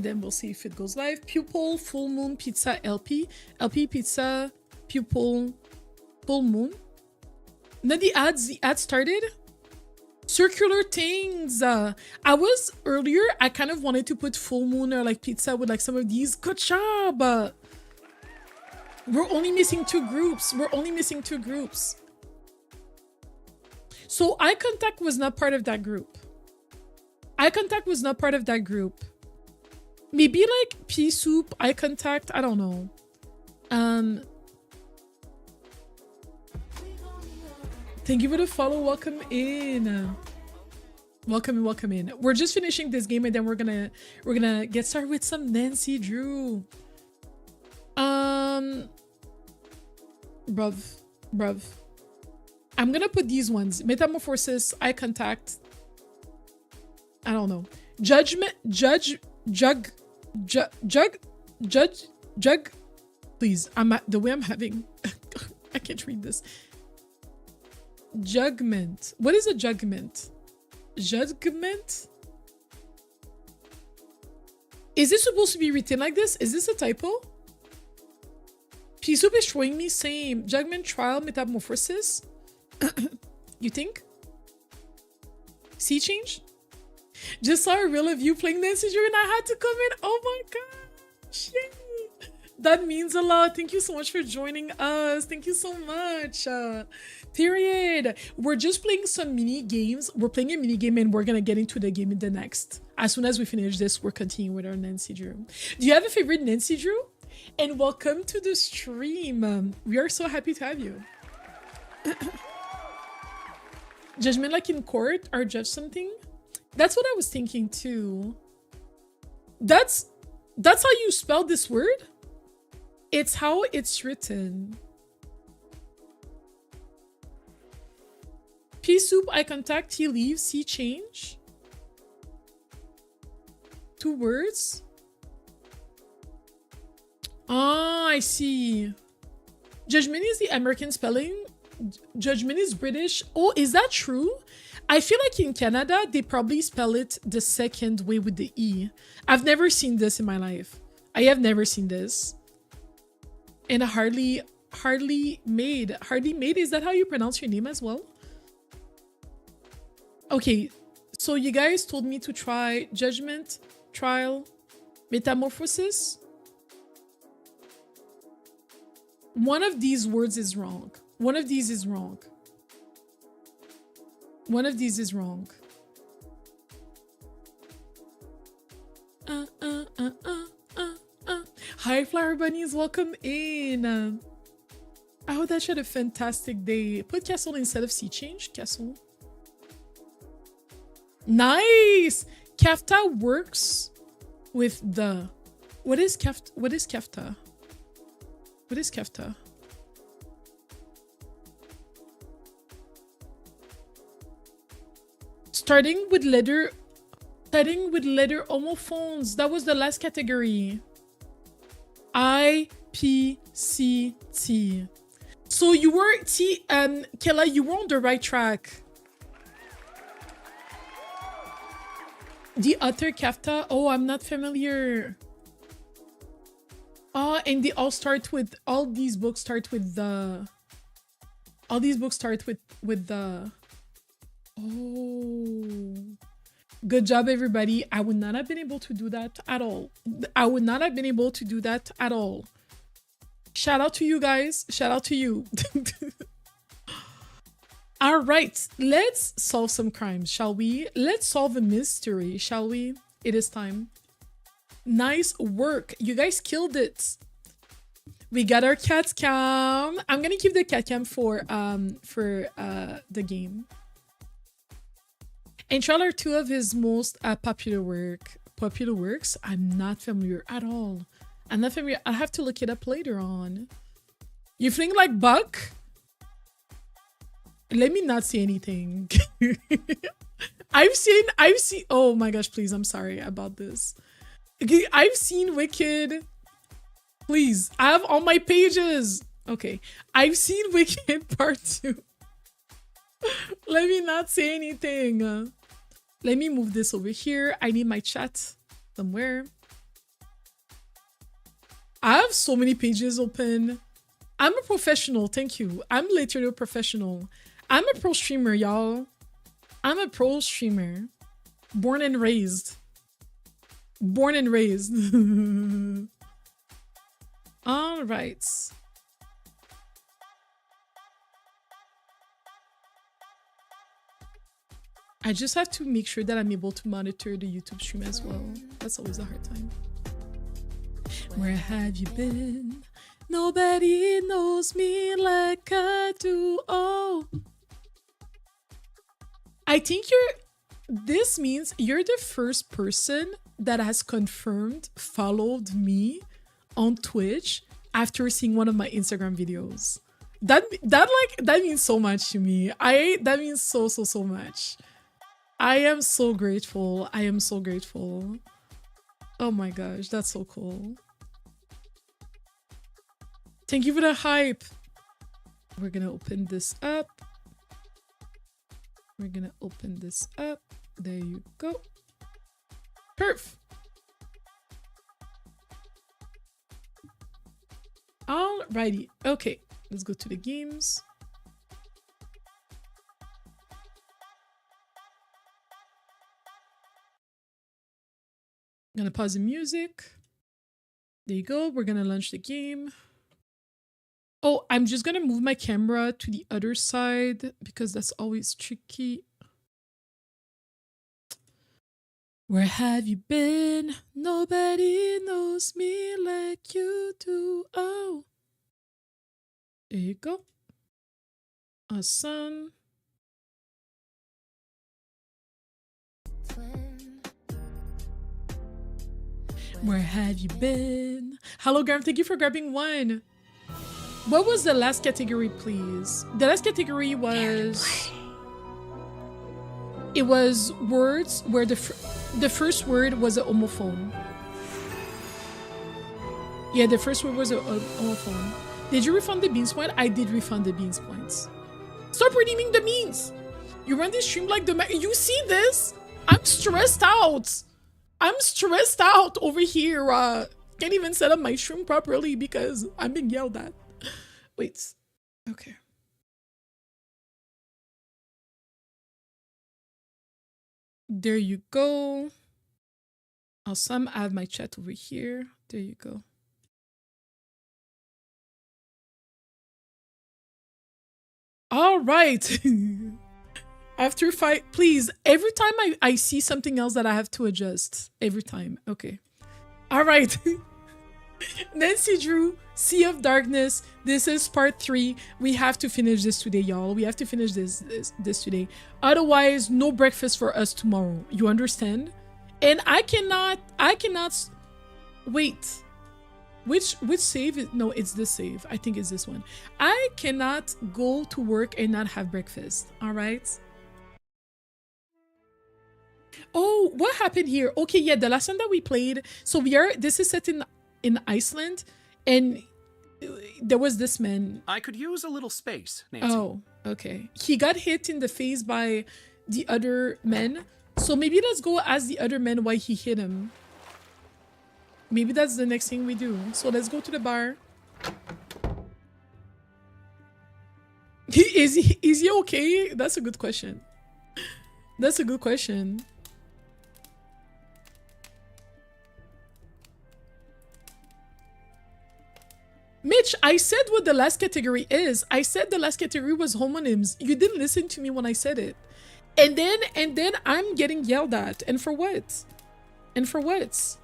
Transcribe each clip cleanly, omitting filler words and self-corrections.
and then we'll see if it goes live. Pupil, full moon, pizza, LP. LP, pizza, pupil, full moon. Then the ads started. Circular things. I was earlier, I kind of wanted to put full moon or like pizza with like some of these. Good job. We're only missing 2 groups. We're only missing 2 groups. So eye contact was not part of that group. Eye contact was not part of that group. Maybe like pea soup, eye contact. I don't know. Thank you for the follow. Welcome in. Welcome in. We're just finishing this game and then we're gonna get started with some Nancy Drew. Bruv. I'm gonna put these ones. Metamorphosis, eye contact. I don't know. Judgment, judge. Please, the way I'm having. I can't read this. Judgment. What is a judgment? Judgment? Is this supposed to be written like this? Is this a typo? Pea soup is showing me same. Judgment, trial, metamorphosis. You think? Sea change? Just saw a reel of you playing Nancy Drew and I had to come in. Oh my gosh. Yay. That means a lot. Thank you so much for joining us. Thank you so much. Period. We're just playing some mini games. We're playing a mini game and we're gonna get into the game in the next. As soon as we finish this, we're continuing with our Nancy Drew. Do you have a favorite Nancy Drew? And welcome to the stream. We are so happy to have you. Judgment like in court or judge something? That's what I was thinking too. That's how you spell this word? It's how it's written. Pea soup, eye contact, he leaves, he change. 2 words. Oh, I see. Judgment is the American spelling. Judgment is British. Oh, is that true? I feel like in Canada, they probably spell it the second way with the E. I've never seen this in my life. I have never seen this. And hardly made. Hardly made, is that how you pronounce your name as well? Okay, so you guys told me to try judgment, trial, metamorphosis. One of these words is wrong. One of these is wrong. One of these is wrong. Hi, flower bunnies. Welcome in. I hope that you had a fantastic day. Put castle instead of sea change. Castle. Nice. Kafta works with the. What is kafta? What is kafta? What is kafta? Starting with letter homophones. That was the last category. IPCT. So you were Kella, you were on the right track. The author Kafta. Oh, I'm not familiar. Oh, and they all start with these books start with the Oh, good job, everybody. I would not have been able to do that at all. I would not have been able to do that at all. Shout out to you guys. Shout out to you. All right, let's solve some crimes, shall we? Let's solve a mystery, shall we? It is time. Nice work. You guys killed it. We got our cat cam. I'm gonna keep the cat cam for the game. And trial are 2 of his most popular works. I'm not familiar at all. I'm not familiar. I'll have to look it up later on. You think like Buck? Let me not say anything. I've seen. Oh my gosh, please. I'm sorry about this. Okay, I've seen Wicked. Please, I have all my pages. Okay, I've seen Wicked Part 2. Let me not say anything. Let me move this over here. I need my chat somewhere. I have so many pages open. I'm a professional, thank you. I'm literally a professional. I'm a pro streamer, y'all. I'm a pro streamer. Born and raised. Born and raised. All right. I just have to make sure that I'm able to monitor the YouTube stream as well. That's always a hard time. Where have you been? Nobody knows me like I do. Oh. I think this means you're the first person that has confirmed followed me on Twitch after seeing one of my Instagram videos. That means so much to me. That means so much. I am so grateful. I am so grateful. Oh my gosh, that's so cool. Thank you for the hype. We're gonna open this up. We're gonna open this up. There you go. Perf. Alrighty. Okay, let's go to the games. I'm gonna pause the music. There you go. We're gonna launch the game. Oh, I'm just gonna move my camera to the other side because that's always tricky. Where have you been? Nobody knows me like you do. Oh. There you go. Awesome. Where have you been? Hello, Graham. Thank you for grabbing one. What was the last category, please? The last category was... It was words where the first word was a homophone. Yeah, the first word was a homophone. Did you refund the beans point? I did refund the beans points. Stop redeeming the beans! You run this stream like the... You see this? I'm stressed out. I'm stressed out over here. Can't even set up my stream properly because I'm being yelled at. Wait. Okay. There you go. Awesome. I have my chat over here. There you go. All right. After fight, please. Every time I see something else that I have to adjust. Every time. Okay. All right. Nancy Drew, Sea of Darkness. This is part 3. We have to finish this today, y'all. We have to finish this today. Otherwise, no breakfast for us tomorrow. You understand? And I cannot wait. Which save is, no, it's this save. I think it's this one. I cannot go to work and not have breakfast. All right. Oh, what happened here? Okay, yeah, the last time that we played, so this is set in Iceland, and there was this man. I could use a little space, Nancy. Oh, okay. He got hit in the face by the other men. So maybe let's go ask the other men why he hit him. Maybe that's the next thing we do. So let's go to the bar. Is he okay? That's a good question. That's a good question. Mitch, I said what the last category is. I said the last category was homonyms. You didn't listen to me when I said it. And then I'm getting yelled at. And for what? And for what?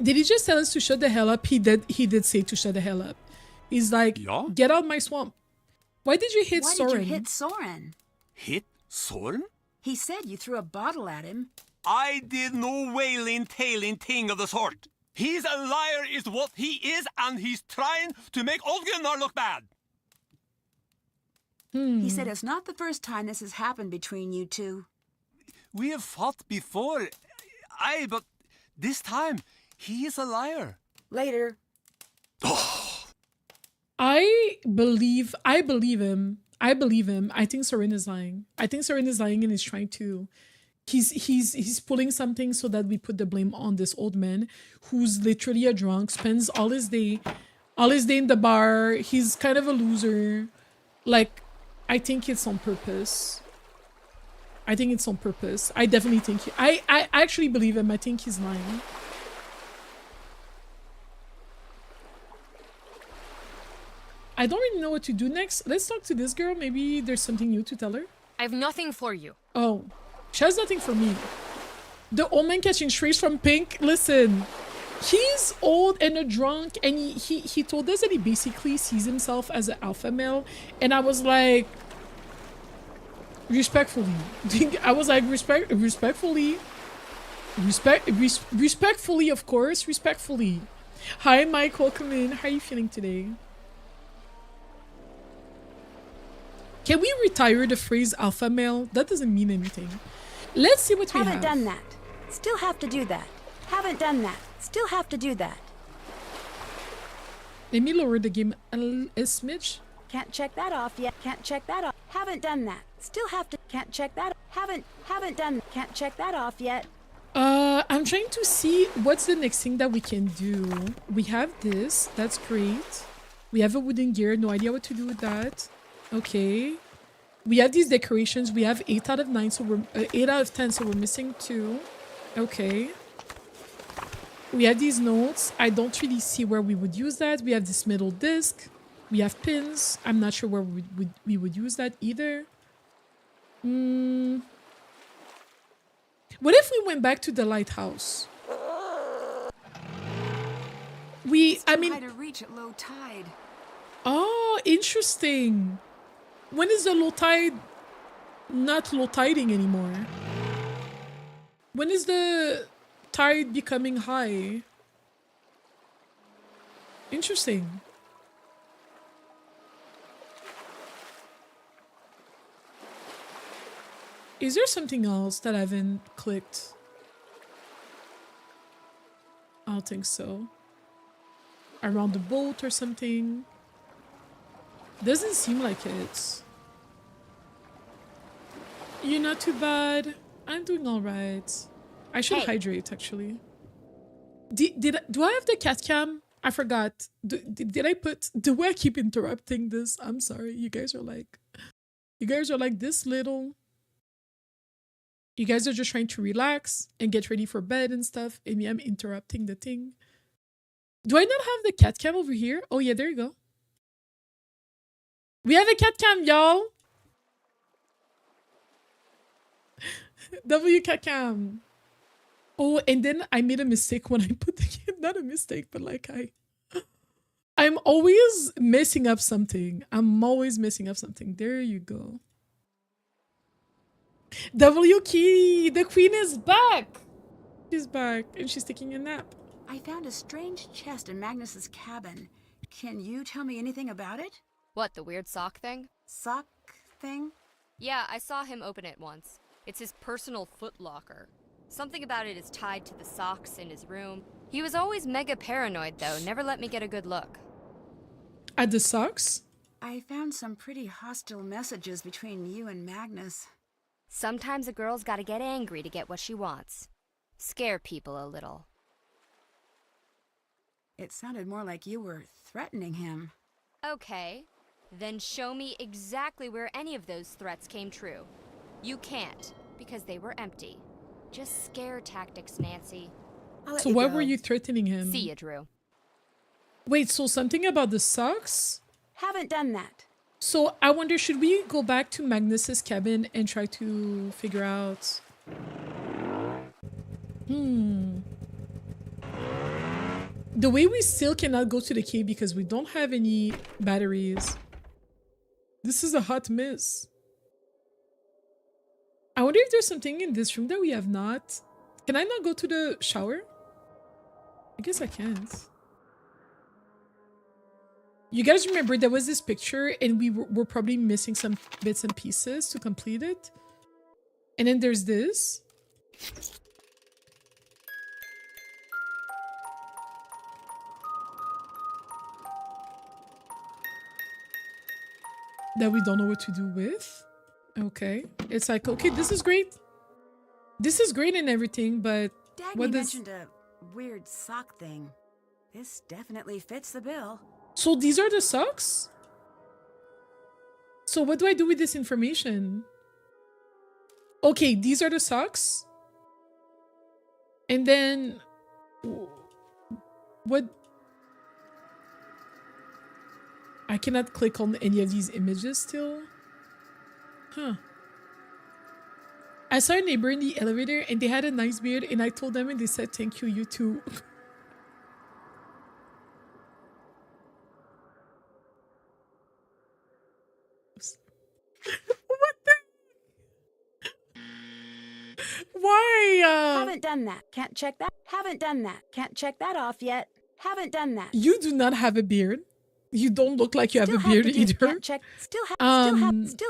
Did he just tell us to shut the hell up? He did say to shut the hell up. He's like, yeah? Get out of my swamp. Why did you hit Soren? Why did you hit Soren? Hit Soren? He said you threw a bottle at him. I did no wailing, tailing thing of the sort. He's a liar is what he is, and he's trying to make old Gunnar look bad. He said it's not the first time this has happened between you two. We have fought before, but this time, he is a liar. Later. I believe him. I believe him. I think Soren is lying. I think Soren is lying and is trying to He's pulling something so that we put the blame on this old man who's literally a drunk, spends all his day in the bar. He's kind of a loser. Like, I think it's on purpose. I definitely think I actually believe him. I think he's lying. I don't really know what to do next. Let's talk to this girl. Maybe there's something new to tell her. I have nothing for you. Oh, she has nothing for me. The old man catching strays from Pink. Listen, he's old and a drunk, and he told us that he basically sees himself as an alpha male, and I was like, respectfully. I was like, respectfully, of course, respectfully. Hi, Mike. Welcome in. How are you feeling today? Can we retire the phrase alpha male? That doesn't mean anything. Let's see what we have. Haven't done that. Still have to do that. Haven't done that. Still have to do that. Let me lower the game a smidge. Can't check that off yet. Can't check that off. Haven't done that. Still have to. Can't check that. Haven't done. Can't check that off yet. I'm trying to see what's the next thing that we can do. We have this. That's great. We have a wooden gear. No idea what to do with that. Okay. We have these decorations. We have 8 out of 9, so we're 8 out of 10, so we're missing 2. Okay. We have these notes. I don't really see where we would use that. We have this middle disc. We have pins. I'm not sure where we would use that either. What if we went back to the lighthouse? I mean, high to reach at low tide. Oh, interesting. When is the low tide not low tiding anymore? When is the tide becoming high? Interesting. Is there something else that I haven't clicked? I don't think so. Around the boat or something? Doesn't seem like it. You're not too bad. I'm doing all right. I should hydrate, actually. Do I have the cat cam? I forgot. Did I put... The way I keep interrupting this, I'm sorry. You guys are like this little... You guys are just trying to relax and get ready for bed and stuff. And me, I'm interrupting the thing. Do I not have the cat cam over here? Oh, yeah, there you go. We have a cat cam, y'all. W cat cam. Oh, and then I made a mistake when I put the kid. Not a mistake, but like I'm always messing up something. There you go. W key. The queen is back. She's back and she's taking a nap. I found a strange chest in Magnus's cabin. Can you tell me anything about it? What, the weird sock thing? Sock thing? Yeah, I saw him open it once. It's his personal foot locker. Something about it is tied to the socks in his room. He was always mega paranoid, though. Never let me get a good look. At the socks? I found some pretty hostile messages between you and Magnus. Sometimes a girl's gotta get angry to get what she wants. Scare people a little. It sounded more like you were threatening him. Okay. Then show me exactly where any of those threats came true. You can't, because they were empty. Just scare tactics, Nancy. So why were you threatening him? See ya, Drew. Wait, so something about the socks? Haven't done that. So I wonder, should we go back to Magnus's cabin and try to figure out... The way we still cannot go to the cave because we don't have any batteries. This is a hot mess. I wonder if there's something in this room that we have not. Can I not go to the shower? I guess I can't. You guys remember there was this picture and we were probably missing some bits and pieces to complete it. And then there's this. That we don't know what to do with. Okay. It's like, okay, this is great. This is great and everything, but Dagny what does... mentioned a weird sock thing. This definitely fits the bill. So these are the socks? So what do I do with this information? Okay, these are the socks. And then... What... I cannot click on any of these images still. Huh. I saw a neighbor in the elevator and they had a nice beard and I told them and they said, thank you, you too. What the... Why? Haven't done that. Can't check that. Haven't done that. Can't check that off yet. Haven't done that. You do not have a beard. You don't look like you have a beard either. Can't check. Still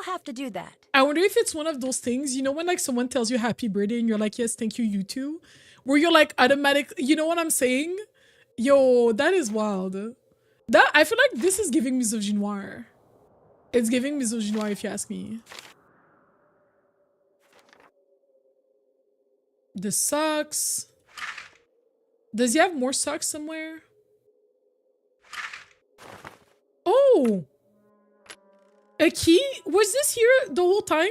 have to do that. I wonder if it's one of those things, you know, when like someone tells you happy birthday and you're like, yes, thank you, you too. Where you're like automatic, you know what I'm saying? Yo, that is wild. That I feel like this is giving misogynoir. It's giving misogynoir if you ask me. The socks. Does he have more socks somewhere? Oh! A key? Was this here the whole time?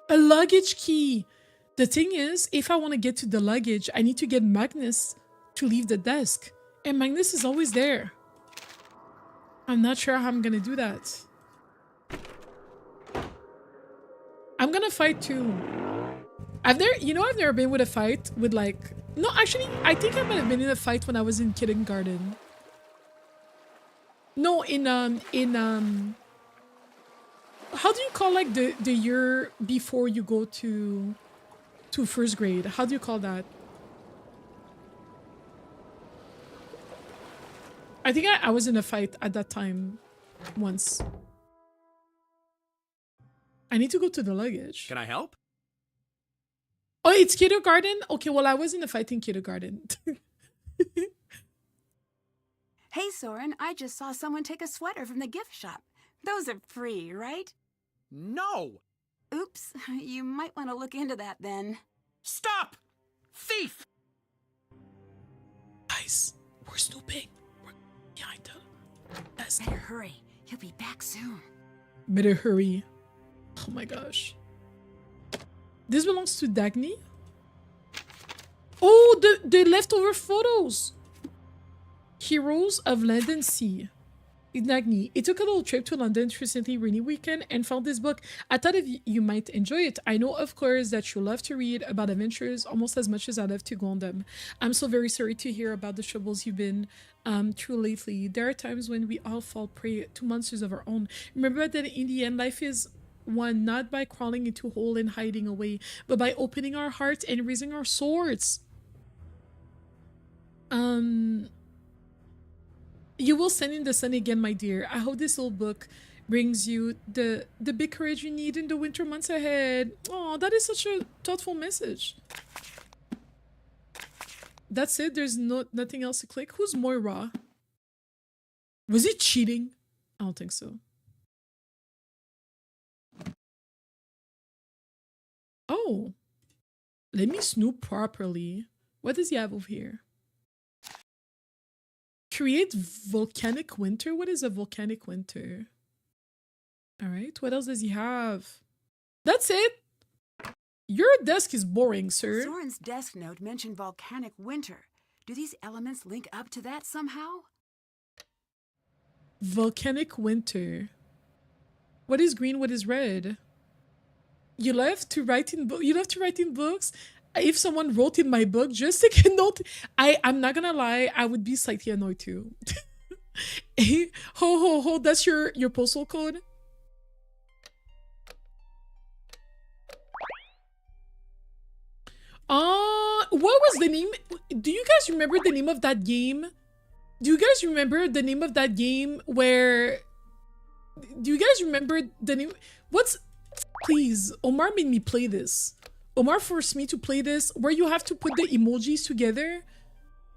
A luggage key. The thing is, if I want to get to the luggage, I need to get Magnus to leave the desk. And Magnus is always there. I'm not sure how I'm gonna do that. I'm gonna fight too. I've never been with a fight with like... No, actually, I think I might have been in a fight when I was in kindergarten. No, how do you call like the year before you go to first grade? How do you call that? I think I was in a fight at that time once. I need to go to the luggage. Can I help? Oh, it's kindergarten? Okay, well, I was in a fight in kindergarten. Hey, Soren, I just saw someone take a sweater from the gift shop. Those are free, right? No! Oops, you might want to look into that then. Stop! Thief! Guys, we're snooping. We're behind the desk. Better hurry. He'll be back soon. Better hurry. Oh my gosh. This belongs to Dagny? Oh, the leftover photos! Heroes of Land and Sea. Dagny. It took a little trip to London to recently rainy weekend and found this book. I thought you might enjoy it. I know, of course, that you love to read about adventures almost as much as I love to go on them. I'm so very sorry to hear about the troubles you've been through lately. There are times when we all fall prey to monsters of our own. Remember that in the end, life is won not by crawling into a hole and hiding away, but by opening our hearts and raising our swords. You will send in the sun again, my dear. I hope this old book brings you the big courage you need in the winter months ahead. Oh, that is such a thoughtful message. That's it. There's nothing else to click. Who's Moira? Was it cheating? I don't think so. Oh. Let me snoop properly. What does he have over here? Create volcanic winter? What is a volcanic winter? Alright, what else does he have? That's it! Your desk is boring, sir. Soren's desk note mentioned volcanic winter. Do these elements link up to that somehow? Volcanic winter. What is green? What is red? You love to write in books? If someone wrote in my book, just take a note. I'm not gonna lie, I would be slightly annoyed too. Ho, that's your postal code? What was the name? Do you guys remember the name of that game? Do you guys remember the name of that game where... Do you guys remember the name? Please, Omar made me play this. Omar forced me to play this where you have to put the emojis together.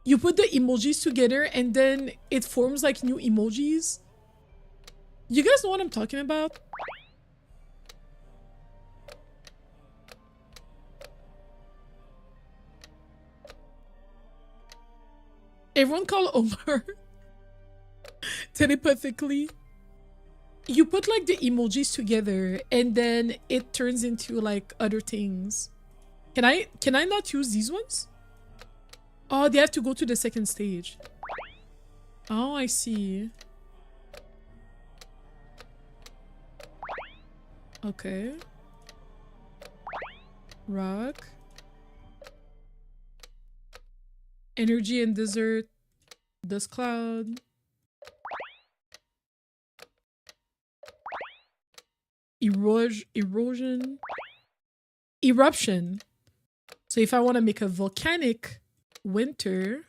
You put the emojis together and then it forms like new emojis. You guys know what I'm talking about? Everyone call Omar telepathically. You put like the emojis together and then it turns into like other things. Can I not use these ones? Oh, they have to go to the second stage. Oh, I see. Okay. Rock. Energy and desert. Dust cloud. Erosion. Eruption. So if I want to make a volcanic winter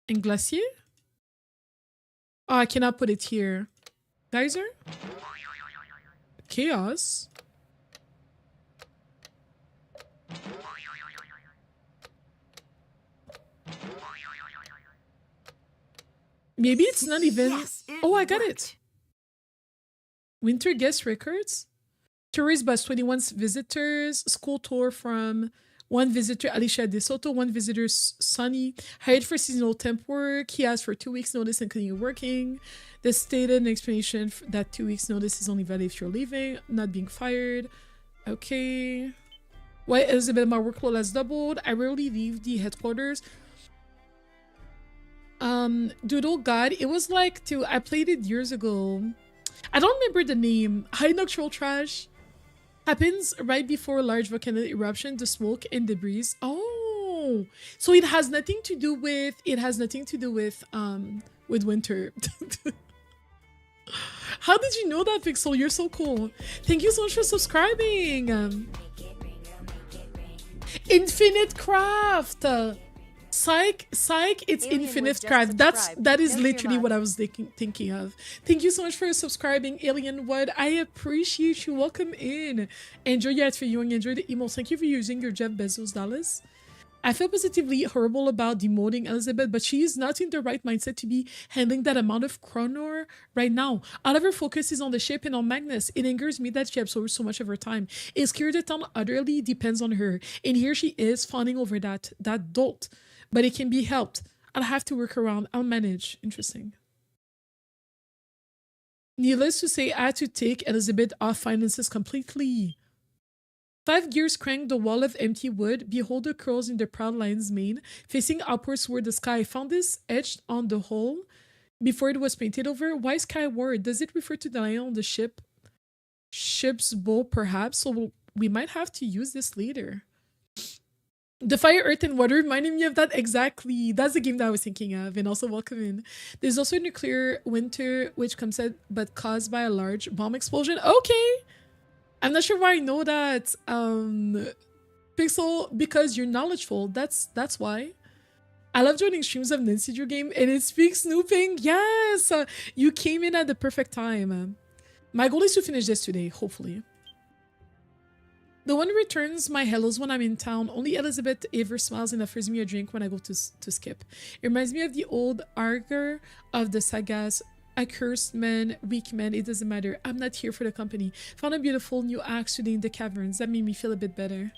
and glacier. Oh, I cannot put it here. Geyser. Chaos. Maybe it's not even... Yes, oh, I got worked. it. Winter guest records. Tourist bus, 21 visitors. School tour from 1 visitor, Alicia De Soto. 1 visitor, Sunny. Hired for seasonal temp work. He asked for 2 weeks notice and continue working. They stated an explanation that 2 weeks notice is only valid if you're leaving, not being fired. Okay. Why Elizabeth, my workload has doubled. I rarely leave the headquarters. Doodle God, it was like I played it years ago. I don't remember the name. High nocturnal trash happens right before a large volcanic eruption. The smoke and debris. Oh, so it has nothing to do with winter. How did you know that, Pixel? You're so cool. Thank you so much for subscribing. Infinite Craft. Psych, it's Alien Infinite Wood just Craft. subscribed. That is Never literally mind. what I was thinking of. Thank you so much for subscribing, Alien Wood. I appreciate you. Welcome in. Enjoy your viewing. Enjoy the emails. Thank you for using your Jeff Bezos dollars. I feel positively horrible about demoting Elizabeth, but she is not in the right mindset to be handling that amount of chronor right now. All of her focus is on the ship and on Magnus. It angers me that she absorbs so much of her time. It's clear the town utterly depends on her, and here she is fawning over that dolt. But it can be helped. I'll have to work around. I'll manage. Interesting. Needless to say, I had to take Elizabeth off finances completely. 5 gears crank the wall of empty wood. Behold the curls in the proud lion's mane, facing upwards toward the sky. Found this etched on the hull before it was painted over. Why skyward? Does it refer to the lion on the ship's bow, perhaps? So we might have to use this later. The Fire, Earth, and Water reminded me of that exactly. That's the game that I was thinking of. And also, welcome in. There's also a nuclear winter, which comes out, but caused by a large bomb explosion. Okay. I'm not sure why I know that. Pixel, because you're knowledgeable. That's why. I love joining streams of Nancy Drew game, and it speaks snooping. Yes. You came in at the perfect time. My goal is to finish this today, hopefully. The one who returns my hellos when I'm in town. Only Elizabeth ever smiles and offers me a drink when I go to skip. It reminds me of the old Argh of the sagas. Accursed man, weak man, it doesn't matter. I'm not here for the company. Found a beautiful new axe today in the caverns. That made me feel a bit better.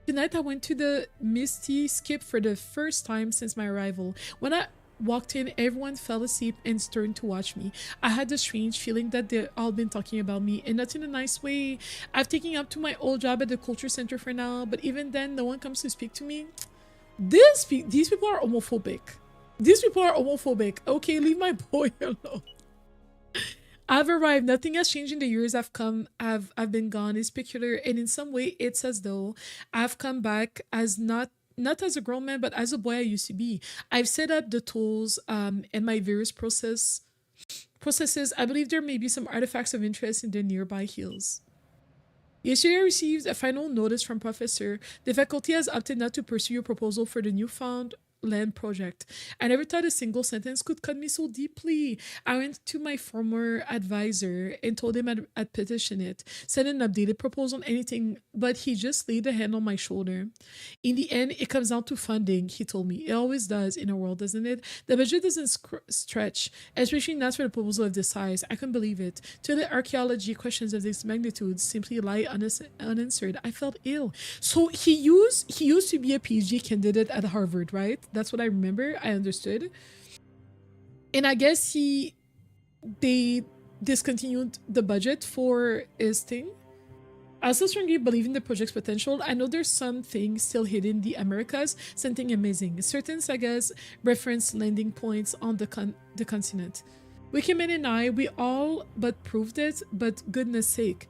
Tonight I went to the Misty Skip for the first time since my arrival. When I walked in, everyone fell asleep and turned to watch me. I had the strange feeling that they've all been talking about me, and not in a nice way. I've taken up to my old job at the culture center for now, but even then, no one comes to speak to me. These people are homophobic. These people are homophobic. Okay, leave my boy alone. I've arrived. Nothing has changed in the years I've been gone. It's peculiar, and in some way, it's as though I've come back as not as a grown man, but as a boy I used to be. I've set up the tools and my various processes. I believe there may be some artifacts of interest in the nearby hills. Yesterday I received a final notice from Professor. The faculty has opted not to pursue your proposal for the newfound land project. I never thought a single sentence could cut me so deeply. I went to my former advisor and told him I'd petition it, send an updated proposal on anything, but he just laid a hand on my shoulder. In the end, it comes down to funding, he told me. It always does in a world, doesn't it? The budget doesn't stretch, especially not for a proposal of this size. I couldn't believe it. To the archaeology, questions of this magnitude simply lie unanswered. I felt ill. So he used to be a PhD candidate at Harvard, right? That's what I remember. I understood. And I guess they discontinued the budget for his thing. I also strongly believe in the project's potential. I know there's some things still hidden in the Americas, something amazing. Certain sagas reference landing points on the continent. Wickerman and I, we all but proved it, but goodness sake.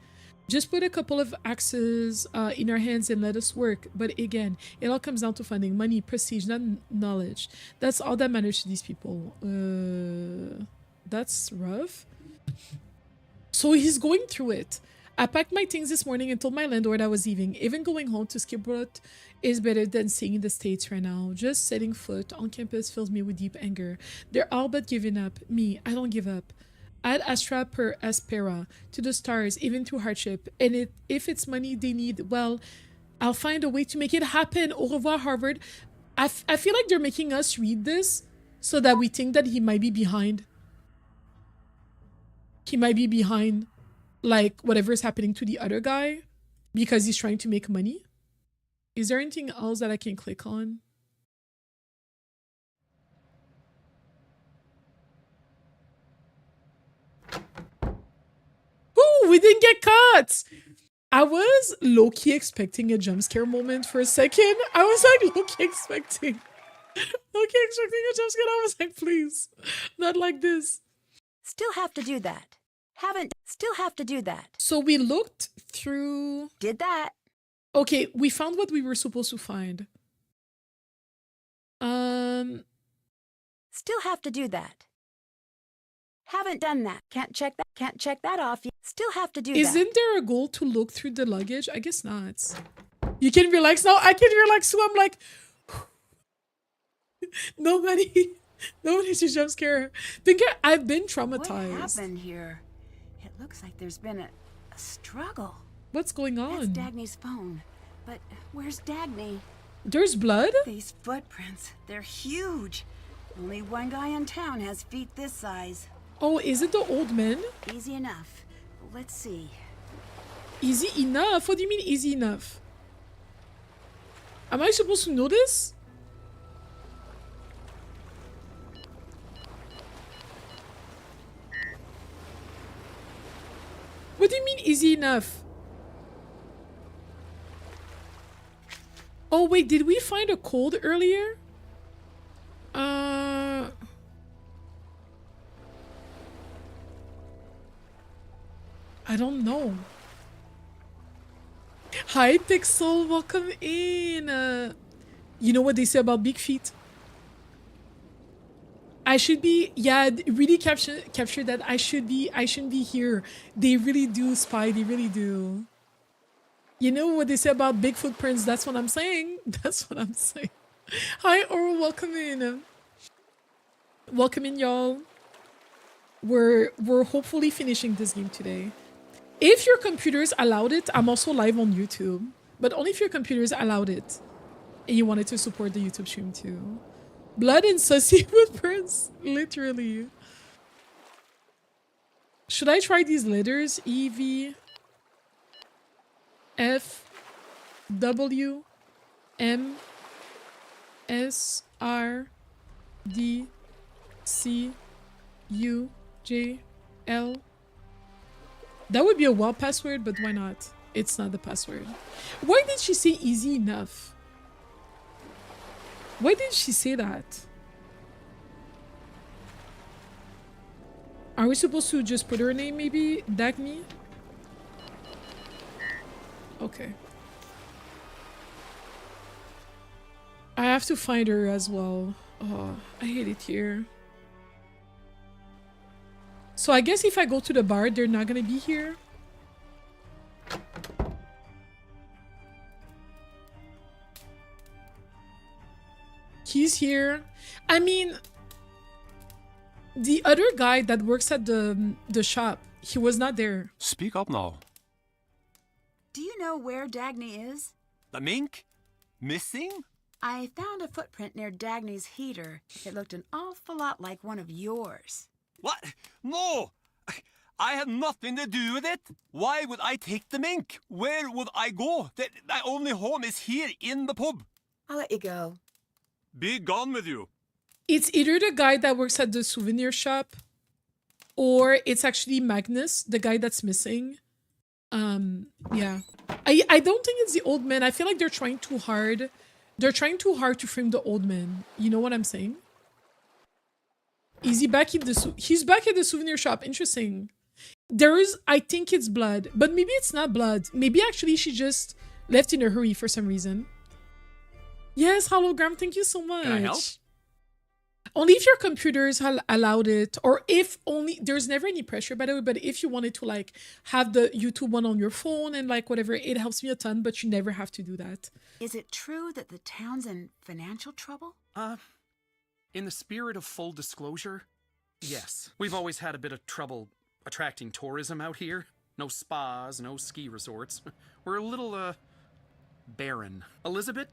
Just put a couple of axes in our hands and let us work. But again, it all comes down to funding, money, prestige, not knowledge. That's all that matters to these people. That's rough. So he's going through it. I packed my things this morning and told my landlord I was leaving. Even going home to Skipbrot is better than staying in the States right now. Just setting foot on campus fills me with deep anger. They're all but giving up. Me, I don't give up. Add Astra per Aspera to the stars, even through hardship. And if it's money they need, well, I'll find a way to make it happen. Au revoir, Harvard. I feel like they're making us read this so that we think that he might be behind. He might be behind, like, whatever is happening to the other guy because he's trying to make money. Is there anything else that I can click on? Ooh, we didn't get caught! I was low-key expecting a jump scare moment for a second. I was like low-key expecting a jump scare. I was like, please, not like this. Still have to do that. Still have to do that. So we looked through... Did that. Okay, we found what we were supposed to find. Still have to do that. Haven't done that. Can't check that off yet. Still have to do that. Isn't there a goal to look through the luggage? I guess not. You can relax now. I can relax too. I'm like... Nobody should jump scare. Think I've been traumatized. What happened here? It looks like there's been a struggle. What's going on? That's Dagny's phone. But where's Dagny? There's blood? These footprints, they're huge. Only one guy in town has feet this size. Oh, is it the old man? Easy enough. Let's see. Easy enough? What do you mean easy enough? Am I supposed to know this? What do you mean easy enough? Oh wait, did we find a code earlier? I don't know. Hi Pixel, welcome in. You know what they say about big feet? I should be, yeah, really capture that. I shouldn't be here. They really do, Spy, they really do. You know what they say about big footprints? That's what I'm saying. That's what I'm saying. Hi, Oral, welcome in. Welcome in, y'all. We're hopefully finishing this game today. If your computers allowed it, I'm also live on YouTube. But only if your computers allowed it. And you wanted to support the YouTube stream too. Blood and sussy footprints. Literally. Should I try these letters? E, V, F, W, M, S, R, D, C, U, J, L. That would be a wild password, but why not? It's not the password. Why did she say easy enough? Why did she say that? Are we supposed to just put her name maybe? Dagny? Okay. I have to find her as well. Oh, I hate it here. So I guess if I go to the bar, they're not gonna be here. He's here. I mean, the other guy that works at the shop, he was not there. Speak up now. Do you know where Dagny is? The mink? Missing? I found a footprint near Dagny's heater. It looked an awful lot like one of yours. What? No! I had nothing to do with it. Why would I take the mink? Where would I go? My only home is here in the pub. I'll let you go. Be gone with you. It's either the guy that works at the souvenir shop, or it's actually Magnus, the guy that's missing. Yeah. I don't think it's the old man. I feel like they're trying too hard. They're trying too hard to frame the old man. You know what I'm saying? Is he back in the he's back at the souvenir shop. Interesting. There is, I think it's blood, but maybe it's not blood. Maybe actually she just left in a hurry for some reason. Yes, hologram, thank you so much. Can I help? Only if your computers allowed it, or if only, there's never any pressure by the way, but if you wanted to like have the YouTube one on your phone and like whatever, it helps me a ton, but you never have to do that. Is it true that the town's in financial trouble? In the spirit of full disclosure, yes. We've always had a bit of trouble attracting tourism out here. No spas, no ski resorts. We're a little, barren. Elizabeth,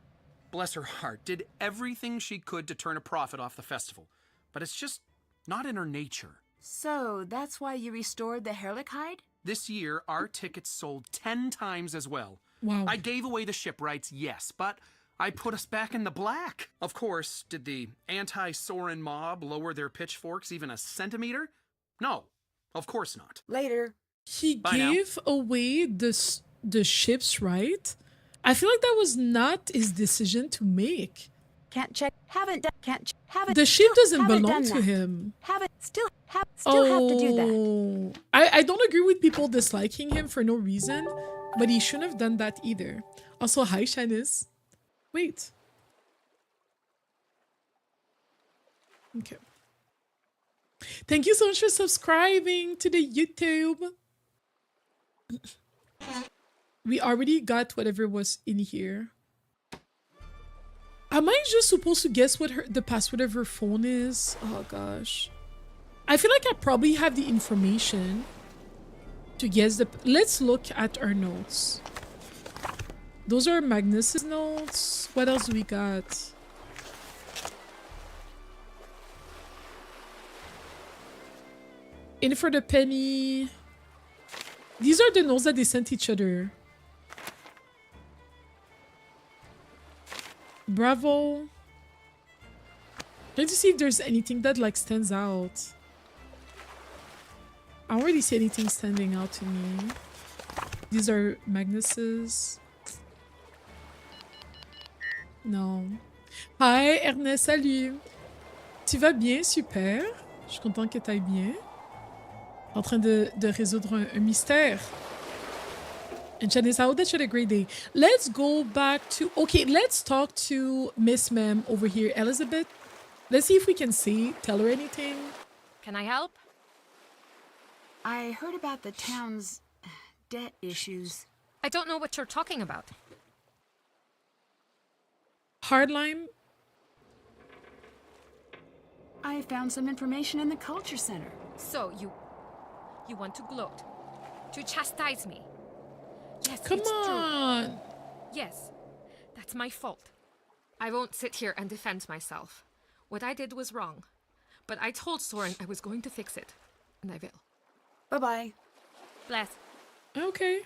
bless her heart, did everything she could to turn a profit off the festival. But it's just not in her nature. So, that's why you restored the Heerlijkheid? This year, our tickets sold 10 times as well. Wow. I gave away the ship rights, yes, but I put us back in the black. Of course, did the anti-Soren mob lower their pitchforks even a centimeter? No, of course not. Later. He Bye now. gave away the ships, right? I feel like that was not his decision to make. Can't check. Haven't done. Haven't. The ship still doesn't haven't belong done to that. him. Haven't. Still have to do that. Oh. I don't agree with people disliking him for no reason, but he shouldn't have done that either. Also, hi, Shanice. Wait. Okay. Thank you so much for subscribing to the YouTube. We already got whatever was in here. Am I just supposed to guess what the password of her phone is? Oh gosh. I feel like I probably have the information to guess the... Let's look at our notes. Those are Magnus's notes. What else do we got? In for the penny. These are the notes that they sent each other. Bravo. Trying to see if there's anything that like stands out. I don't really see anything standing out to me. These are Magnus's. Non. Hi Ernest, salut. Tu vas bien? Super. Je suis content que tu ailles bien. En train de résoudre un mystère. And Janice, I hope that you had a great day. Let's go back to... Okay, let's talk to Miss Ma'am over here. Elizabeth, let's see if we can tell her anything. Can I help? I heard about the town's debt issues. I don't know what you're talking about. Hardline? I found some information in the culture center. So, you want to gloat? To chastise me? Yes, Come it's on. true. Yes, that's my fault. I won't sit here and defend myself. What I did was wrong. But I told Soren I was going to fix it. And I will. Bye-bye. Bless. Okay.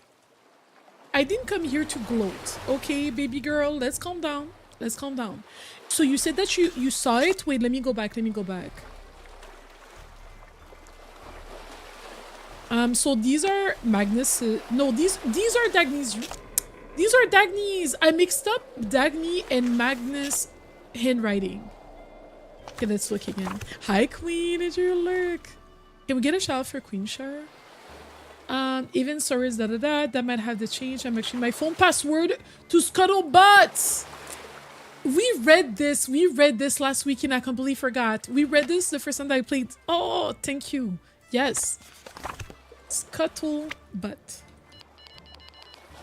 I didn't come here to gloat. Okay, baby girl, let's calm down. Let's calm down. So you said that you saw it? Wait, let me go back. So these are Magnus. No, these are Dagny's. These are Dagny's. I mixed up Dagny and Magnus handwriting. Okay, let's look again. Hi, Queen. Did you lurk? Can we get a shout out for Queen Shar? Even stories that might have to change. I'm actually my phone password to Scuttlebutt. We read this last week and I completely forgot. We read this the first time that I played. Oh, thank you. Yes. Scuttlebutt.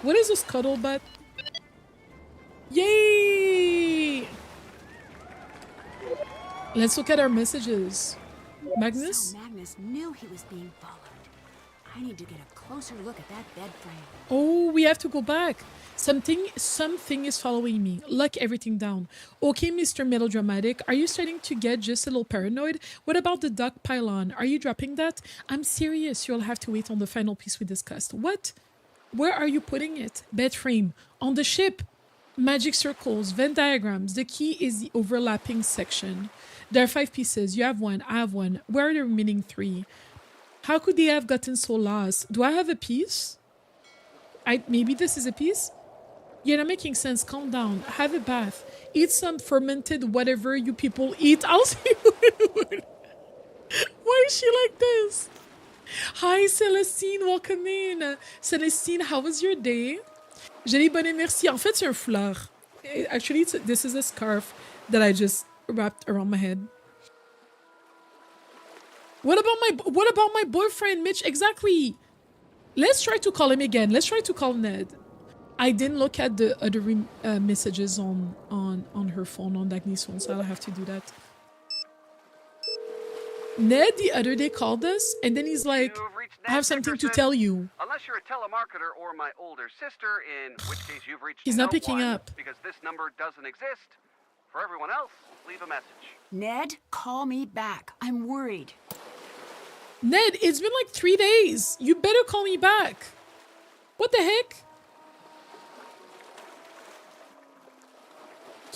What is a scuttlebutt? Yay! Let's look at our messages. Magnus? So Magnus knew he was being followed. I need to get a closer look at that bed frame. Oh, we have to go back. Something is following me. Lock everything down. Okay, Mr. Melodramatic, are you starting to get just a little paranoid? What about the duck pylon? Are you dropping that? I'm serious. You'll have to wait on the final piece we discussed. What? Where are you putting it? Bed frame. On the ship. Magic circles, Venn diagrams. The key is the overlapping section. There are 5 pieces. You have one. I have one. Where are the remaining 3? How could they have gotten so lost? Do I have a piece? Maybe this is a piece? You're not making sense. Calm down. Have a bath. Eat some fermented whatever you people eat. I'll see. Why is she like this? Hi, Celestine. Welcome in. Celestine, how was your day? Je l'ai bonne, merci. En fait, c'est un foulard. Actually, this is a scarf that I just wrapped around my head. What about my boyfriend, Mitch? Exactly. Let's try to call him again. Let's try to call Ned. I didn't look at the other messages on her phone, on Dagny's phone, so I'll have to do that. Ned the other day called us, and then he's like, I have something to tell you. Unless you're a telemarketer or my older sister, in which case you've reached He's not picking up. Because this number doesn't exist. For everyone else, leave a message. Ned, call me back. I'm worried. Ned, it's been like 3 days. You better call me back. What the heck?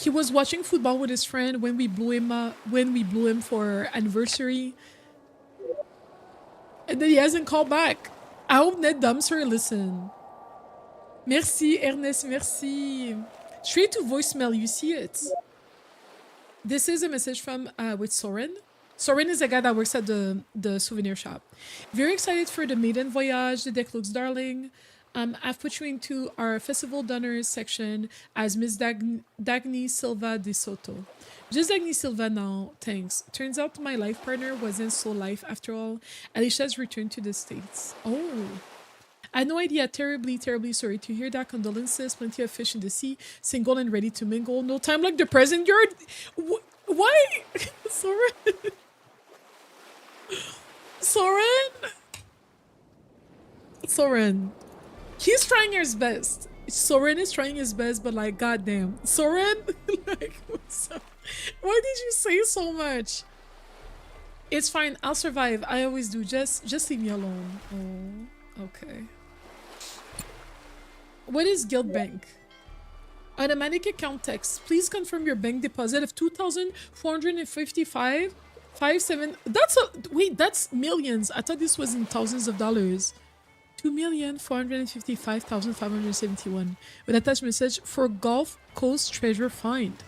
He was watching football with his friend when we blew him for our anniversary. And then he hasn't called back. I hope Ned dumps her. Listen. Merci, Ernest. Merci. Straight to voicemail. You see it. This is a message from with Soren. Soren is a guy that works at the souvenir shop. Very excited for the maiden voyage. The deck looks darling. I've put you into our festival donors section as Miss Dagny Silva de Soto. Just Dagny Silva now, thanks. Turns out my life partner wasn't so life after all. Alicia's returned to the States. Oh. I had no idea. Terribly, terribly sorry to hear that. Condolences. Plenty of fish in the sea. Single and ready to mingle. No time like the present. You're... Why? Soren? Soren? Soren. He's trying his best. Soren is trying his best, but like, goddamn. Soren? Like, what's up? Why did you say so much? It's fine. I'll survive. I always do. Just leave me alone. Oh, okay. What is Guild Bank? Automatic account text. Please confirm your bank deposit of 2,455. 57. That's millions. I thought this was in thousands of dollars. 2,455,571 with attached message for Gulf Coast treasure find.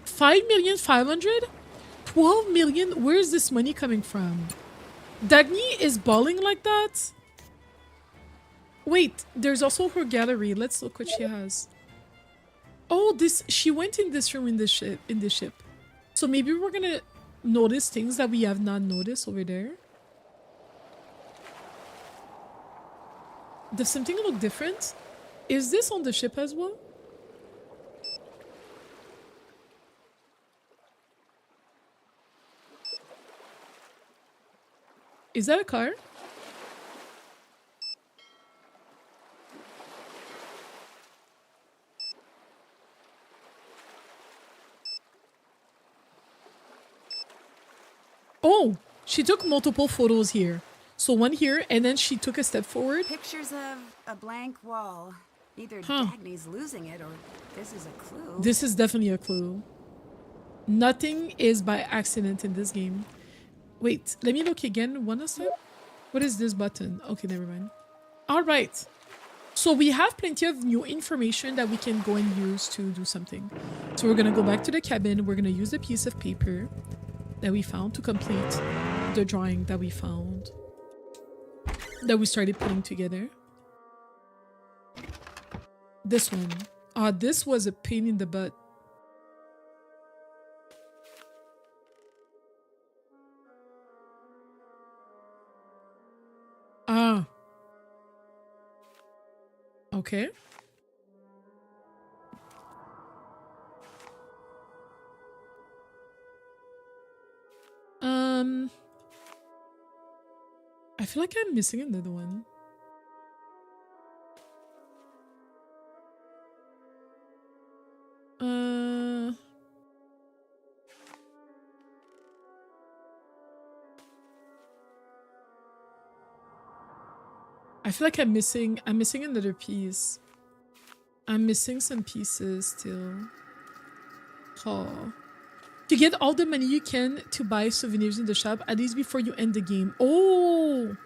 5,500,000? 12 million? Where is this money coming from? Dagny is balling like that? Wait, there's also her gallery. Let's look what she has. Oh, she went in this room in the ship. So maybe we're gonna notice things that we have not noticed over there. Does something look different? Is this on the ship as well? Is that a car? Oh, she took multiple photos here. So one here, and then she took a step forward. Pictures of a blank wall. Either Dagny's losing it or this is a clue. This is definitely a clue. Nothing is by accident in this game. Wait, let me look again one last time. What is this button? Okay, never mind. All right. So we have plenty of new information that we can go and use to do something. So we're going to go back to the cabin. We're going to use the piece of paper that we found to complete the drawing that we found. That we started putting together. This one. This was a pain in the butt. Okay. I feel like I'm missing another one. I feel like I'm missing another piece. I'm missing some pieces still. Oh. To get all the money you can to buy souvenirs in the shop, at least before you end the game. Oh!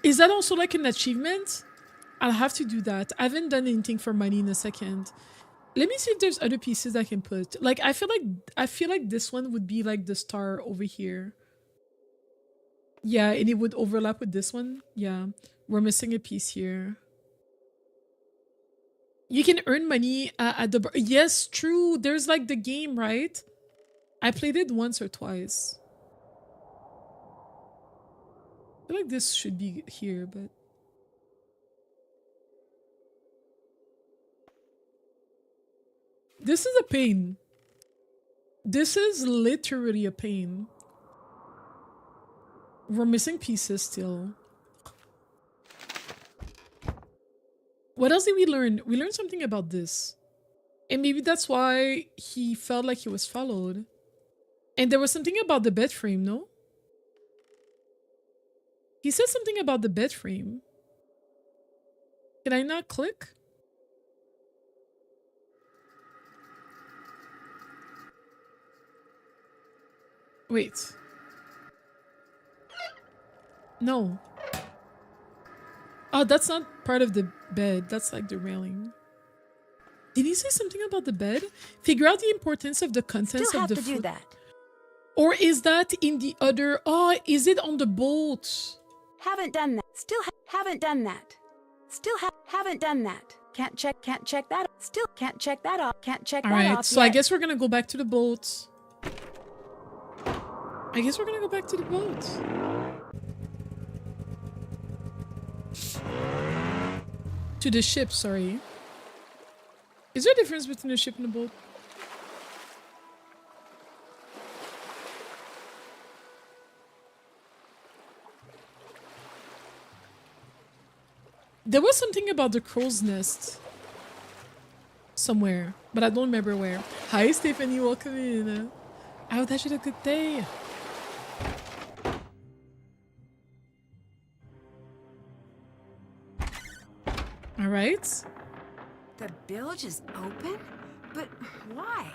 Is that also like an achievement? I'll have to do that. I haven't done anything for money in a second. Let me see if there's other pieces I can put. Like, I feel like this one would be like the star over here. Yeah, and it would overlap with this one. Yeah, we're missing a piece here. You can earn money at the bar. Yes, true. There's like the game, right? I played it once or twice. I feel like this should be here, but... This is a pain. This is literally a pain. We're missing pieces still. What else did we learn? We learned something about this. And maybe that's why he felt like he was followed. And there was something about the bed frame, no? He said something about the bed frame. Can I not click? Wait. No. Oh, that's not part of the bed. That's like the railing. Did he say something about the bed? Figure out the importance of the contents Still of have the to do that. Or is that in the other... Oh, is it on the boat? Haven't done that. Still haven't done that. Still haven't done that. Can't check that. Still can't check that off. Can't check that off. Alright, so yet. I guess we're gonna go back to the boat. I guess we're gonna go back to the boat. To the ship, sorry. Is there a difference between a ship and a boat? There was something about the crow's nest somewhere, but I don't remember where. Hi, Stephanie, welcome in. I hope that you had a good day. All right. The bilge is open? But why?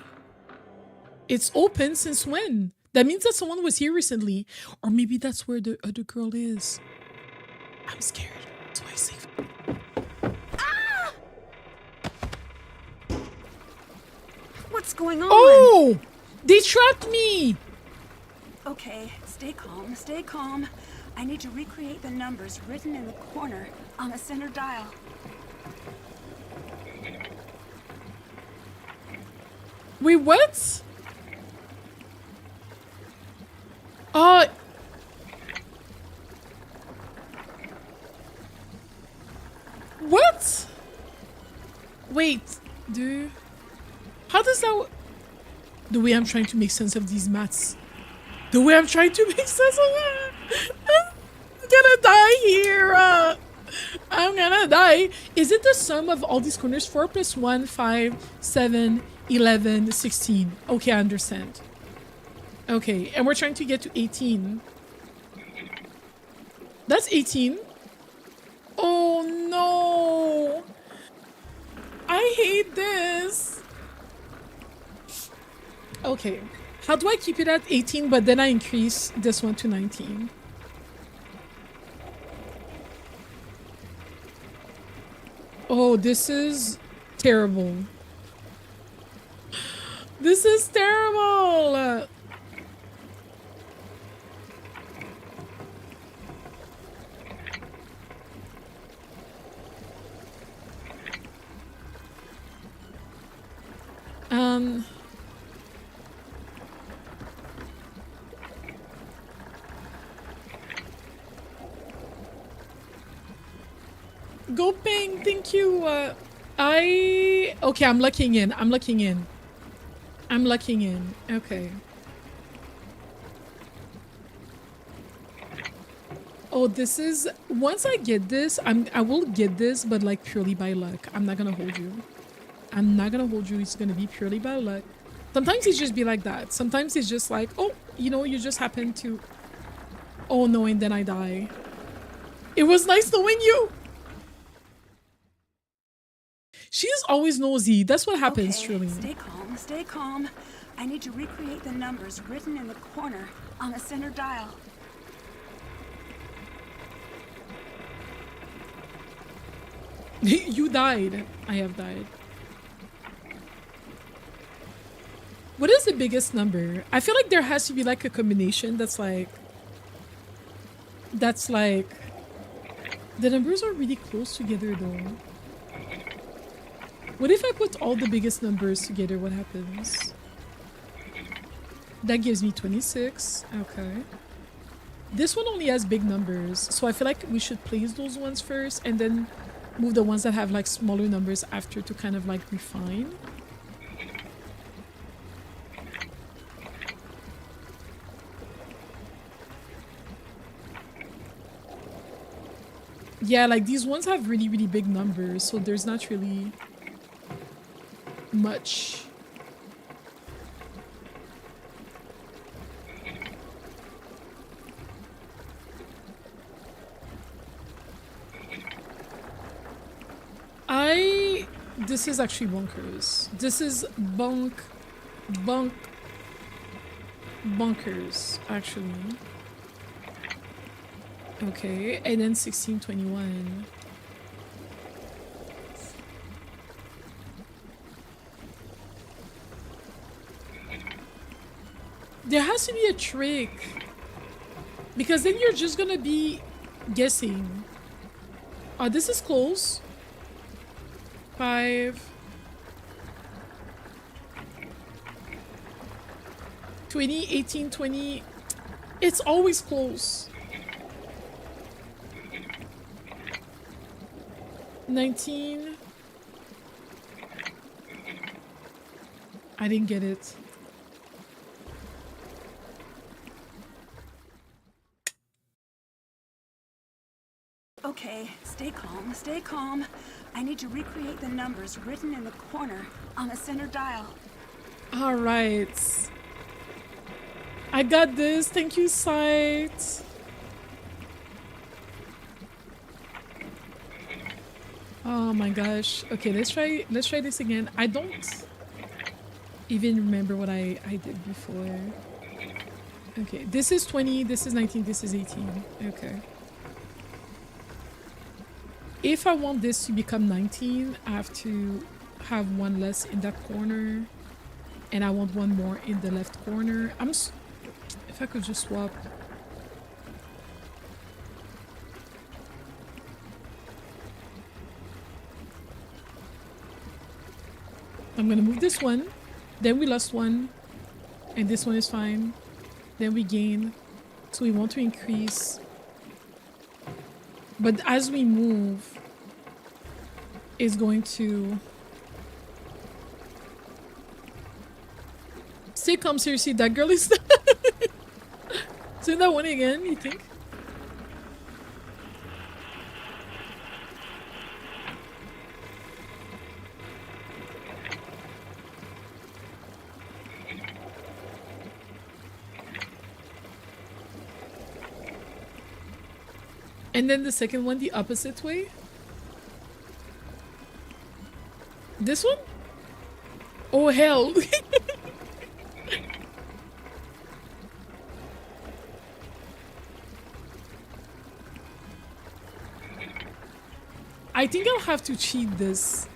It's open since when? That means that someone was here recently. Or maybe that's where the other girl is. I'm scared. That's why I say... Ah! What's going on? Oh! They trapped me! Okay, stay calm, stay calm. I need to recreate the numbers written in the corner on the center dial. Wait, what? What? Wait, how does that... The way I'm trying to make sense of these maths. The way I'm trying to make sense of it. I'm gonna die here. I'm gonna die. Is it the sum of all these corners? 4 plus 1, 5, 7, 11, 16. Okay, I understand. Okay, and we're trying to get to 18. That's 18. Oh no. I hate this. Okay. How do I keep it at 18 but then I increase this one to 19? Oh, this is terrible. This is terrible. Go ping, thank you. Okay, I'm lucking in. I'm lucking in. Okay. Oh, this is... Once I get this, I will get this, but like purely by luck. I'm not gonna hold you. It's gonna be purely by luck. Sometimes it's just be like that. Sometimes it's just like, oh, you know, you just happen to... Oh no, and then I die. It was nice knowing you. She is always nosy. That's what happens, truly. Stay calm, stay calm. I need to recreate the numbers written in the corner on the center dial. You died. I have died. What is the biggest number? I feel like there has to be like a combination that's like... The numbers are really close together though. What if I put all the biggest numbers together? What happens? That gives me 26. Okay. This one only has big numbers, so I feel like we should place those ones first and then move the ones that have like smaller numbers after to kind of like refine. Yeah, like these ones have really, really big numbers, so there's not really much. This is actually bonkers. This is bonkers, actually. Okay, and then 1621. There has to be a trick. Because then you're just gonna be guessing. Oh, this is close. 5. 20, 18, 20. It's always close. 19. I didn't get it. Okay, stay calm, stay calm. I need to recreate the numbers written in the corner on the center dial. All right. I got this. Thank you, Sight. Oh my gosh. Okay, let's try this again. I don't even remember what I did before. Okay, this is 20, this is 19, this is 18. Okay. If I want this to become 19, I have to have one less in that corner. And I want one more in the left corner. If I could just swap. I'm gonna move this one. Then we lost one. And this one is fine. Then we gain. So we want to increase. But as we move, it's going to... Stay calm, seriously, that girl is... Say that one again, you think? And then the second one the opposite way. This one? Oh hell. I think I'll have to cheat this.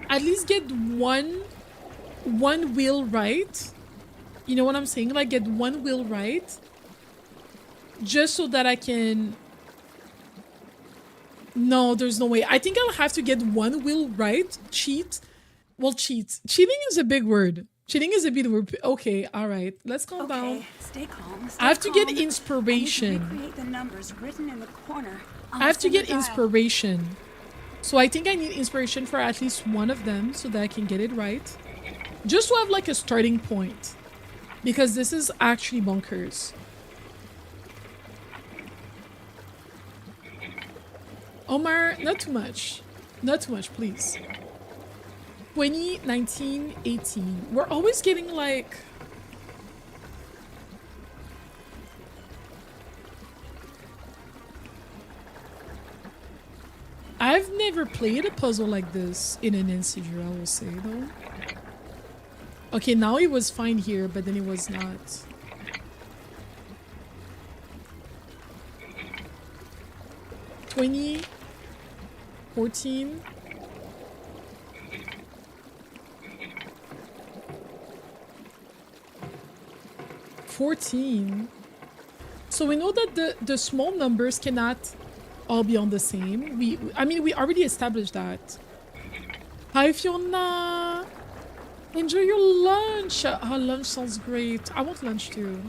At least get one wheel right. You know what I'm saying? Like get one wheel right. Just so that I can... No, there's no way. I think I'll have to get one wheel right. Cheat. Well, cheat. Cheating is a big word. Cheating is a big word. Okay, alright. Let's calm down. Stay calm. I have to get inspiration. Recreate the numbers written in the corner. I have to get inspiration. So I think I need inspiration for at least one of them so that I can get it right. Just to have like a starting point. Because this is actually bonkers. Omar, not too much. Not too much, please. 20, 19, 18. We're always getting like... I've never played a puzzle like this in an NCG, I will say, though. Okay, now it was fine here, but then it was not. $20, $14. $14. So we know that the small numbers cannot all be on the same. I mean, we already established that. Hi, Fiona. Enjoy your lunch. Oh, lunch sounds great. I want lunch too.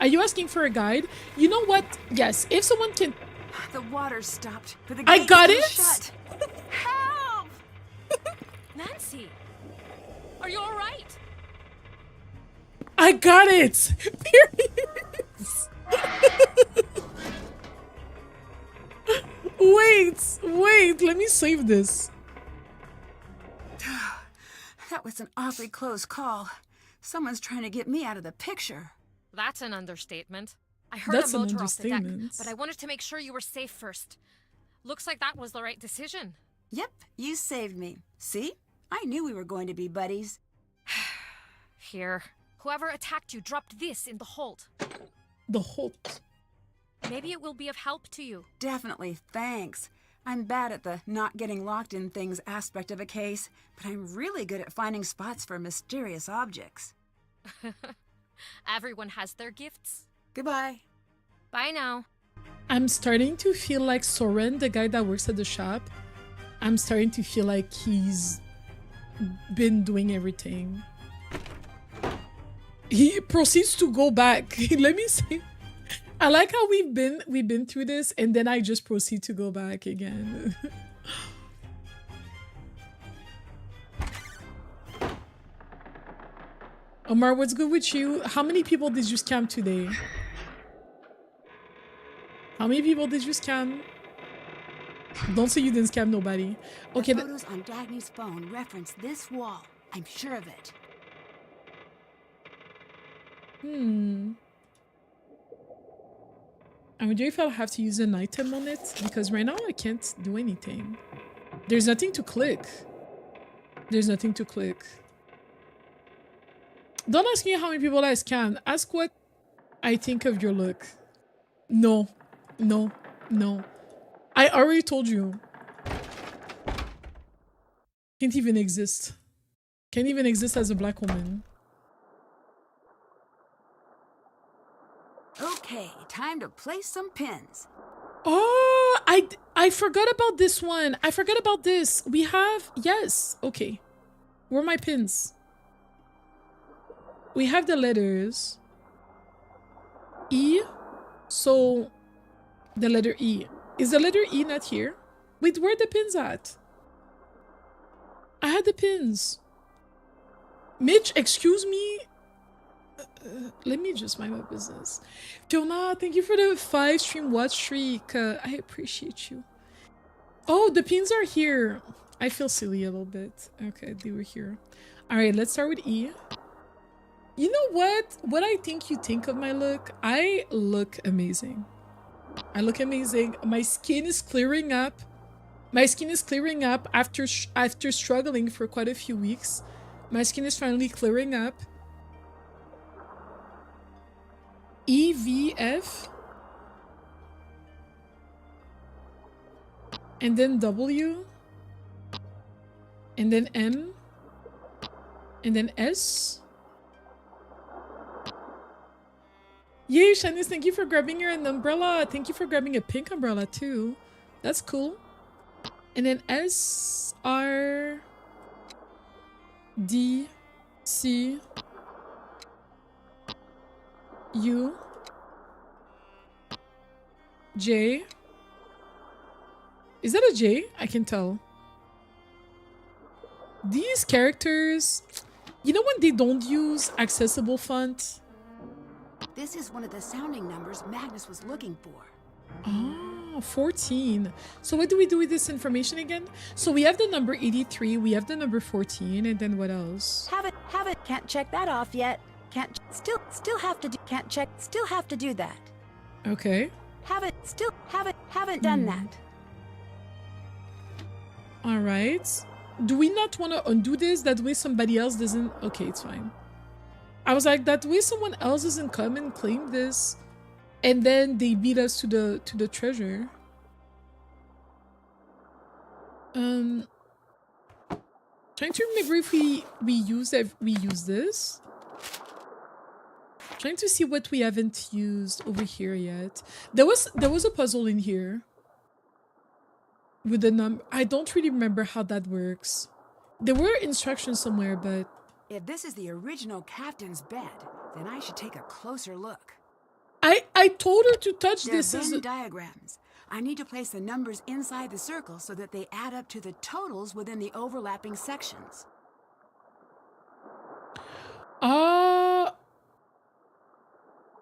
Are you asking for a guide? You know what? Yes, if someone can... The water stopped. But the I gate's got still it! Shut. Help! Nancy, are you all right? I got it! Wait, let me save this. That was an awfully close call. Someone's trying to get me out of the picture. That's an understatement. I heard That's a an motor off the deck, understatement. but I wanted to make sure you were safe first. Looks like that was the right decision. Yep, you saved me. See? I knew we were going to be buddies. Here. Whoever attacked you dropped this in the hold. The Holt. Maybe it will be of help to you. Definitely, thanks. I'm bad at the not getting locked in things aspect of a case, but I'm really good at finding spots for mysterious objects. Everyone has their gifts. Goodbye. Bye now. I'm starting to feel like Soren, the guy that works at the shop. I'm starting to feel like he's been doing everything. He proceeds to go back. Let me see. I like how we've been through this, and then I just proceed to go back again. Omar, what's good with you? How many people did you scam today? How many people did you scam? Don't say you didn't scam nobody. Okay. The photos on Dagny's phone reference this wall. I'm sure of it. I wonder if I'll have to use an item on it, because right now I can't do anything. There's nothing to click. There's nothing to click. Don't ask me how many people I scanned. Ask what I think of your look. No. No. No. I already told you. Can't even exist. Can't even exist as a black woman. Okay, time to place some pins. Oh, I forgot about this one. I forgot about this. We have... Yes. Okay. Where are my pins? We have the letters. E. So, the letter E. Is the letter E not here? Wait, where are the pins at? I had the pins. Mitch, excuse me. Let me just mind my business. Fiona, thank you for the 5 stream watch streak. I appreciate you. Oh, the pins are here. I feel silly a little bit. Okay, they were here. All right, let's start with E. You know what? What I think you think of my look? I look amazing. I look amazing. My skin is clearing up. My skin is clearing up after struggling for quite a few weeks. My skin is finally clearing up. EVF. And then W. And then M. And then S. Yay, Shanice, thank you for grabbing an umbrella. Thank you for grabbing a pink umbrella too. That's cool. And then S, R, D, C, U, J. Is that a J? I can tell. These characters, you know when they don't use accessible font? This is one of the sounding numbers Magnus was looking for. Oh, 14. So what do we do with this information again? So we have the number 83, we have the number 14, and then what else? Have it, can't check that off yet. Still have to do that. Okay. Haven't done that. All right. Do we not want to undo this? That way somebody else doesn't... Okay, it's fine. I was like, that way someone else doesn't come and claim this. And then they beat us to the treasure. Trying to remember if we use this. Trying to see what we haven't used over here yet. There was a puzzle in here with the number. I don't really remember how that works. There were instructions somewhere, but If this is the original captain's bed, then I should take a closer look. I told her to touch They're this. Venn diagrams. I need to place the numbers inside the circle so that they add up to the totals within the overlapping sections.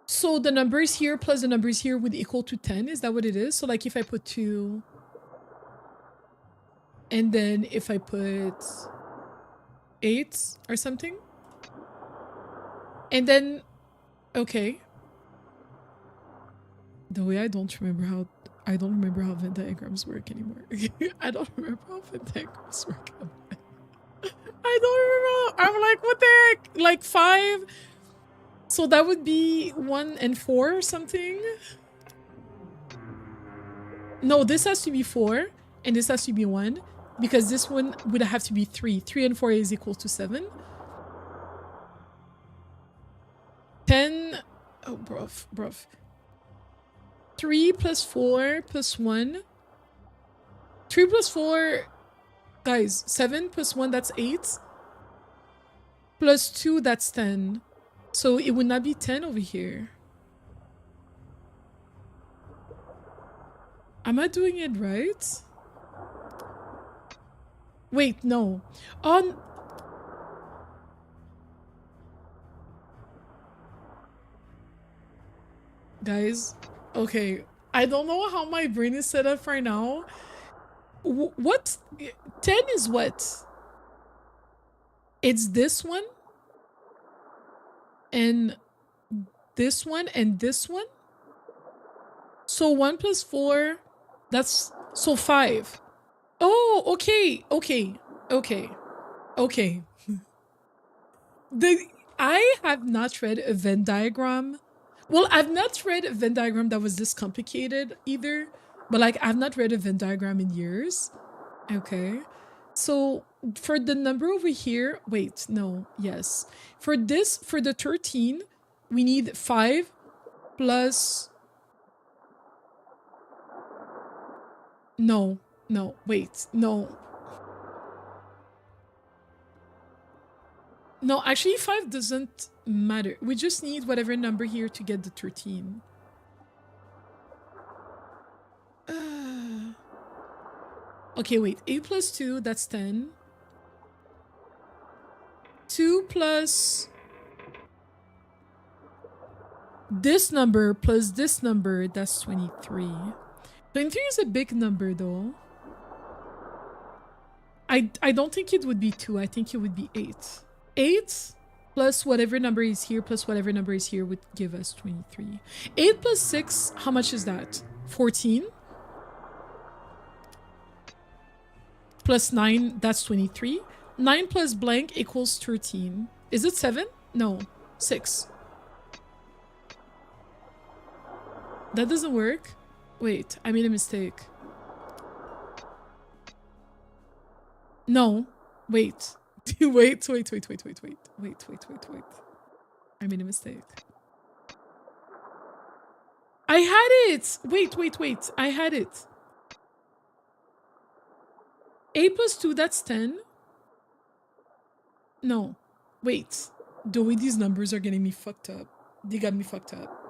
So the numbers here plus the numbers here would equal to 10. Is that what it is? So like if I put 2 and then if I put 8 or something, and then okay. The way I don't remember how Venn diagrams work anymore. I don't remember how Venn diagrams work. I don't remember. I'm like, what the heck? Like 5. So that would be 1 and 4 or something. No, this has to be 4 and this has to be 1 because this one would have to be 3. 3 and 4 is equal to 7. 10. Oh, bruv. 3 plus 4 plus 1. 3 plus 4, guys, 7 plus 1, that's 8. Plus 2, that's 10. So it would not be 10 over here. Am I doing it right? Wait, no. On... Guys, okay. I don't know how my brain is set up right now. What? 10 is what? It's this one? And this one and this one? So 1 plus 4, that's... So 5. Oh, okay. I have not read a Venn diagram. Well, I've not read a Venn diagram that was this complicated either. But like, I've not read a Venn diagram in years. Okay. So for the number over here, wait, no, yes. For this, for the 13, we need 5 plus... No, wait, no. No, actually 5 doesn't matter. We just need whatever number here to get the 13. Okay, wait, 8 plus 2, that's 10. 2 plus this number plus this number, that's 23. 23 is a big number though. I don't think it would be 2, I think it would be 8. 8 plus whatever number is here plus whatever number is here would give us 23. 8 plus 6, how much is that? 14. Plus 9, that's 23. 9 plus blank equals 13. Is it 7? No, 6. That doesn't work. Wait, I made a mistake. No, wait. wait. I made a mistake. I had it! Wait. I had it. 8 plus 2, that's 10. No. Wait. The way these numbers are getting me fucked up. They got me fucked up.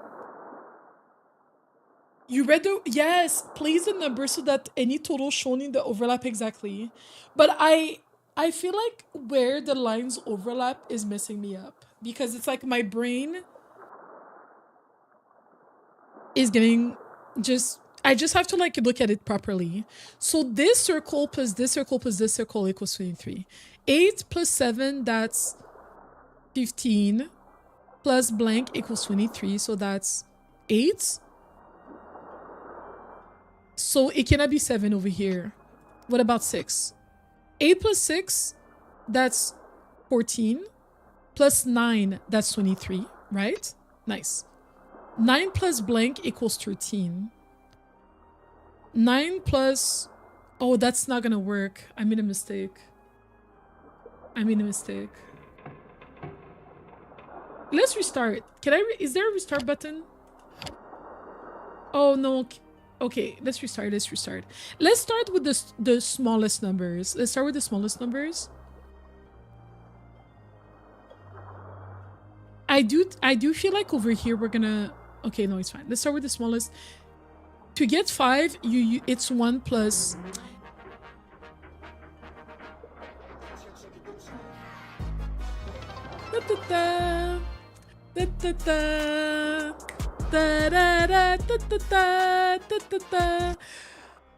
You read the... Yes! Place the number so that any total shown in the overlap exactly. But I feel like where the lines overlap is messing me up. Because it's like my brain is getting just... I just have to like look at it properly. So this circle plus this circle plus this circle equals 23. 8 plus 7, that's 15. Plus blank equals 23. So that's 8. So it cannot be 7 over here. What about 6? 8 plus 6, that's 14. Plus 9, that's 23, right? Nice. 9 plus blank equals 13. 9 plus... Oh, that's not gonna work. I made a mistake. Let's restart. Is there a restart button? Oh, no. Okay, let's restart. Let's start with the smallest numbers. I do feel like over here we're gonna... Okay, no, it's fine. Let's start with the smallest. To get 5, it's 1 plus...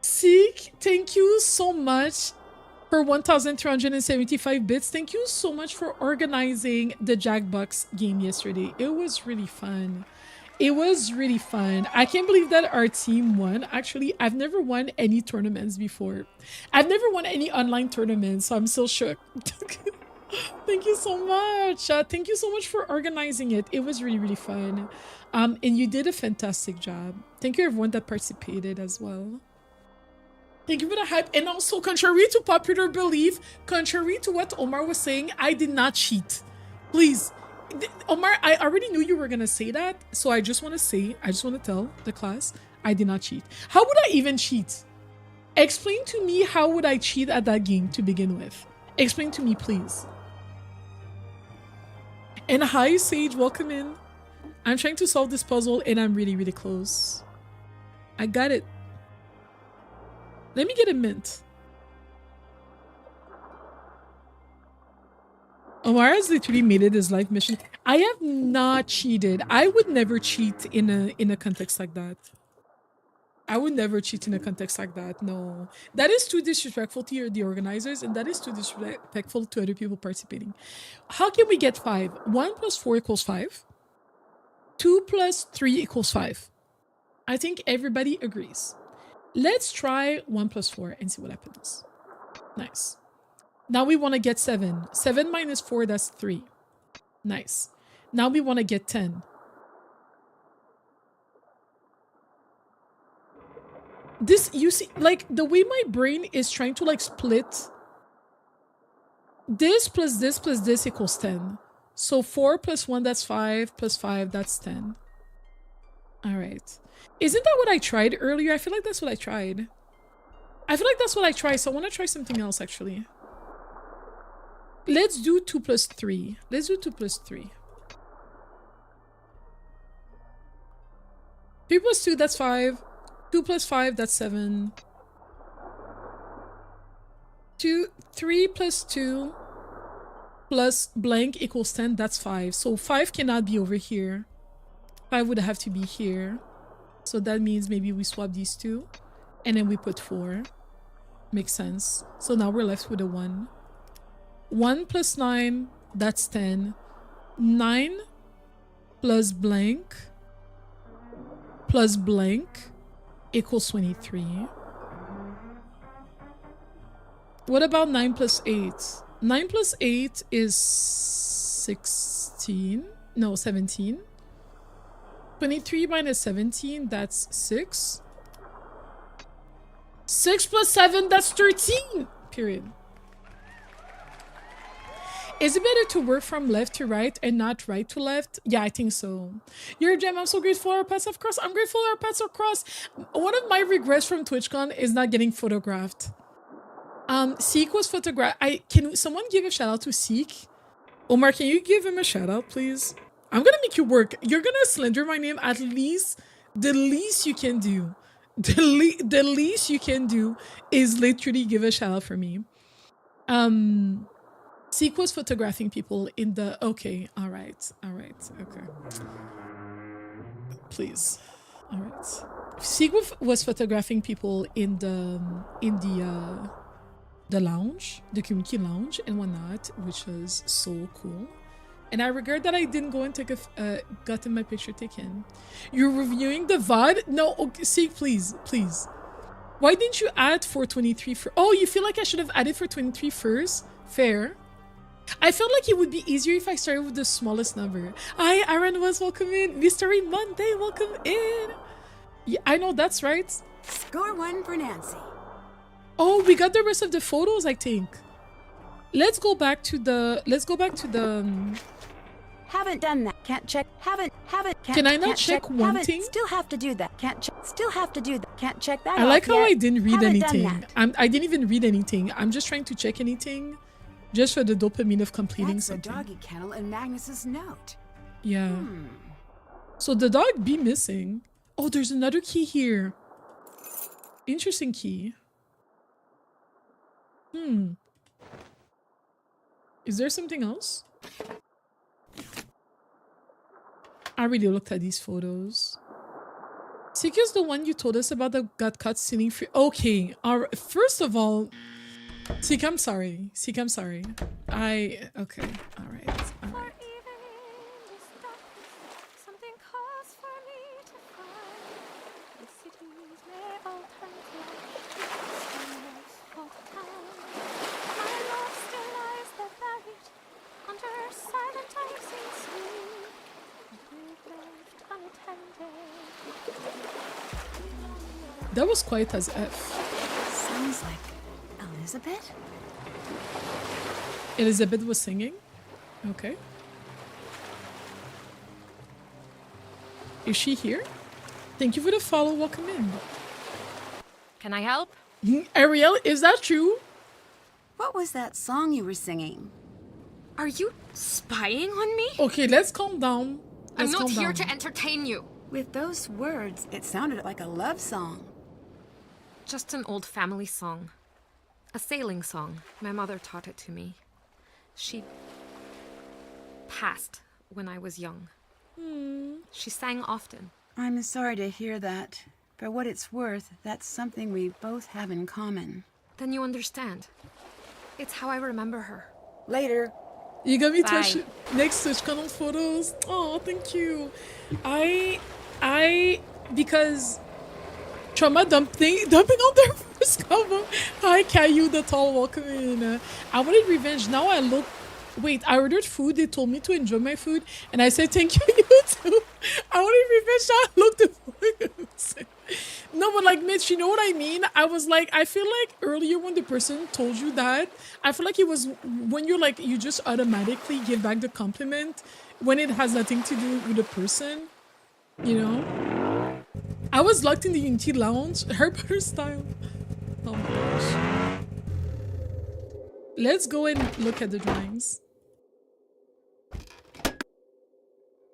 Seek, thank you so much for 1,375 bits. Thank you so much for organizing the Jackbox game yesterday. It was really fun. I can't believe that our team won. Actually, I've never won any tournaments before. I've never won any online tournaments, so I'm still shook. Thank you so much. Thank you so much for organizing it. It was really, really fun. And you did a fantastic job. Thank you everyone that participated as well. Thank you for the hype. And also, contrary to popular belief, contrary to what Omar was saying, I did not cheat. Please. Omar, I already knew you were going to say that. So I just want to tell the class, I did not cheat. How would I even cheat? Explain to me how would I cheat at that game to begin with. Explain to me, please. And hi, Sage. Welcome in. I'm trying to solve this puzzle and I'm really, really close. I got it. Let me get a mint. Omar has literally made it his life mission. I have not cheated. I would never cheat in a context like that. No. That is too disrespectful to the organizers, and that is too disrespectful to other people participating. How can we get 5? 1 plus 4 equals 5. 2 plus 3 equals 5. I think everybody agrees. Let's try 1 plus 4 and see what happens. Nice. Now we want to get 7. 7 minus 4, that's 3. Nice. Now we want to get 10. This, you see, like, the way my brain is trying to, like, split this plus this equals 10. So 4 plus 1, that's 5, plus 5, that's 10. All right. Isn't that what I tried earlier? I feel like that's what I tried. So I want to try something else, actually. Let's do 2 plus 3. 3 plus 2, that's 5. 2 plus 5, that's 7. 3 plus 2 plus blank equals 10, that's 5. So 5 cannot be over here. 5 would have to be here. So that means maybe we swap these two. And then we put 4. Makes sense. So now we're left with a 1. 1 plus 9, that's 10. 9 plus blank equals 23. What about 9 plus 8? 9 plus 8 is 16. No, 17. 23 minus 17, that's 6. 6 plus 7, that's 13. Period. Is it better to work from left to right and not right to left? Yeah, I think so. You're a gem. I'm so grateful our paths have crossed. I'm grateful our paths are crossed. One of my regrets from TwitchCon is not getting photographed. Seek was photographed. Can someone give a shout out to Seek? Omar, can you give him a shout out, please? I'm gonna make you work. You're gonna slender my name. At least the least you can do. The least you can do is literally give a shout out for me. Seek was photographing people in the... Okay, all right, okay. Please, all right. Seek was photographing people in the lounge, the community lounge and whatnot, which was so cool. And I regret that I didn't go and take gotten my picture taken. You're reviewing the VOD? No, okay, Seek, please. Why didn't you add 423 for? Oh, you feel like I should have added 423 first? Fair. I felt like it would be easier if I started with the smallest number. Hi, Aaron was welcome in. Mystery Monday, welcome in. Yeah, I know that's right. Score 1 for Nancy. Oh, we got the rest of the photos, I think. Let's go back to the. Haven't done that. Can't check. Haven't. Can't, Can I not can't check one haven't, thing? Still have to do that. Can't check. Still have to do that. Can't check that. I like off how yet. I didn't read Haven't done anything. that. I didn't even read anything. I'm just trying to check anything, just for the dopamine of completing That's something. the doggy kennel in Magnus's note. Yeah. So the dog be missing. Oh, there's another key here. Interesting key. Is there something else? I really looked at these photos. Sika's the one you told us about that got caught stealing free. Okay. First of all, Sika, I'm sorry. Sika, I'm sorry. Okay. All right. All right. That was quiet as F. Sounds like Elizabeth? Elizabeth was singing? Okay. Is she here? Thank you for the follow. Welcome in. Can I help? Ariel, is that true? What was that song you were singing? Are you spying on me? Okay, let's calm down. I'm Let's not calm here down. to entertain you. With those words, it sounded like a love song. Just an old family song. A sailing song. My mother taught it to me. She passed when I was young. She sang often. I'm sorry to hear that. For what it's worth, that's something we both have in common. Then you understand. It's how I remember her. Later. You got me Bye. next Twitch channel photos. Oh, thank you. Because Trauma dumping on their first cover. Hi, Caillou, the tall, welcome in. I wanted revenge. Now I look. Wait, I ordered food. They told me to enjoy my food, and I said thank you. You too. I wanted revenge. Now I looked at. No, but like, Mitch, you know what I mean? I was like, I feel like earlier when the person told you that, I feel like it was when you're like, you just automatically give back the compliment when it has nothing to do with the person, you know? I was locked in the Unity Lounge, her butter style. Oh my gosh. Let's go and look at the drawings.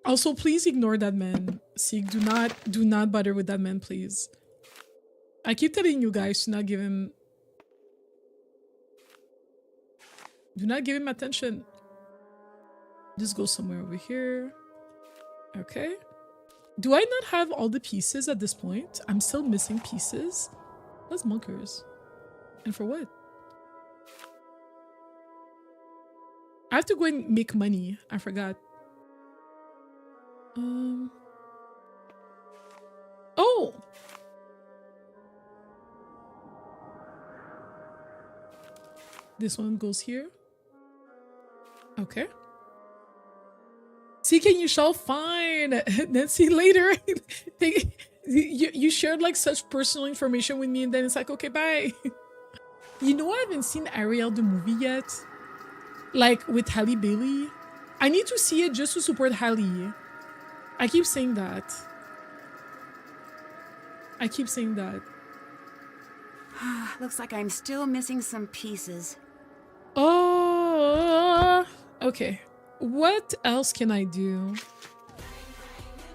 Also, please ignore that man. Seek, do not bother with that man, please. I keep telling you guys to not give him... Do not give him attention. Just go somewhere over here. Okay. Do I not have all the pieces at this point? I'm still missing pieces. That's monkers. And for what? I have to go and make money. I forgot. Oh! This one goes here. Okay. See, can you shall fine. Then see later. You shared like such personal information with me, and then it's like, okay, bye. You know, I haven't seen Ariel the movie yet. Like with Halle Bailey. I need to see it just to support Halle. I keep saying that. I keep saying that. Looks like I'm still missing some pieces. Oh, okay. What else can I do?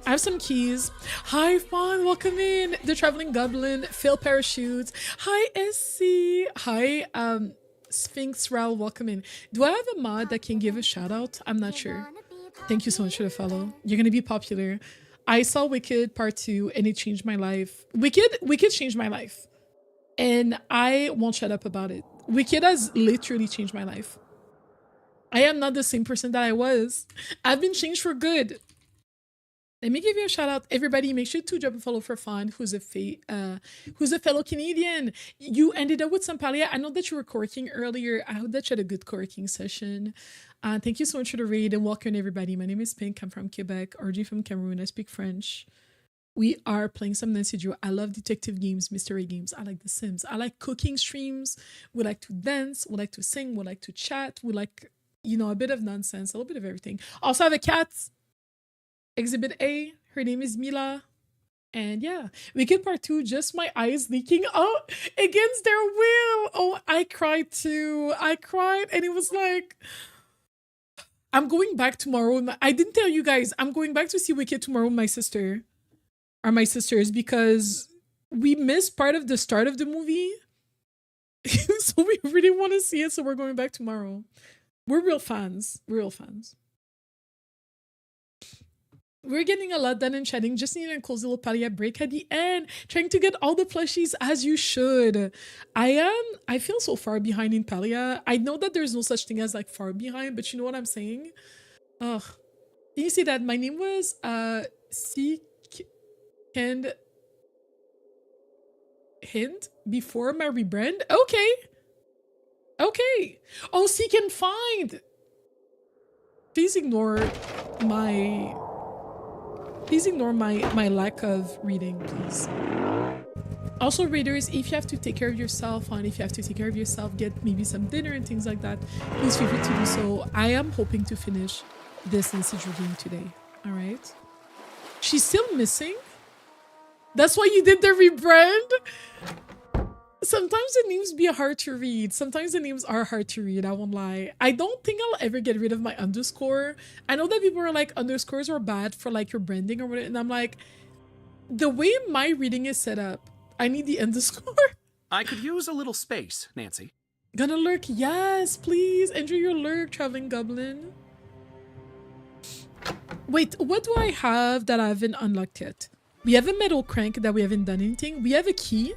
I have some keys. Hi, Fawn, welcome in. The Traveling Goblin, Phil Parachutes. Hi, SC. Hi, Sphinx Ral, welcome in. Do I have a mod that can give a shout out? I'm not sure. Thank you so much for the follow. You're gonna be popular. I saw Wicked Part 2 and it changed my life. Wicked changed my life. And I won't shut up about it. Wicked has literally changed my life. I am not the same person that I was. I've been changed for good. Let me give you a shout out, everybody. Make sure to drop a follow for Fawn, who's a fellow Canadian. You ended up with some palia. I know that you were corking earlier. I hope that you had a good corking session. Thank you so much for the raid and welcome everybody. My name is Pink. I'm from Quebec. Argh from Cameroon. I speak French. We are playing some Nancy Drew. I love detective games, mystery games. I like The Sims. I like cooking streams. We like to dance. We like to sing. We like to chat. We like, you know, a bit of nonsense, a little bit of everything. Also have a cat. Exhibit A, her name is Mila. And yeah, Wicked Part 2, just my eyes leaking out against their will. Oh, I cried too. I cried and it was like, I'm going back tomorrow. I didn't tell you guys, I'm going back to see Wicked tomorrow with my sister. Or my sisters, because we missed part of the start of the movie. So we really want to see it, so we're going back tomorrow. We're real fans. Real fans. We're getting a lot done in chatting. Just needing a cozy little palia break at the end. Trying to get all the plushies as you should. I feel so far behind in palia. I know that there's no such thing as like far behind, but you know what I'm saying? Ugh. Can you see that? My name was Seek and Hint before my rebrand. Okay. Okay. Oh, Seek and Find. Please ignore my lack of reading, please. Also, readers, if you have to take care of yourself, and if you have to take care of yourself, get maybe some dinner and things like that, please feel free to do so. I am hoping to finish this Nancy game today. All right. She's still missing. That's why you did the rebrand. Sometimes the names be hard to read. Sometimes the names are hard to read. I won't lie. I don't think I'll ever get rid of my underscore. I know that people are like, underscores are bad for like your branding or whatever. And I'm like, the way my reading is set up, I need the underscore. I could use a little space, Nancy. Gonna lurk? Yes, please. Enjoy your lurk, traveling goblin. Wait, what do I have that I haven't unlocked yet? We have a metal crank that we haven't done anything. We have a key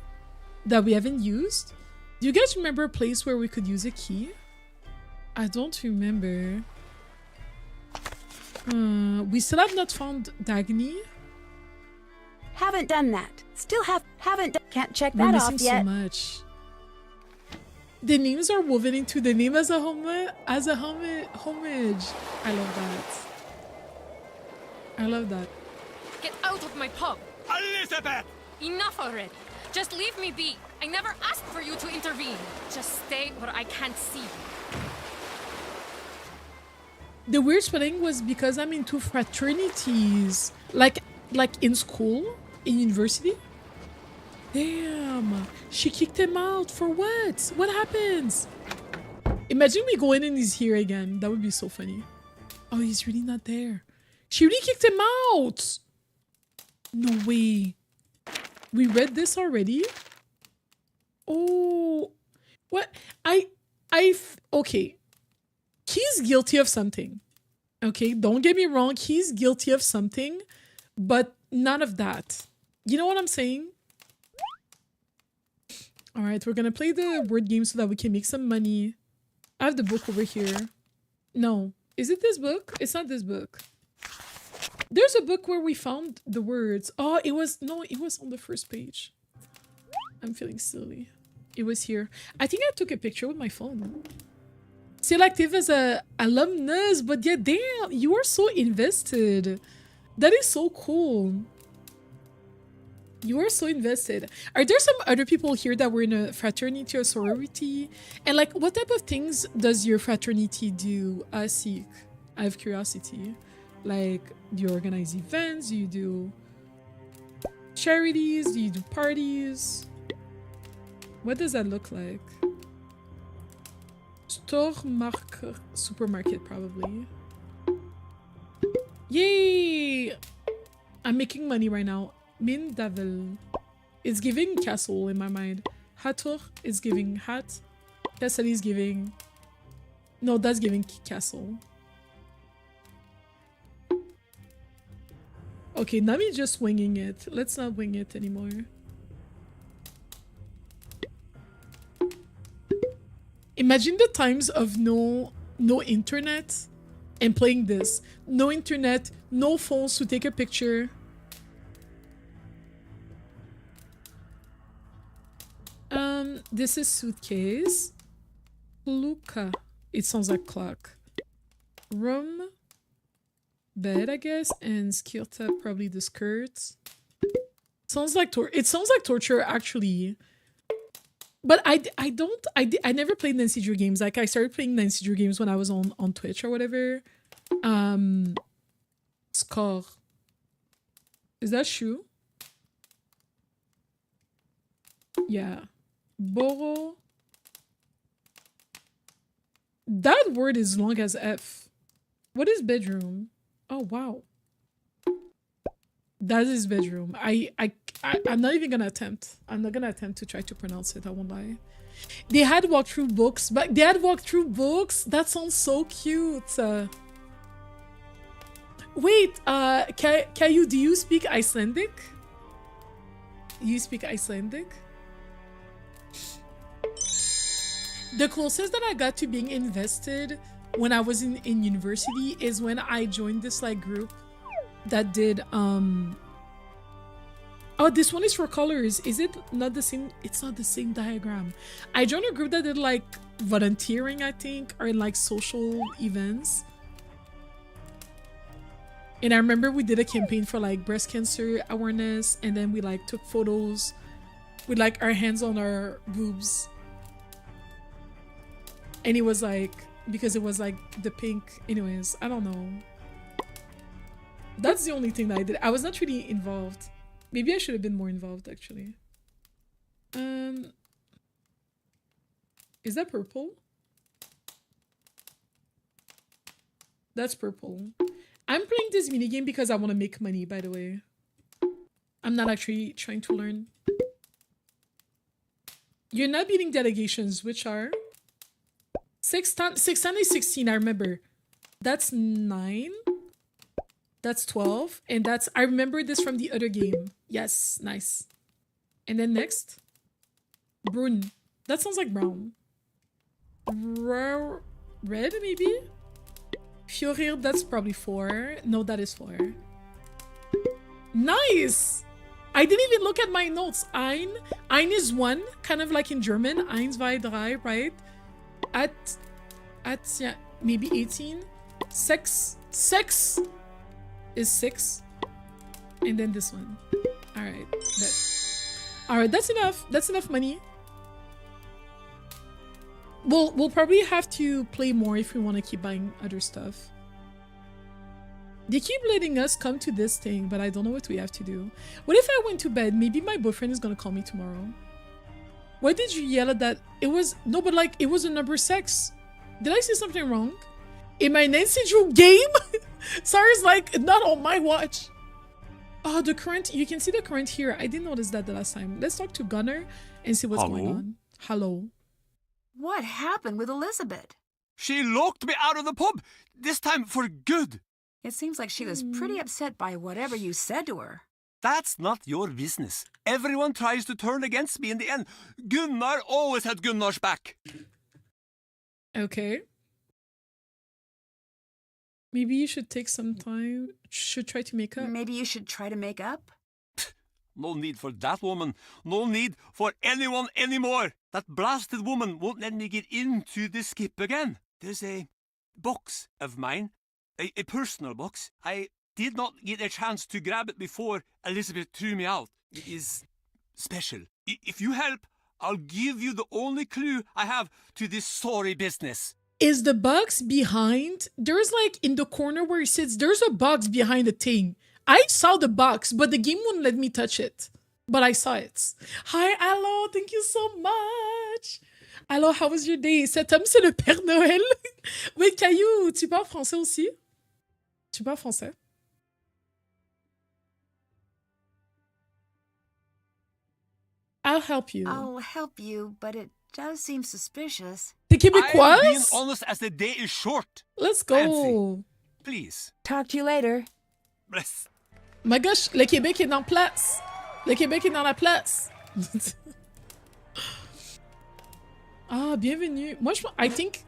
that we haven't used. Do you guys remember a place where we could use a key? I don't remember. We still have not found Dagny. Haven't done that. Still haven't can't check We're that missing off yet. so much. The names are woven into the name as a homage. I love that. I love that. Get out of my pub! Elizabeth! Enough already! Just leave me be! I never asked for you to intervene! Just stay where I can't see you. The weird spelling was because I'm into fraternities. Like in school? In university? Damn! She kicked him out for what? What happens? Imagine we go in and he's here again. That would be so funny. Oh, he's really not there. She really kicked him out! No way. We read this already? Oh. What? Okay. He's guilty of something. Okay, don't get me wrong. He's guilty of something, but none of that. You know what I'm saying? All right, we're gonna play the word game so that we can make some money. I have the book over here. No. Is it this book? It's not this book. There's a book where we found the words. Oh, it was on the first page. I'm feeling silly. It was here. I think I took a picture with my phone. Still active as a alumnus, but yeah, damn, you are so invested. That is so cool. You are so invested. Are there some other people here that were in a fraternity or sorority? And like, what type of things does your fraternity do? Seek. I have curiosity. Like, do you organize events? Do you do charities? Do you do parties? What does that look like? Supermarket, probably. Yay! I'm making money right now. Min Davel. It's giving castle in my mind. Hatur is giving hat. Castle is giving... No, that's giving castle. Okay, now we're just winging it. Let's not wing it anymore. Imagine the times of no internet and playing this. No internet, no phones to take a picture. This is suitcase. Luca. It sounds like clock. Room. Bed, I guess, and skirta, probably the skirts. Sounds like it sounds like torture, actually. But I never played Nancy Drew games. Like, I started playing Nancy Drew games when I was on Twitch or whatever. Score. Is that shoe? Yeah. Boro. That word is long as F. What is bedroom? Oh, wow. That is bedroom. I'm not even gonna attempt. I'm not gonna attempt to try to pronounce it. I won't lie. They had walkthrough books, but they had walkthrough books. That sounds so cute. Wait, Caillou, do you speak Icelandic? You speak Icelandic? The closest that I got to being invested when I was in university is when I joined this like group that did oh, this one is for colors. Is it not the same? It's not the same diagram. I joined a group that did like volunteering, I think, or like social events. And I remember we did a campaign for like breast cancer awareness, and then we like took photos with like our hands on our boobs. And it was like, because it was like the pink, anyways, I don't know. That's the only thing that I did. I was not really involved. Maybe I should have been more involved, actually. Is that purple? That's purple. I'm playing this minigame because I want to make money, by the way. I'm not actually trying to learn. You're not beating delegations, which are 6 times 16, I remember. That's 9. That's 12. And that's, I remember this from the other game. Yes, nice. And then next. Brun. That sounds like brown. Red, maybe? Fjorir, that's probably 4. No, that is 4. Nice! I didn't even look at my notes. Ein is 1, kind of like in German. 1, 2, 3, right? At yeah, maybe 18. 6 is 6. And then this one. Alright. Alright, that's enough. That's enough money. We'll probably have to play more if we want to keep buying other stuff. They keep letting us come to this thing, but I don't know what we have to do. What if I went to bed? Maybe my boyfriend is gonna call me tomorrow. Why did you yell at that? It was, no, but like, it was a number 6. Did I say something wrong? In my Nancy Drew game? Sorry's like, not on my watch. Oh, the current, you can see the current here. I didn't notice that the last time. Let's talk to Gunnar and see what's going on. Hello. What happened with Elizabeth? She locked me out of the pub, this time for good. It seems like she was pretty upset by whatever you said to her. That's not your business. Everyone tries to turn against me in the end. Gunnar always had Gunnar's back. Okay. Maybe you should take some time. Should try to make up. Maybe you should try to make up? No need for that woman. No need for anyone anymore. That blasted woman won't let me get into the skip again. There's a box of mine. A personal box. I did not get a chance to grab it before Elizabeth threw me out. It is special. If you help, I'll give you the only clue I have to this sorry business. Is the box behind? There's like in the corner where it sits, there's a box behind the thing. I saw the box, but the game wouldn't let me touch it. But I saw it. Hi, Allo, thank you so much. Alors, how was your day? Cet homme, c'est le Père Noël. Oui, Caillou, tu parles français aussi? Tu parles français? I'll help you. I'll help you, but it does seem suspicious. T'es québécoise? I'm being honest as the day is short. Let's go. Nancy, please. Talk to you later. Bless. My gosh, le Québec est dans place. Le Québec est dans la place. Ah, bienvenue. Moi, I think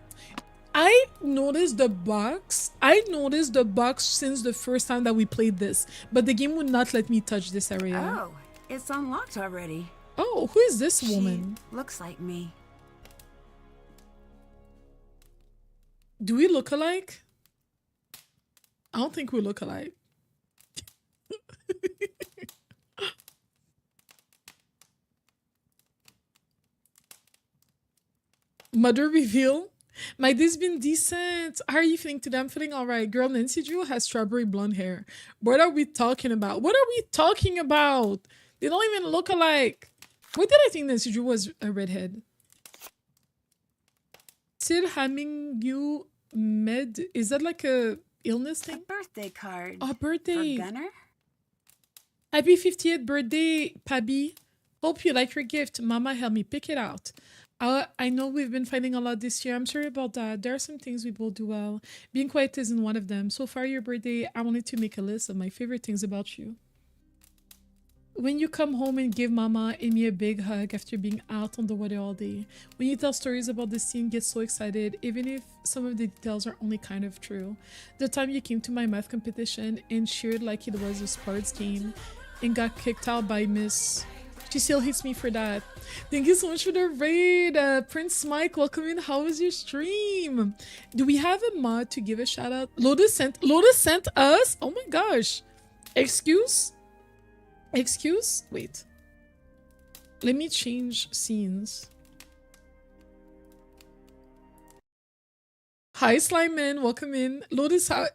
I noticed the box. I noticed the box since the first time that we played this, but the game would not let me touch this area. Oh, it's unlocked already. Oh, who is this woman? She looks like me. Do we look alike? I don't think we look alike. Mother reveal. My day's been decent. How are you feeling today? I'm feeling all right. Girl, Nancy Drew has strawberry blonde hair. What are we talking about? What are we talking about? They don't even look alike. What did I think Nancy Drew was a redhead? Still having you med. Is that like a illness A thing? birthday card. Oh, birthday. For Gunner? Happy 50th birthday, Pabi. Hope you like your gift. Mama help me pick it out. I know we've been fighting a lot this year. I'm sorry about that. There are some things we both do well. Being quiet isn't one of them. So far, your birthday, I wanted to make a list of my favorite things about you. When you come home and give Mama and me a big hug after being out on the water all day. When you tell stories about the scene, get so excited, even if some of the details are only kind of true. The time you came to my math competition and cheered like it was a sports game and got kicked out by Miss. She still hates me for that. Thank you so much for the raid. Prince Mike, welcome in. How was your stream? Do we have a mod to give a shout out? Lotus sent us? Oh my gosh. Excuse? Wait. Let me change scenes. Hi, Slime Man. Welcome in. Lotus, how...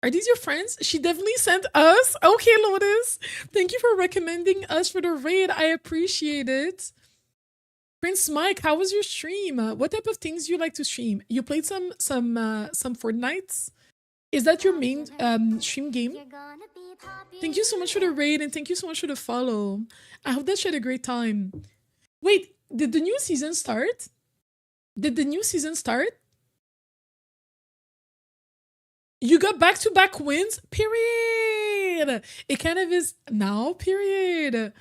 Are these your friends? She definitely sent us. Okay, Lotus. Thank you for recommending us for the raid. I appreciate it. Prince Mike, how was your stream? What type of things do you like to stream? You played some Fortnite? Is that your main stream game? Thank you so much for the raid and thank you so much for the follow. I hope that you had a great time. Wait, did the new season start? You got back-to-back wins? Period. It kind of is now, period.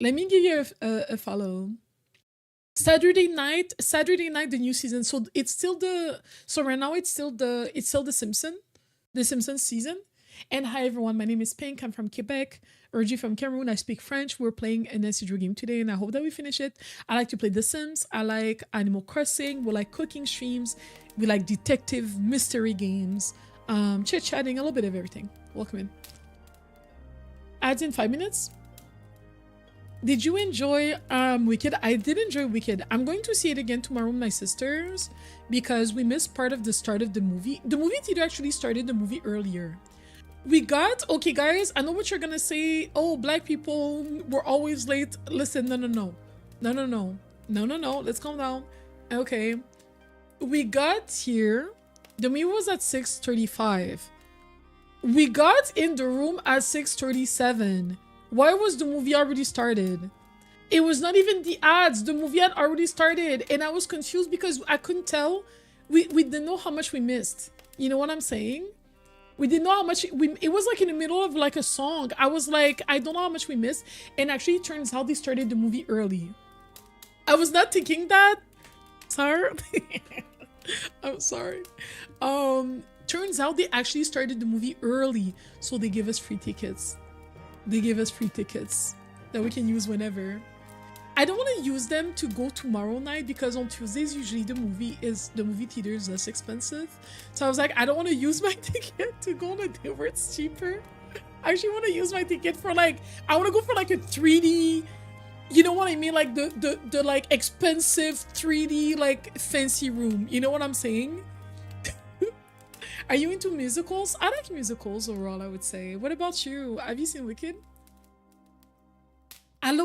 Let me give you a follow. Saturday night, the new season. So it's still right now it's still the Simpsons season. And hi everyone, my name is Pink. I'm from Quebec. Argh from Cameroon. I speak French. We're playing an SCG game today and I hope that we finish it. I like to play The Sims. I like Animal Crossing. We like cooking streams. We like detective mystery games. Chit-chatting, a little bit of everything. Welcome in. Ads in 5 minutes. Did you enjoy Wicked? I did enjoy Wicked. I'm going to see it again tomorrow with my sisters because we missed part of the start of the movie. The movie theater actually started the movie earlier. Okay guys, I know what you're gonna say. Oh, black people were always late. Listen, no. Let's calm down. Okay. We got here. The movie was at 6:35. We got in the room at 6:37. Why was the movie already started? It was not even the ads. The movie had already started. And I was confused because I couldn't tell. We didn't know how much we missed. You know what I'm saying? We didn't know how much it was like in the middle of like a song. I was like, I don't know how much we missed. And actually it turns out they started the movie early. I was not thinking that. Sorry. I'm sorry. Turns out they actually started the movie early. So they gave us free tickets. That we can use whenever. I don't want to use them to go tomorrow night because on Tuesdays usually the movie theater is less expensive. So I was like, I don't want to use my ticket to go on a day where it's cheaper. I actually want to use my ticket for like, I want to go for like a 3D, you know what I mean? Like the like expensive 3D like fancy room. You know what I'm saying? Are you into musicals? I like musicals overall, I would say. What about you? Have you seen Wicked?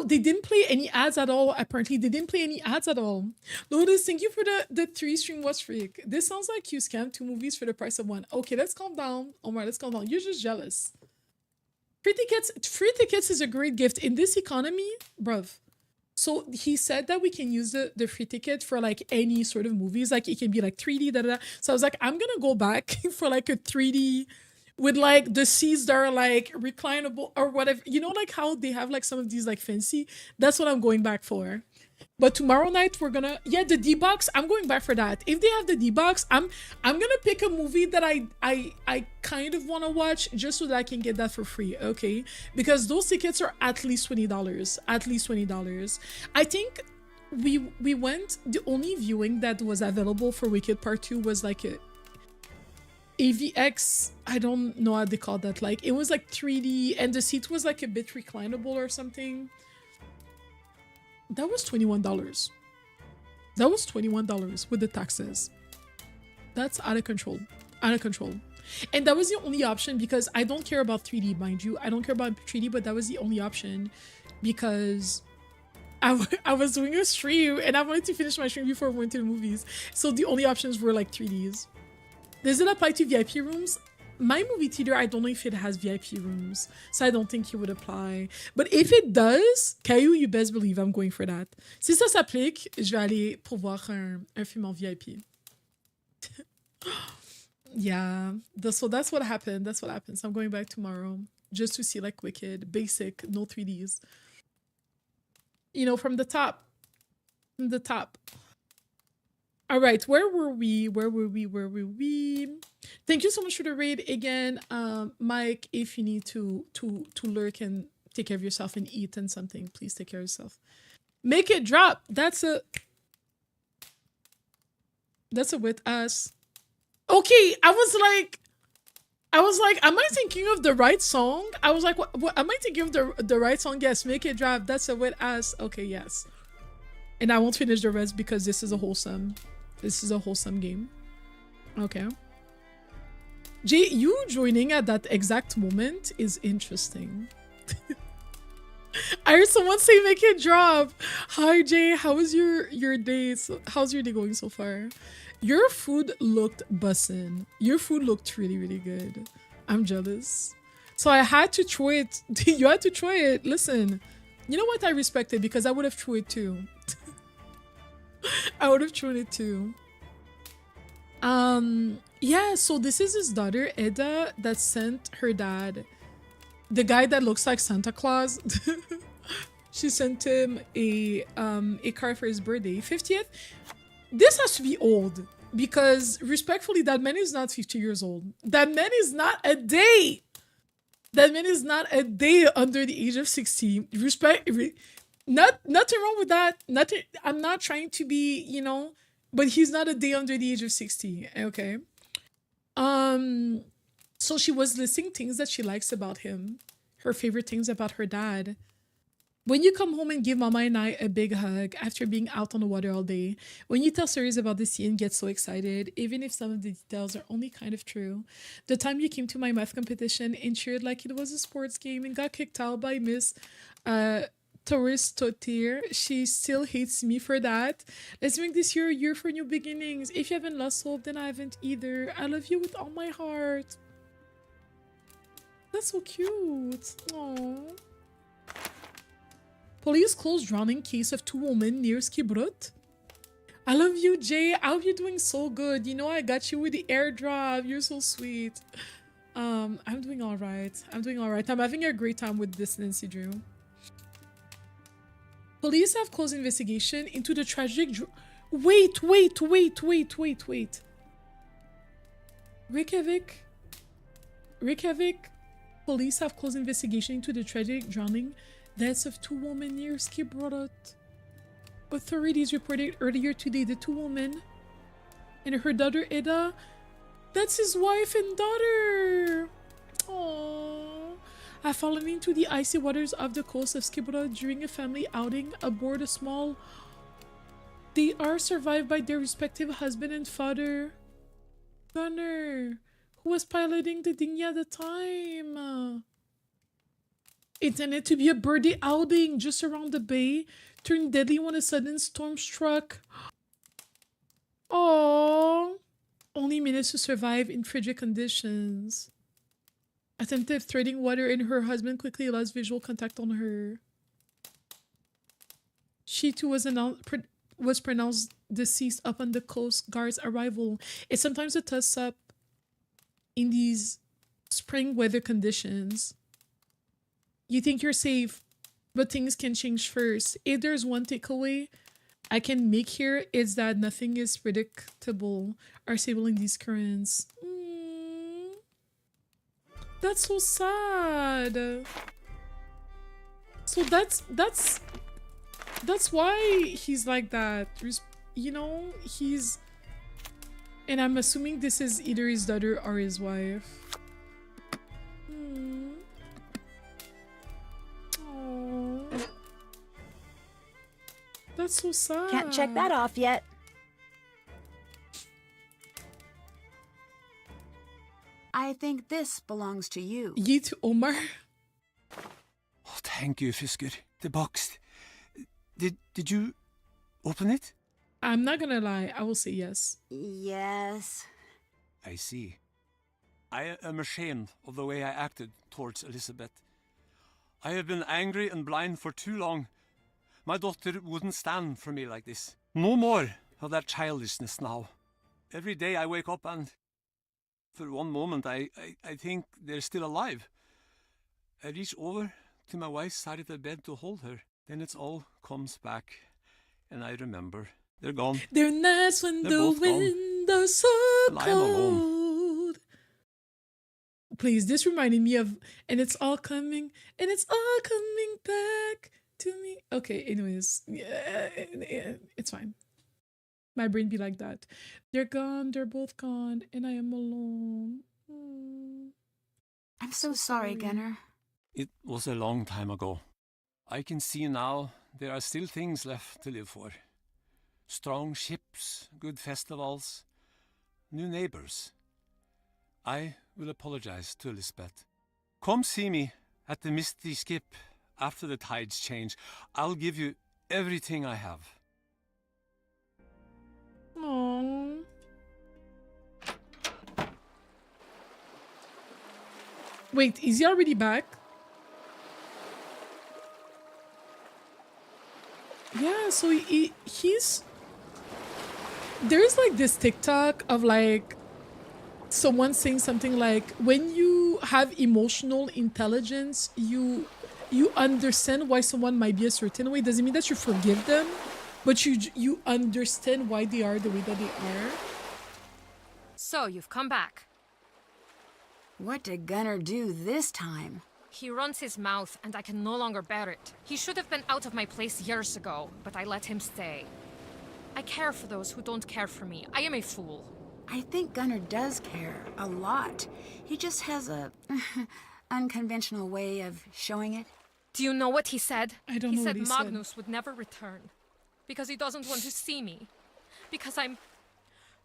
They didn't play any ads at all. Apparently, they didn't play any ads at all. Lotus, thank you for the 3-stream watch freak. This sounds like you scammed 2 movies for the price of 1. Okay, let's calm down. Omar, let's calm down. You're just jealous. Free tickets is a great gift in this economy, bruv. So he said that we can use the free ticket for like any sort of movies. Like it can be like 3D, So I was like, I'm gonna go back for like a 3D with like the seats that are like reclinable or whatever. You know, like how they have like some of these like fancy. That's what I'm going back for. But tomorrow night we're gonna, yeah, the D-Box, I'm going back for that. If they have the D-Box, I'm gonna pick a movie that I kind of want to watch just so that I can get that for free, okay? Because those tickets are at least $20. At least $20. I think we went, the only viewing that was available for Wicked Part 2 was like a AVX, I don't know how they call that, like it was like 3D and the seat was like a bit reclinable or something. That was $21. That was $21 with the taxes. That's out of control. Out of control. And that was the only option because I don't care about 3D, mind you. I don't care about 3D, but that was the only option because I was doing a stream and I wanted to finish my stream before we went to the movies. So the only options were like 3Ds. Does it apply to VIP rooms? My movie theater, I don't know if it has VIP rooms, so I don't think it would apply. But if it does, Caillou, you best believe I'm going for that. Si ça s'applique, je vais aller pour voir un film en VIP. Yeah, so that's what happened. That's what happened. So I'm going back tomorrow just to see like Wicked, basic, no 3Ds. You know, from the top. From the top. All right, where were we? Thank you so much for the raid again, Mike. If you need to lurk and take care of yourself and eat and something, please take care of yourself. Make it drop. That's a with us. Okay, I was like, am I thinking of the right song? I was like, what am I thinking of the right song? Yes, make it drop. That's a with us. Okay, yes. And I won't finish the rest because this is a wholesome game. Okay. Jay, you joining at that exact moment is interesting. I heard someone say make it drop. Hi Jay, how was your day? How's your day going so far? Your food looked bussin'. Your food looked really, really good. I'm jealous. So I had to try it. You had to try it. Listen, you know what? I respect it because I would have tried it too. I would have thrown it too. Yeah, so this is his daughter, Eda, that sent her dad, the guy that looks like Santa Claus. She sent him a card for his birthday. 50th? This has to be old because respectfully, that man is not 50 years old. That man is not a day. That man is not a day under the age of 60. Nothing wrong with that. Nothing. I'm not trying to be, you know, but he's not a day under the age of 60. Okay. So she was listing things that she likes about him, her favorite things about her dad. When you come home and give Mama and I a big hug after being out on the water all day, when you tell stories about the sea and get so excited, even if some of the details are only kind of true. The time you came to my math competition and cheered like it was a sports game and got kicked out by Miss Torres Totir, she still hates me for that. Let's make this year a year for new beginnings. If you haven't lost hope, then I haven't either. I love you with all my heart. That's so cute. Aww. Police closed drowning case of 2 women near Skipbrot. I love you, Jay. I hope you're doing so good. You know I got you with the airdrop. You're so sweet. I'm doing all right. I'm having a great time with this, Nancy Drew. Police have closed investigation into the tragic Wait. Reykjavik. Police have closed investigation into the tragic drowning deaths of 2 women near Skipbrot. Authorities reported earlier today the 2 women and her daughter Eda. That's his wife and daughter. Aww. Have fallen into the icy waters of the coast of Skipbrot during a family outing aboard a small. They are survived by their respective husband and father, Gunnar, who was piloting the dinghy at the time. Intended to be a birthday outing just around the bay, turned deadly when a sudden storm struck. Oh, only minutes to survive in frigid conditions. Attempted treading water and her husband quickly lost visual contact on her. She too was pronounced deceased upon the Coast Guard's arrival. It's sometimes a toss-up in these spring weather conditions. You think you're safe, but things can change first. If there's one takeaway I can make here is that nothing is predictable or stable in these currents. That's so sad. So that's why he's like that. You know, he's... And I'm assuming this is either his daughter or his wife. Aww. That's so sad. Can't check that off yet. I think this belongs to you. Ye to Omar. Oh, thank you, Fisker. The box. Did you open it? I'm not gonna lie, I will say yes. Yes. I see. I am ashamed of the way I acted towards Elizabeth. I have been angry and blind for too long. My daughter wouldn't stand for me like this. No more of that childishness now. Every day I wake up and for one moment I think they're still alive. I reach over to my wife's side of the bed to hold her. Then it all comes back and I remember. They're gone. They're nice when the wind are so cold. Please, this reminded me of, and it's all coming back to me. Okay, anyways, yeah, it's fine. My brain be like that. They're gone, they're both gone, and I am alone. I'm so sorry, Gunnar. It was a long time ago. I can see now there are still things left to live for. Strong ships, good festivals, new neighbors. I will apologize to Elizabeth. Come see me at the Misty Skip after the tides change. I'll give you everything I have. Aww. Wait, is he already back? Yeah, so he's... There's like this TikTok of like someone saying something like, when you have emotional intelligence, you understand why someone might be a certain way. Doesn't mean that you forgive them, but you understand why they are the way that they are. So, you've come back. What did Gunnar do this time? He runs his mouth, and I can no longer bear it. He should have been out of my place years ago, but I let him stay. I care for those who don't care for me. I am a fool. I think Gunnar does care a lot. He just has a unconventional way of showing it. Do you know what he said? I don't know what he said said. Magnus would never return. Because he doesn't want to see me. Because I'm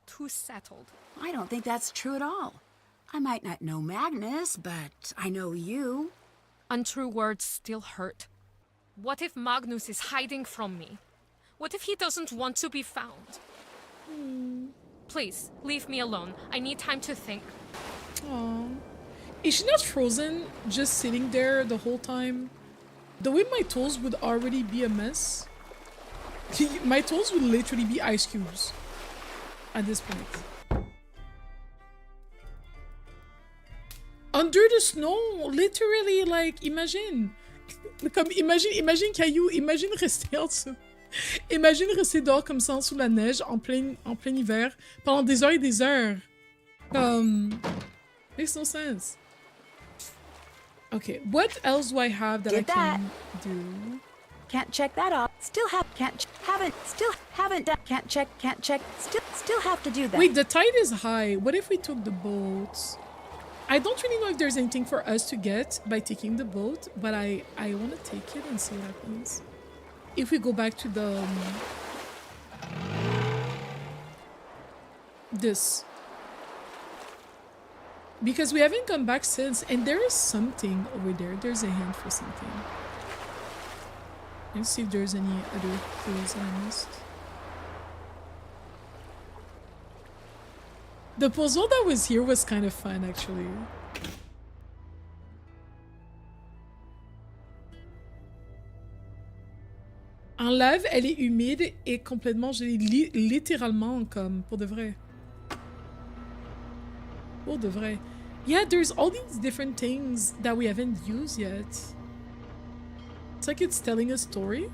too settled. I don't think that's true at all. I might not know Magnus, but I know you. Untrue words still hurt. What if Magnus is hiding from me? What if he doesn't want to be found? Please, leave me alone. I need time to think. Aww. Is she not frozen, just sitting there the whole time? The way my toes would already be a mess. My toes would literally be ice cubes at this point. Under the snow, literally, like, imagine. Comme, imagine caillou, imagine rester en dessous. Imagine rester dehors comme ça, sous la neige, en plein hiver, pendant des heures et des heures. Makes no sense. Okay, what else do I have that I can do? Can't check that off. Still have to do that. Wait, the tide is high. What if we took the boat? I don't really know if there's anything for us to get by taking the boat, but I want to take it and see what happens. If we go back to the... this. Because we haven't come back since, and there is something over there. There's a hint for something. Let's see if there's any other clues I missed. The puzzle that was here was kind of fun, actually. En lave, elle est humide et complètement gelée, littéralement, comme, pour de vrai. Pour de vrai. Yeah, there's all these different things that we haven't used yet. It's like it's telling a story.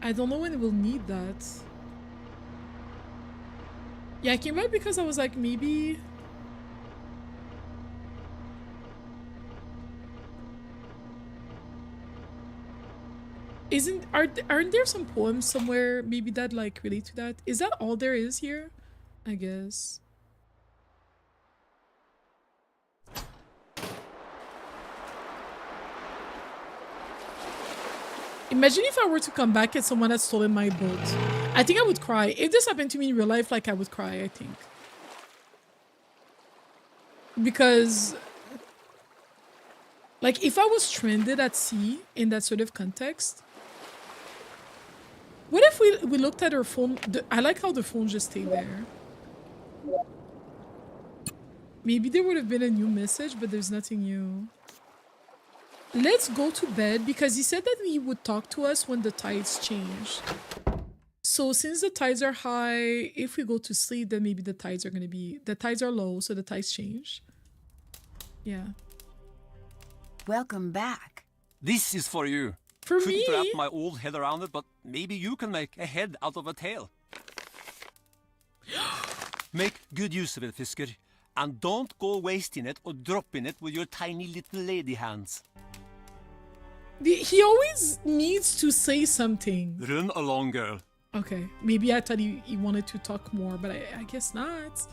I don't know when we'll need that. Yeah, I came back because I was like, maybe... Aren't there some poems somewhere maybe that like relate to that? Is that all there is here? I guess. Imagine if I were to come back and someone had stolen my boat. I think I would cry. If this happened to me in real life, like I would cry, I think. Because like if I was stranded at sea in that sort of context, what if we looked at our phone? I like how the phone just stayed there. Maybe there would have been a new message, but there's nothing new. Let's go to bed because he said that he would talk to us when the tides change. So since the tides are high, if we go to sleep, then maybe the tides are low, so the tides change. Yeah. Welcome back. This is for you. For Couldn't me? wrap my old head around it, but maybe you can make a head out of a tail. Make good use of it, Fisker. And don't go wasting it or dropping it with your tiny little lady hands. He always needs to say something. Run along, girl. Okay, maybe I thought he wanted to talk more, but I guess not.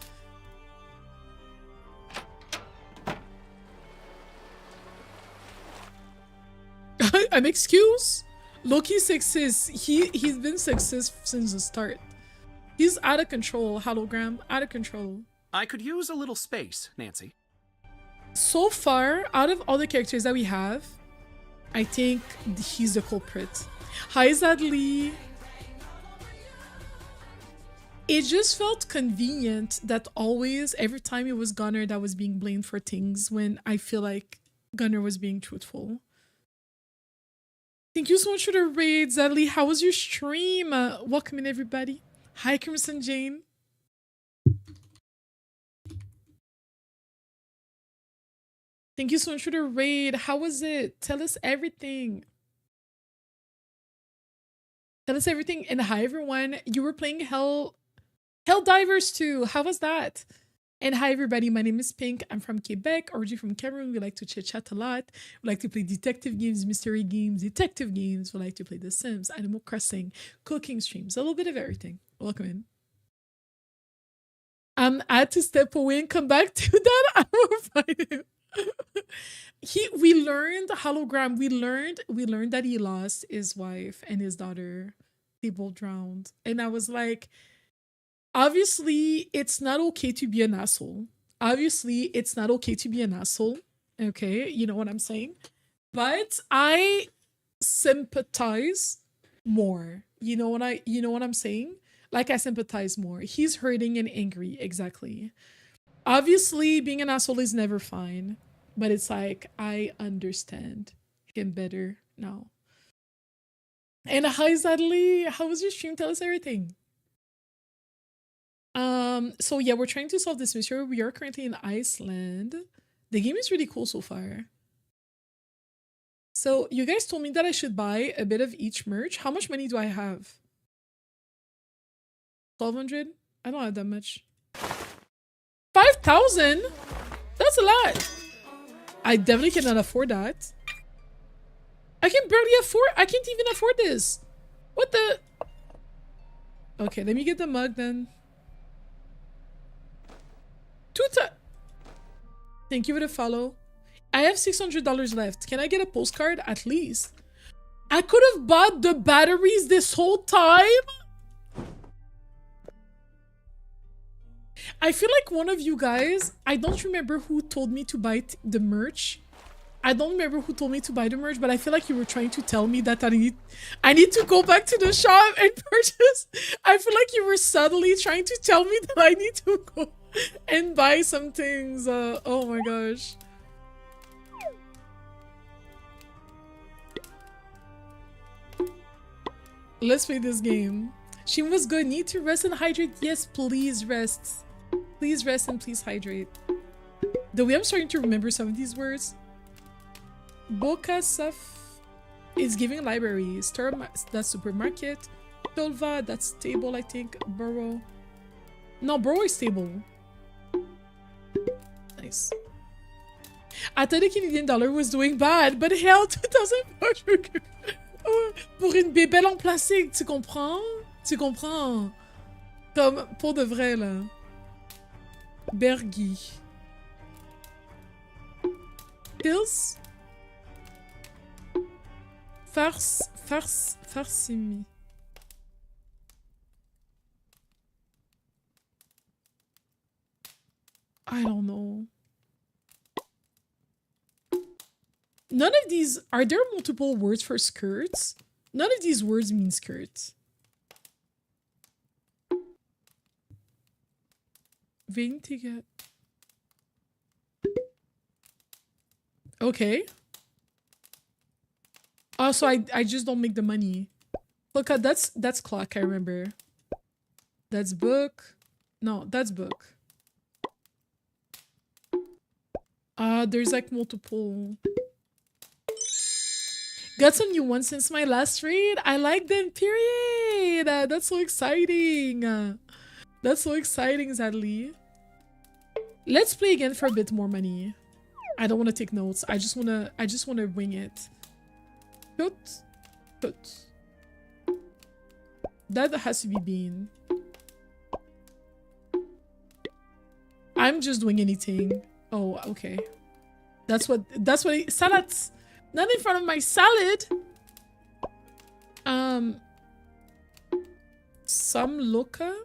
An excuse? Loki's sexist. He's been sexist since the start. He's out of control, hologram. Out of control. I could use a little space, Nancy. So far, out of all the characters that we have, I think he's the culprit. Hi, Zadley. It just felt convenient that always, every time it was Gunnar that was being blamed for things when I feel like Gunnar was being truthful. Thank you so much for the raid, Zadley. How was your stream? Welcome in, everybody. Hi, Crimson Jane. Thank you so much for the raid. How was it? Tell us everything. Tell us everything. And hi, everyone. You were playing Helldivers 2. How was that? And hi, everybody. My name is Pink. I'm from Quebec, originally from Cameroon. We like to chit-chat a lot. We like to play detective games, mystery games, detective games. We like to play The Sims, Animal Crossing, cooking streams, a little bit of everything. Welcome in. I had to step away and come back to that. I will find him. We learned hologram. We learned that he lost his wife and his daughter. They both drowned. And I was like, obviously, it's not okay to be an asshole. Obviously, it's not okay to be an asshole. Okay, you know what I'm saying? But I sympathize more. You know what I'm saying? Like, I sympathize more. He's hurting and angry, exactly. Obviously, being an asshole is never fine. But it's like, I understand him better now. And hi, Zadley. How was your stream? Tell us everything. So yeah, we're trying to solve this mystery. We are currently in Iceland. The game is really cool so far. So you guys told me that I should buy a bit of each merch. How much money do I have? 1,200? I don't have that much. 5,000? That's a lot. I definitely cannot afford that. I can barely afford. I can't even afford this. What the? Okay, let me get the mug then. Thank you for the follow. I have $600 left. Can I get a postcard at least? I could have bought the batteries this whole time. I feel like one of you guys, I don't remember who told me to buy the merch. I don't remember who told me to buy the merch, but I feel like you were trying to tell me that I need to go back to the shop and purchase. I feel like you were subtly trying to tell me that I need to go and buy some things. Oh my gosh. Let's play this game. She was good. Need to rest and hydrate. Yes, please rest. Please rest and please hydrate. The way I'm starting to remember some of these words. Boka Saf It's giving library. Store, that's supermarket. Tolva, that's stable, I think. Burrow. No, Burrow is stable. Nice. I thought the Canadian dollar was doing bad, but hell, 2000 bucks pour une bébelle en plastique, tu comprends? Tu comprends? Comme, pour de vrai, là. Bergy. Pills? Farsimi. I don't know. None of these... Are there multiple words for skirts? None of these words mean skirt. Vintiga. Okay. Oh, so I just don't make the money. Look, that's clock, I remember. That's book. No, that's book. There's like multiple. Got some new ones since my last read. I like them, period. That's so exciting. That's so exciting, Zadley. Let's play again for a bit more money. I don't want to take notes. I just wanna wing it. Put. That has to be bean. I'm just doing anything. Oh, okay. That's what salad. Not in front of my salad. Some loca.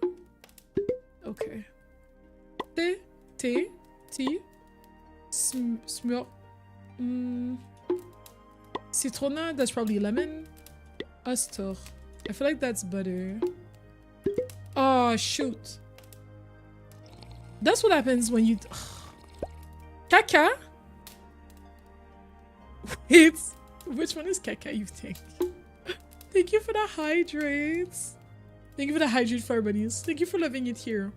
Okay. T. Smur. Citrona, that's probably lemon. Astor. I feel like that's butter. Oh, shoot. That's what happens when you... Caca? Wait, which one is caca, you think? Thank you for the hydrates. Thank you for the hydrate, fire bunnies. Thank you for loving it here.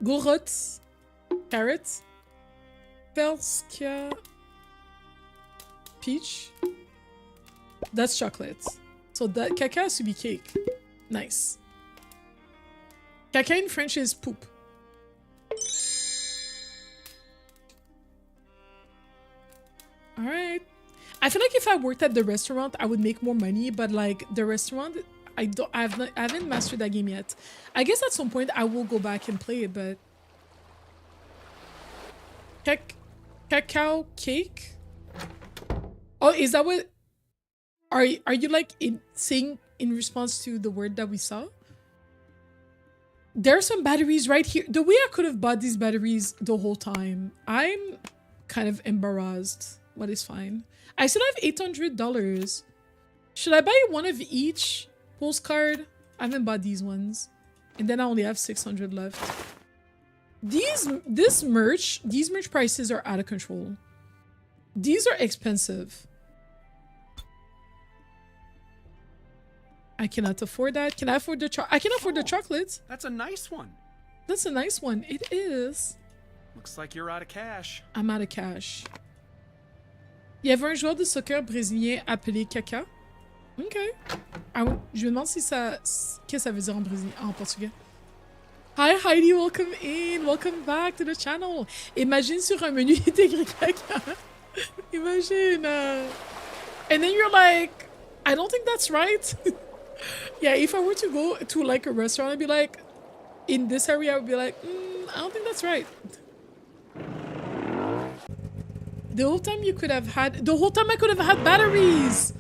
Gorot. Carrot. Perskia. Peach. That's chocolate. So that caca has to be cake. Nice. Caca in French is poop. Alright. I feel like if I worked at the restaurant, I would make more money, but like the restaurant, I haven't mastered that game yet. I guess at some point I will go back and play it, but cacao cake? Oh, is that what are you like saying in response to the word that we saw? There are some batteries right here. The way I could have bought these batteries the whole time. I'm kind of embarrassed. But it's fine. I still have $800. Should I buy one of each postcard? I haven't bought these ones. And then I only have 600 left. These merch prices are out of control. These are expensive. I cannot afford that. Can I afford the I can afford the chocolates. That's a nice one. That's a nice one. It is. Looks like you're out of cash. I'm out of cash. Il y avait un joueur de soccer brésilien appelé Caca. Ok. Je me demande si ça... Qu'est-ce que ça veut dire en portugais? Hi Heidi, welcome in. Welcome back to the channel. Imagine sur un menu il est écrit Caca. Imagine. And then you're like, I don't think that's right. Yeah, if I were to go to like a restaurant, I'd be like, in this area, I would be like, I don't think that's right. The whole time I could have had batteries.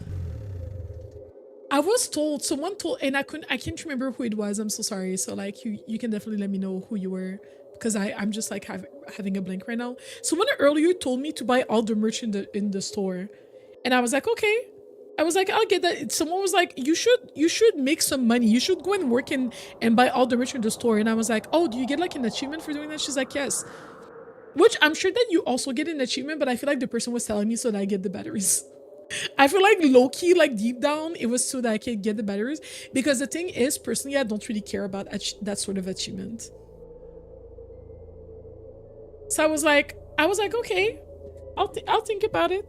I was told, someone told, and I can't remember who it was. I'm so sorry. So like you can definitely let me know who you were, because I'm just like having a blank right now. Someone earlier told me to buy all the merch in the store, and I was like, okay. I was like, I'll get that. Someone was like, you should make some money. You should go and work and buy all the merch in the store. And I was like, oh, do you get like an achievement for doing that? She's like, yes. Which I'm sure that you also get an achievement, but I feel like the person was telling me so that I get the batteries. I feel like low-key, like deep down, it was so that I could get the batteries. Because the thing is, personally, I don't really care about that sort of achievement. So I was like, okay. I'll think about it.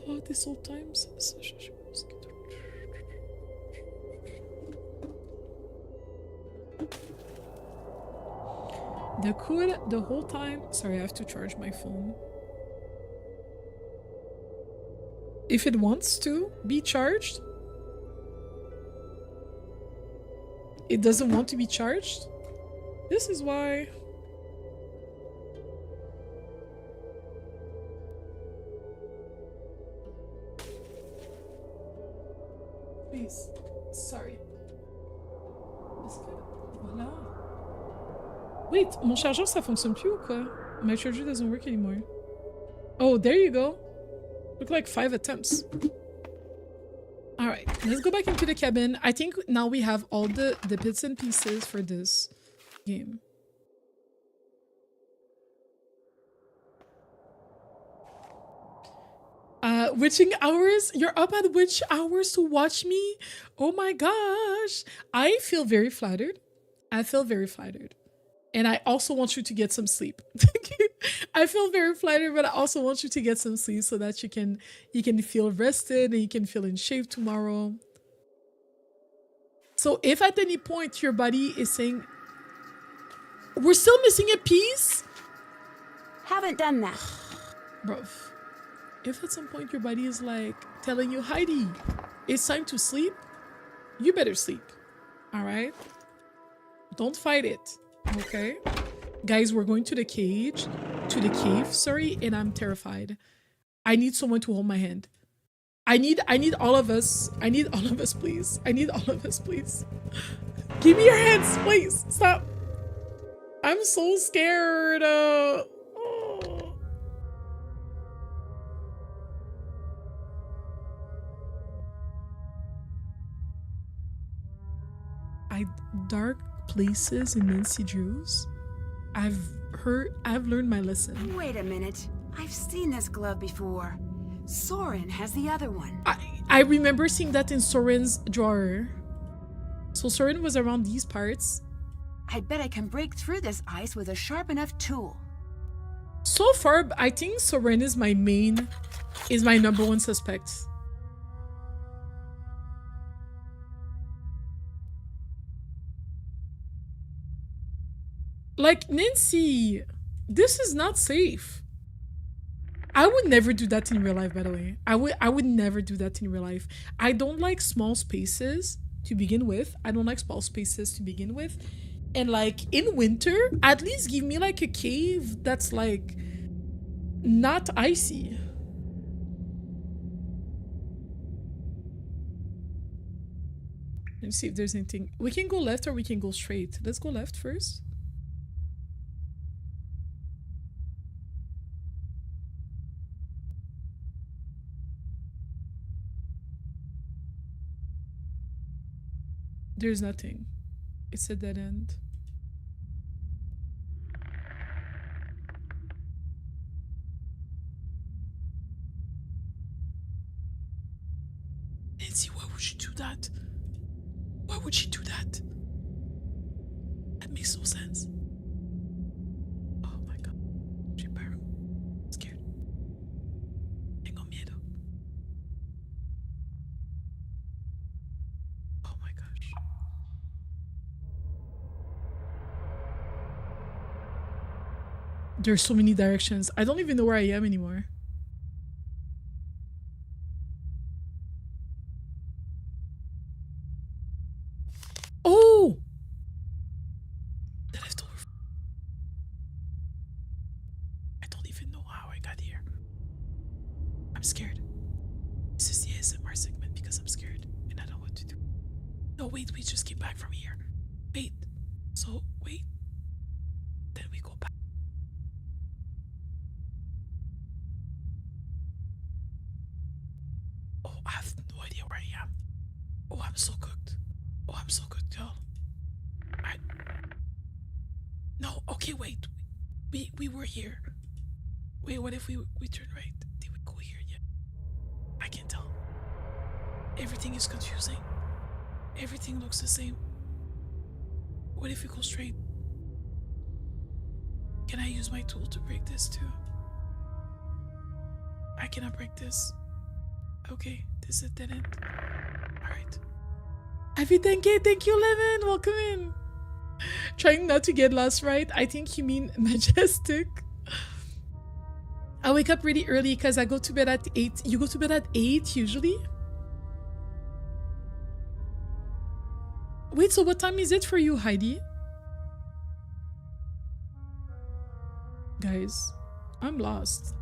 Oh, this old times. The whole time. Sorry, I have to charge my phone. If it wants to be charged, it doesn't want to be charged. This is why. Please. Sorry. Voilà. Wait, mon chargeur ça fonctionne plus ou quoi? My charger doesn't work anymore. Oh, there you go. Look like 5 attempts. Alright, let's go back into the cabin. I think now we have all the bits and pieces for this game. Witching hours? You're up at witch hours to watch me? Oh my gosh. I feel very flattered. I feel very flattered. And I also want you to get some sleep. I feel very flattered, but I also want you to get some sleep so that you can feel rested and you can feel in shape tomorrow. So if at any point your body is saying, we're still missing a piece? Haven't done that. Bruv. If at some point your body is like telling you, Heidi, it's time to sleep, you better sleep. All right? Don't fight it. Okay? Guys, we're going to the cave, sorry, and I'm terrified. I need someone to hold my hand. I need all of us. I need all of us, please. I need all of us, please. Give me your hands, please. Stop. I'm so scared. Oh. Dark places in Nancy Drews. I've learned my lesson. Wait a minute. I've seen this glove before. Soren has the other one. I remember seeing that in Soren's drawer. So Soren was around these parts. I bet I can break through this ice with a sharp enough tool. So far, I think Soren is my number one suspect. Like, Nancy, this is not safe. I would never do that in real life, by the way. I would never do that in real life. I don't like small spaces to begin with. And like in winter, at least give me like a cave that's like not icy. Let's see if there's anything. We can go left or we can go straight. Let's go left first. There's nothing. It's a dead end. Nancy, why would she do that? Why would she do that? That makes no sense. Oh my god. I'm scared. Tengo miedo. Oh my gosh. There's so many directions. I don't even know where I am anymore. Oh! The leftover. I don't even know how I got here. I'm scared. This is the ASMR segment because I'm scared and I don't know what to do. No, wait, we just came back from here. Wait. So, wait. Then we go back. Oh, I have no idea where I am. Oh, I'm so cooked. Oh, I'm so cooked, y'all. No, okay, wait. We were here. Wait, what if we turn right? Did we go here yet? I can't tell. Everything is confusing. Everything looks the same. What if we go straight? Can I use my tool to break this too? I cannot break this. Okay, this is dead end. Alright. Everything okay, thank you, Levin. Welcome in. Trying not to get lost, right? I think you mean majestic. I wake up really early because I go to bed at 8. You go to bed at 8 usually? Wait, so what time is it for you, Heidi? Guys, I'm lost.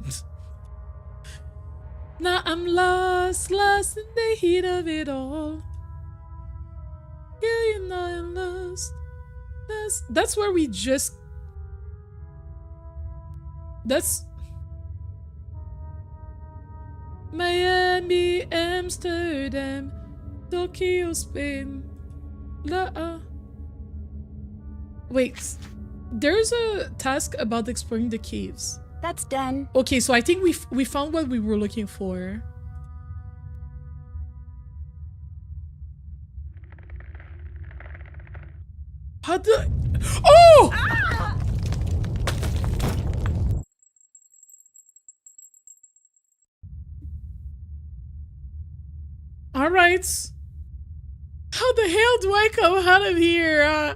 Now I'm lost in the heat of it all. Yeah, you know I'm lost. That's where we just... That's... Miami, Amsterdam, Tokyo, Spain. Wait, there's a task about exploring the caves. That's done. Okay, so I think we found what we were looking for. How the... Oh! Ah! All right. How the hell do I come out of here?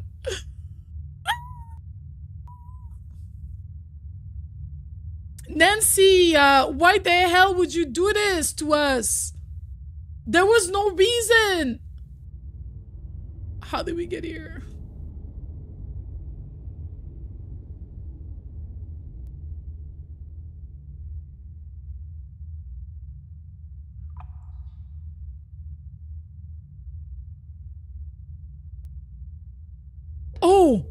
Nancy, why the hell would you do this to us? There was no reason. How did we get here? Oh,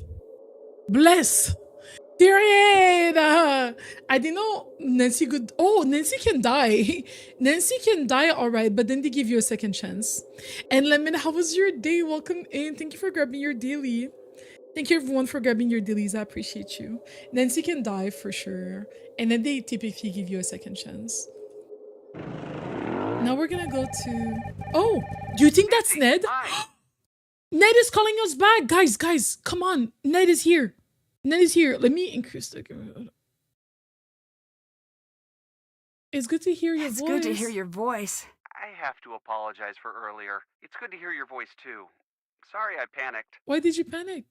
bless. Period. I didn't know Nancy could... Oh, Nancy can die. Nancy can die, all right, but then they give you a second chance. And Lemon, how was your day? Welcome in. Thank you for grabbing your daily. Thank you, everyone, for grabbing your dailies. I appreciate you. Nancy can die for sure. And then they typically give you a second chance. Now we're gonna go to... Oh, do you think that's Ned? Ned is calling us back. Guys, come on. Ned is here. Ned is here. Let me increase the... It's good to hear your voice. It's good to hear your voice. I have to apologize for earlier. It's good to hear your voice, too. Sorry I panicked. Why did you panic?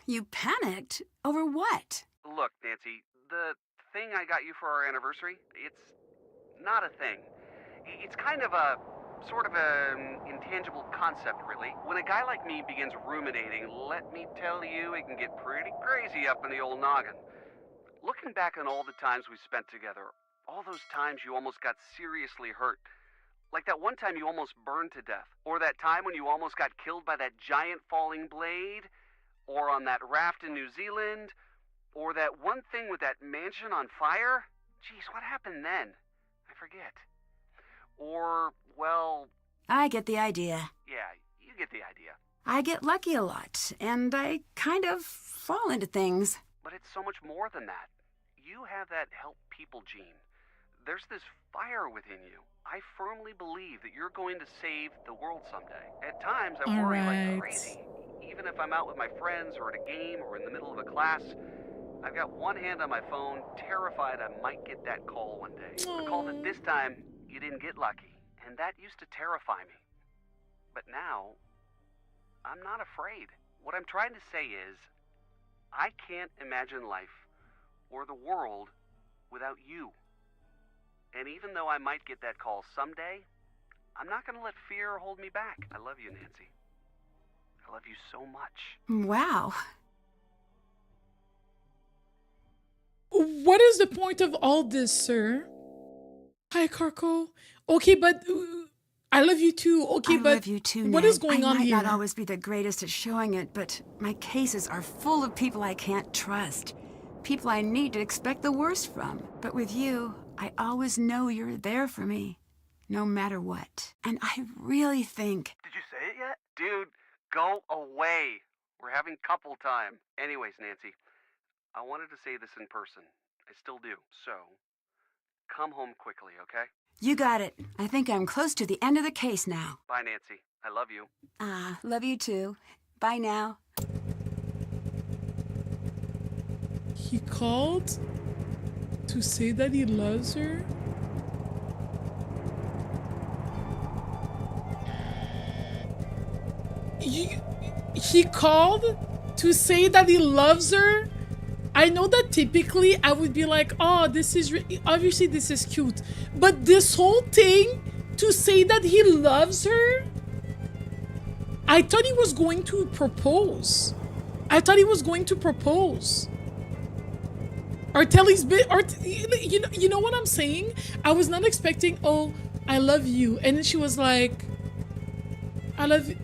You panicked? Over what? Look, Nancy, the thing I got you for our anniversary, it's not a thing. It's kind of a... sort of an intangible concept, really. When a guy like me begins ruminating, let me tell you, it can get pretty crazy up in the old noggin. Looking back on all the times we spent together, all those times you almost got seriously hurt, like that one time you almost burned to death, or that time when you almost got killed by that giant falling blade, or on that raft in New Zealand, or that one thing with that mansion on fire. Jeez, what happened then? I forget. Or, well... I get the idea. Yeah, you get the idea. I get lucky a lot, and I kind of fall into things. But it's so much more than that. You have that help people gene. There's this fire within you. I firmly believe that you're going to save the world someday. At times, I worry like crazy. Even if I'm out with my friends, or at a game, or in the middle of a class, I've got one hand on my phone, terrified I might get that call one day. The call that this time... you didn't get lucky, and that used to terrify me. But now, I'm not afraid. What I'm trying to say is, I can't imagine life, or the world, without you. And even though I might get that call someday, I'm not going to let fear hold me back. I love you, Nancy. I love you so much. Wow. What is the point of all this, sir? Hi, Carco. Okay, but I love you too. Okay, but I love you too, what Ned. is going on here? I might not always be the greatest at showing it, but my cases are full of people I can't trust. People I need to expect the worst from. But with you, I always know you're there for me, no matter what. And I really think... Did you say it yet? Dude, go away. We're having couple time. Anyways, Nancy, I wanted to say this in person. I still do. So, come home quickly, okay? You got it. I think I'm close to the end of the case now. Bye, Nancy. I love you. Love you too. Bye now. He called to say that he loves her? he called to say that he loves her. I know that typically I would be like, oh, this is obviously this is cute, but this whole thing to say that he loves her, I thought he was going to propose. Or tell his bit, or you know what I'm saying? I was not expecting, oh, I love you, and then she was like, I love you.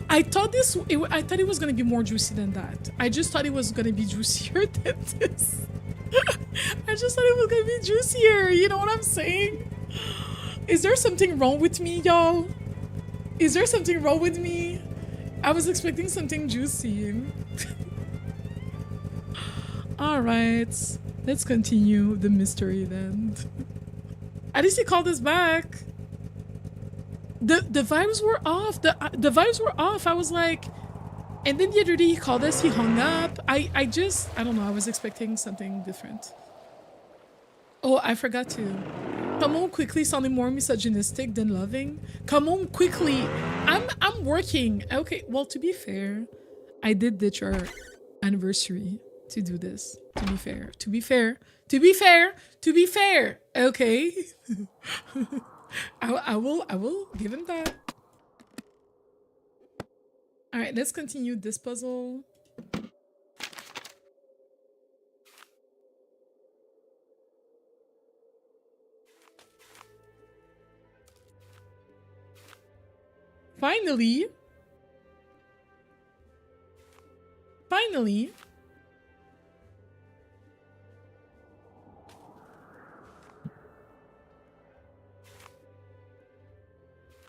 I thought it was gonna be more juicy than that. I just thought it was gonna be juicier than this. I just thought it was gonna be juicier. You know what I'm saying? Is there something wrong with me, y'all? Is there something wrong with me? I was expecting something juicy. All right, let's continue the mystery then. At least he called us back. The vibes were off. The vibes were off. I was like, and then the other day he called us, he hung up. I don't know, I was expecting something different. Oh, I forgot to. Come on quickly sounded more misogynistic than loving. Come on quickly. I'm working. Okay, well, to be fair, I did ditch our anniversary to do this. To be fair. Okay. I will give him that. All right, let's continue this puzzle. Finally.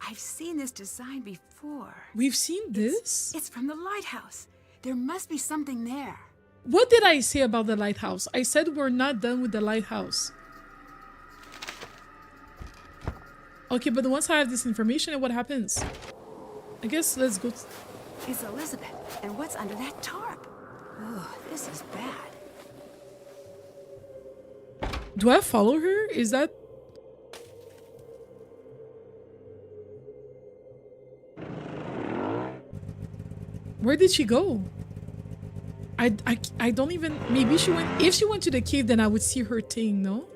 I've seen this design before. We've seen this? It's from the lighthouse. There must be something there. What did I say about the lighthouse? I said we're not done with the lighthouse. Okay, but once I have this information, what happens? I guess let's go. It's Elizabeth. And what's under that tarp? Oh, this is bad. Do I follow her? Is that... Where did she go? I don't even... Maybe she went... If she went to the cave, then I would see her thing, no?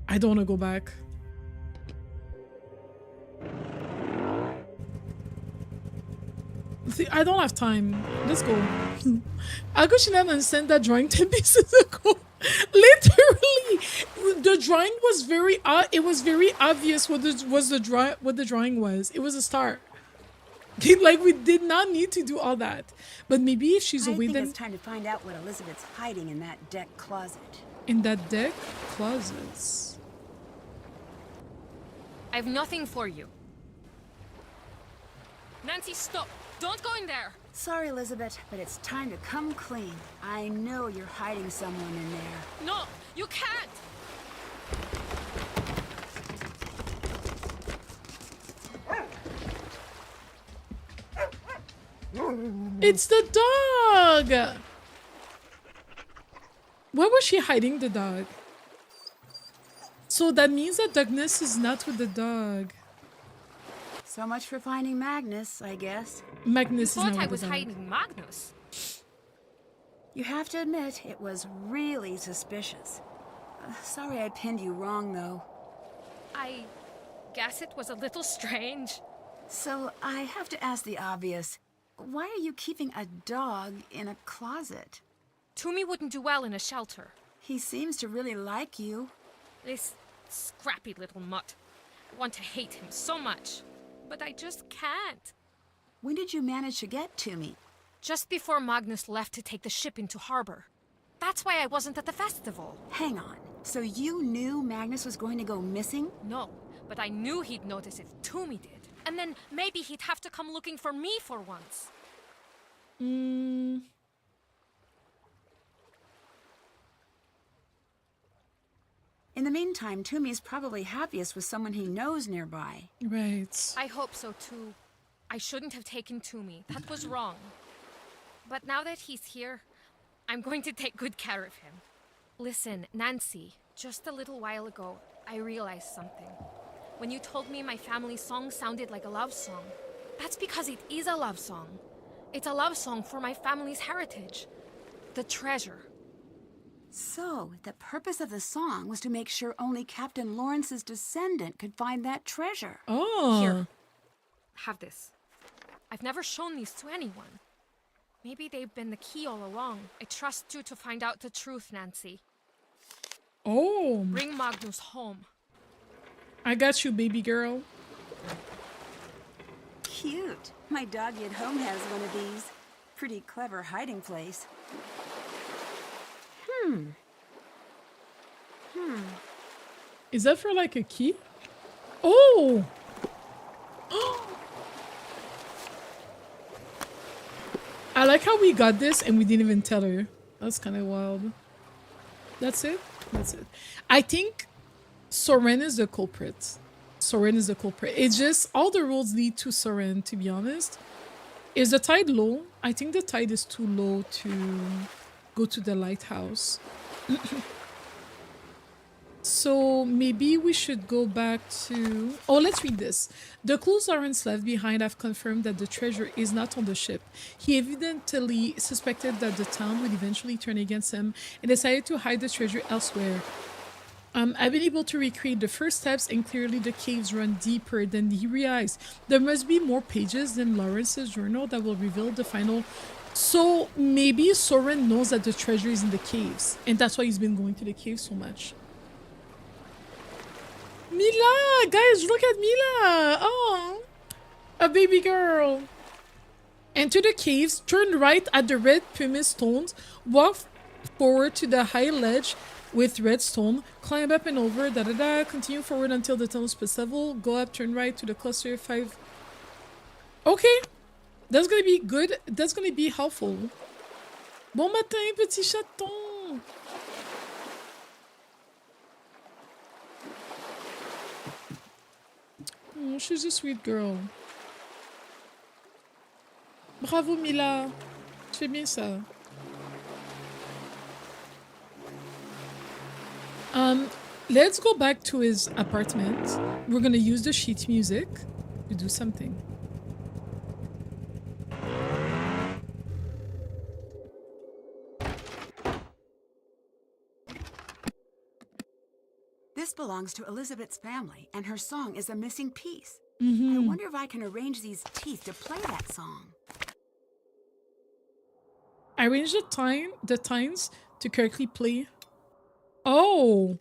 I don't want to go back. See, I don't have time. Let's go. I'll go and send that drawing 10 pieces ago. Literally, the drawing was very... it was very obvious what the drawing was. It was a star. Like, we did not need to do all that. But maybe if she's away, then... I think it's time to find out what Elizabeth's hiding in that deck closet. In that deck closets. I have nothing for you. Nancy, stop! Don't go in there! Sorry, Elizabeth, but it's time to come clean. I know you're hiding someone in there. No, you can't! It's the dog! Why was she hiding the dog? So that means that Magnus is not with the dog. So much for finding Magnus, I guess. Magnus You is not thought I with was the dog. hiding Magnus. You have to admit, it was really suspicious. Sorry I pinned you wrong, though. I guess it was a little strange. So, I have to ask the obvious. Why are you keeping a dog in a closet? Toomey wouldn't do well in a shelter. He seems to really like you. This scrappy little mutt. I want to hate him so much. But I just can't. When did you manage to get to me? Just before Magnus left to take the ship into harbor. That's why I wasn't at the festival. Hang on. So you knew Magnus was going to go missing? No, but I knew he'd notice if Toomey did. And then maybe he'd have to come looking for me for once. In the meantime, Toomey's probably happiest with someone he knows nearby. Right. I hope so too. I shouldn't have taken Toomey. That was wrong. But now that he's here, I'm going to take good care of him. Listen, Nancy, just a little while ago, I realized something. when you told me my family's song sounded like a love song. That's because it is a love song. It's a love song for my family's heritage. The treasure. So, the purpose of the song was to make sure only Captain Lawrence's descendant could find that treasure. Oh. Here. Have this. I've never shown these to anyone. Maybe they've been the key all along. I trust you to find out the truth, Nancy. Oh. Bring Magnus home. I got you, baby girl. Cute. My doggy at home has one of these. Pretty clever hiding place. Is that for like a key? Oh! I like how we got this and we didn't even tell her. That's kind of wild. That's it? That's it. I think Soren is the culprit. Soren is the culprit. It's just all the roads lead to Soren, to be honest. Is the tide low? I think the tide is too low to go to the lighthouse. So maybe we should go back to... Oh, let's read this. The clues Lawrence left behind have confirmed that the treasure is not on the ship. He evidently suspected that the town would eventually turn against him and decided to hide the treasure elsewhere. I've been able to recreate the first steps, and clearly the caves run deeper than he realized. There must be more pages than Lawrence's journal that will reveal the final... So maybe Soren knows that the treasure is in the caves, and that's why he's been going to the caves so much. Mila! Guys, look at Mila! Oh, a baby girl. Enter the caves, turn right at the red pumice stones, walk forward to the high ledge with red stone, climb up and over, continue forward until the tunnel's plus level, go up, turn right to the cluster 5. Okay, that's gonna be good, that's gonna be helpful. Bon matin, petit chaton! Oh, she's a sweet girl. Bravo, Mila. Tu fais bien ça. Let's go back to his apartment. We're gonna use the sheet music to do something. This belongs to Elizabeth's family, and her song is a missing piece. Mm-hmm. I wonder if I can arrange these teeth to play that song. Arrange the tines to correctly play. Oh!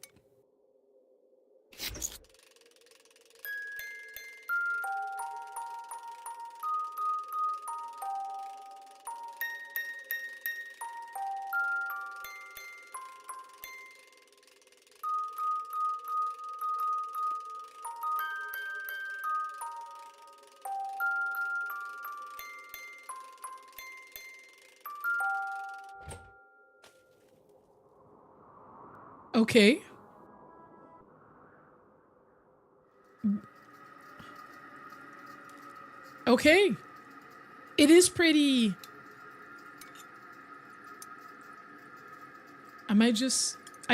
Okay. Okay. It is pretty... I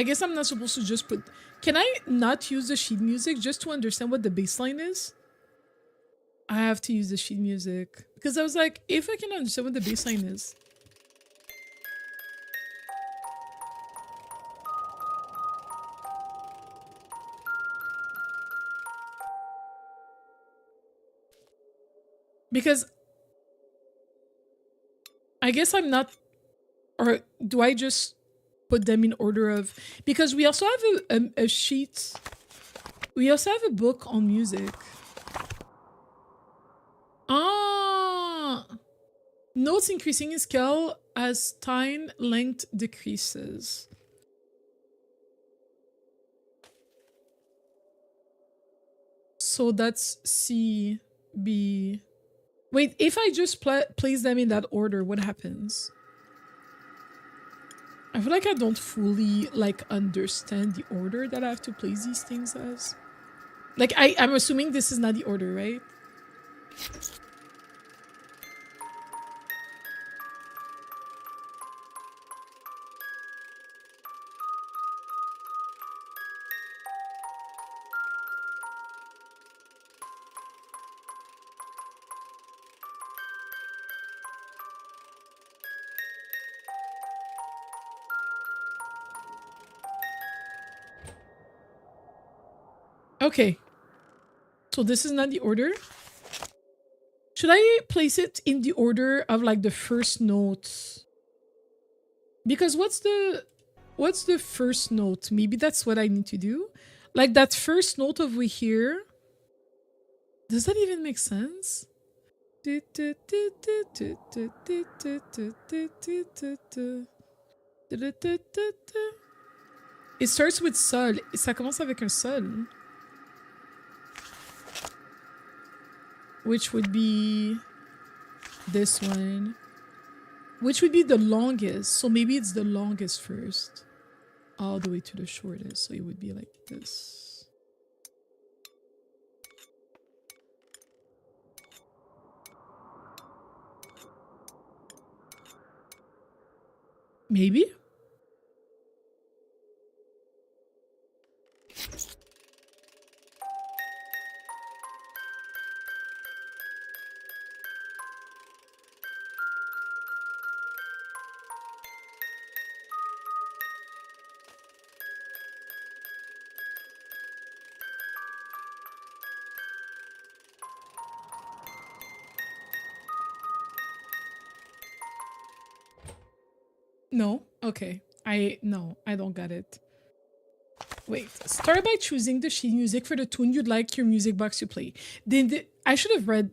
guess I'm not supposed to just put... Can I not use the sheet music just to understand what the bass line is? I have to use the sheet music. Because I was like, if I can understand what the bass line is... Because I guess I'm not, or do I just put them in order of, because we also have a sheet, we also have a book on music. Ah, notes increasing in scale as time length decreases. So that's C, B. Wait, if I just place them in that order, what happens? I feel like I don't fully, like, understand the order that I have to place these things as. Like, I'm assuming this is not the order, right? Okay. So this is not the order. Should I place it in the order of like the first note? Because what's the first note? Maybe that's what I need to do. Like that first note over here. Does that even make sense? It starts with sol. Ça commence avec un sol. Which would be this one. Which would be the longest. So maybe it's the longest first. All the way to the shortest. So it would be like this. Maybe? No? Okay. No, I don't got it. Wait. Start by choosing the sheet music for the tune you'd like your music box to play. Then I should have read.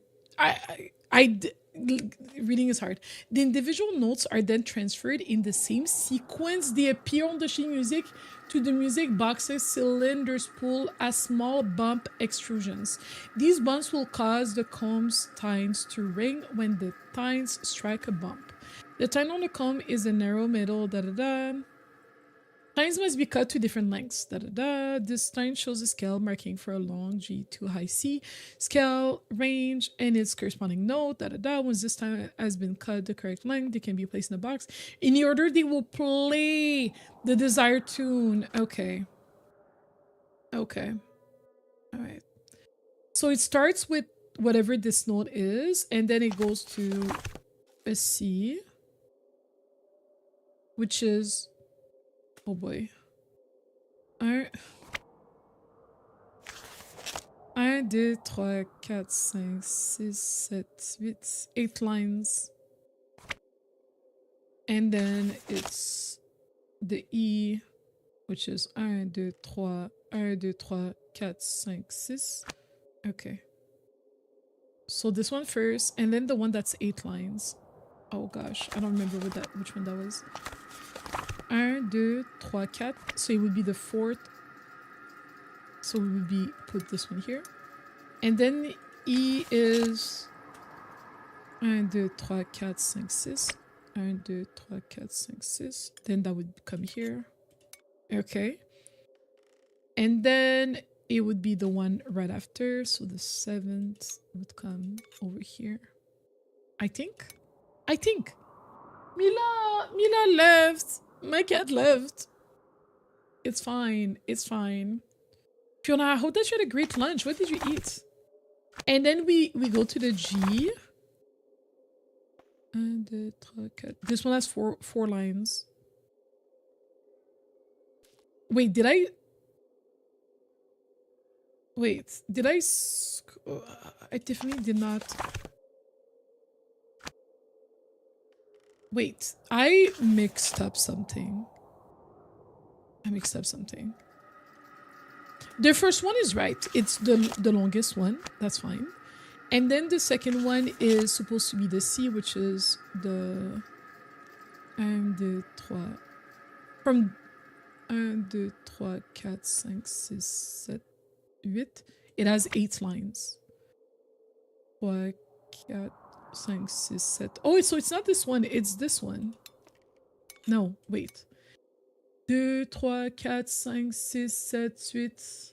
Reading is hard. The individual notes are then transferred in the same sequence they appear on the sheet music to the music box's cylinder spool as small bump extrusions. These bumps will cause the comb's tines to ring when the tines strike a bump. The tine on the comb is a narrow middle, Tines must be cut to different lengths, This tine shows a scale marking for a long G to high C scale range and its corresponding note, Once this tine has been cut the correct length, they can be placed in a box. In the order they will play the desired tune. Okay. Okay. All right. So it starts with whatever this note is, and then it goes to a C, which is, oh boy. Alright. 1, 2, 3, 4, 5, 6, 7, 8. 8 lines. And then it's the E, which is 1, 2, 3, 1, 2, 3, 4, 5, 6. Okay. So this one first, and then the one that's 8 lines. Oh gosh, I don't remember which one that was. 1, 2, 3, 4. So it would be the fourth. So we would be put this one here. And then E is 1, 2, 3, 4, 5, 6. 1, 2, 3, 4, 5, 6. Then that would come here. Okay. And then it would be the one right after. So the 7th would come over here. I think. Mila left. My cat left. It's fine. It's fine. Fiona, I hope that you had a great lunch. What did you eat? And then we go to the G. And this one has four lines. Wait, did I? Wait, did I? I definitely did not. Wait, I mixed up something. The first one is right. It's the longest one. That's fine. And then the second one is supposed to be the C, which is the 1, 2, 3. From 1, 2, 3, 4, 5, 6, 7, 8. It has 8 lines. 3, 4, 5, 6, 7. Oh, so it's not this one. It's this one. No, wait. 2, 3, 4, 5, 6, 7, 8.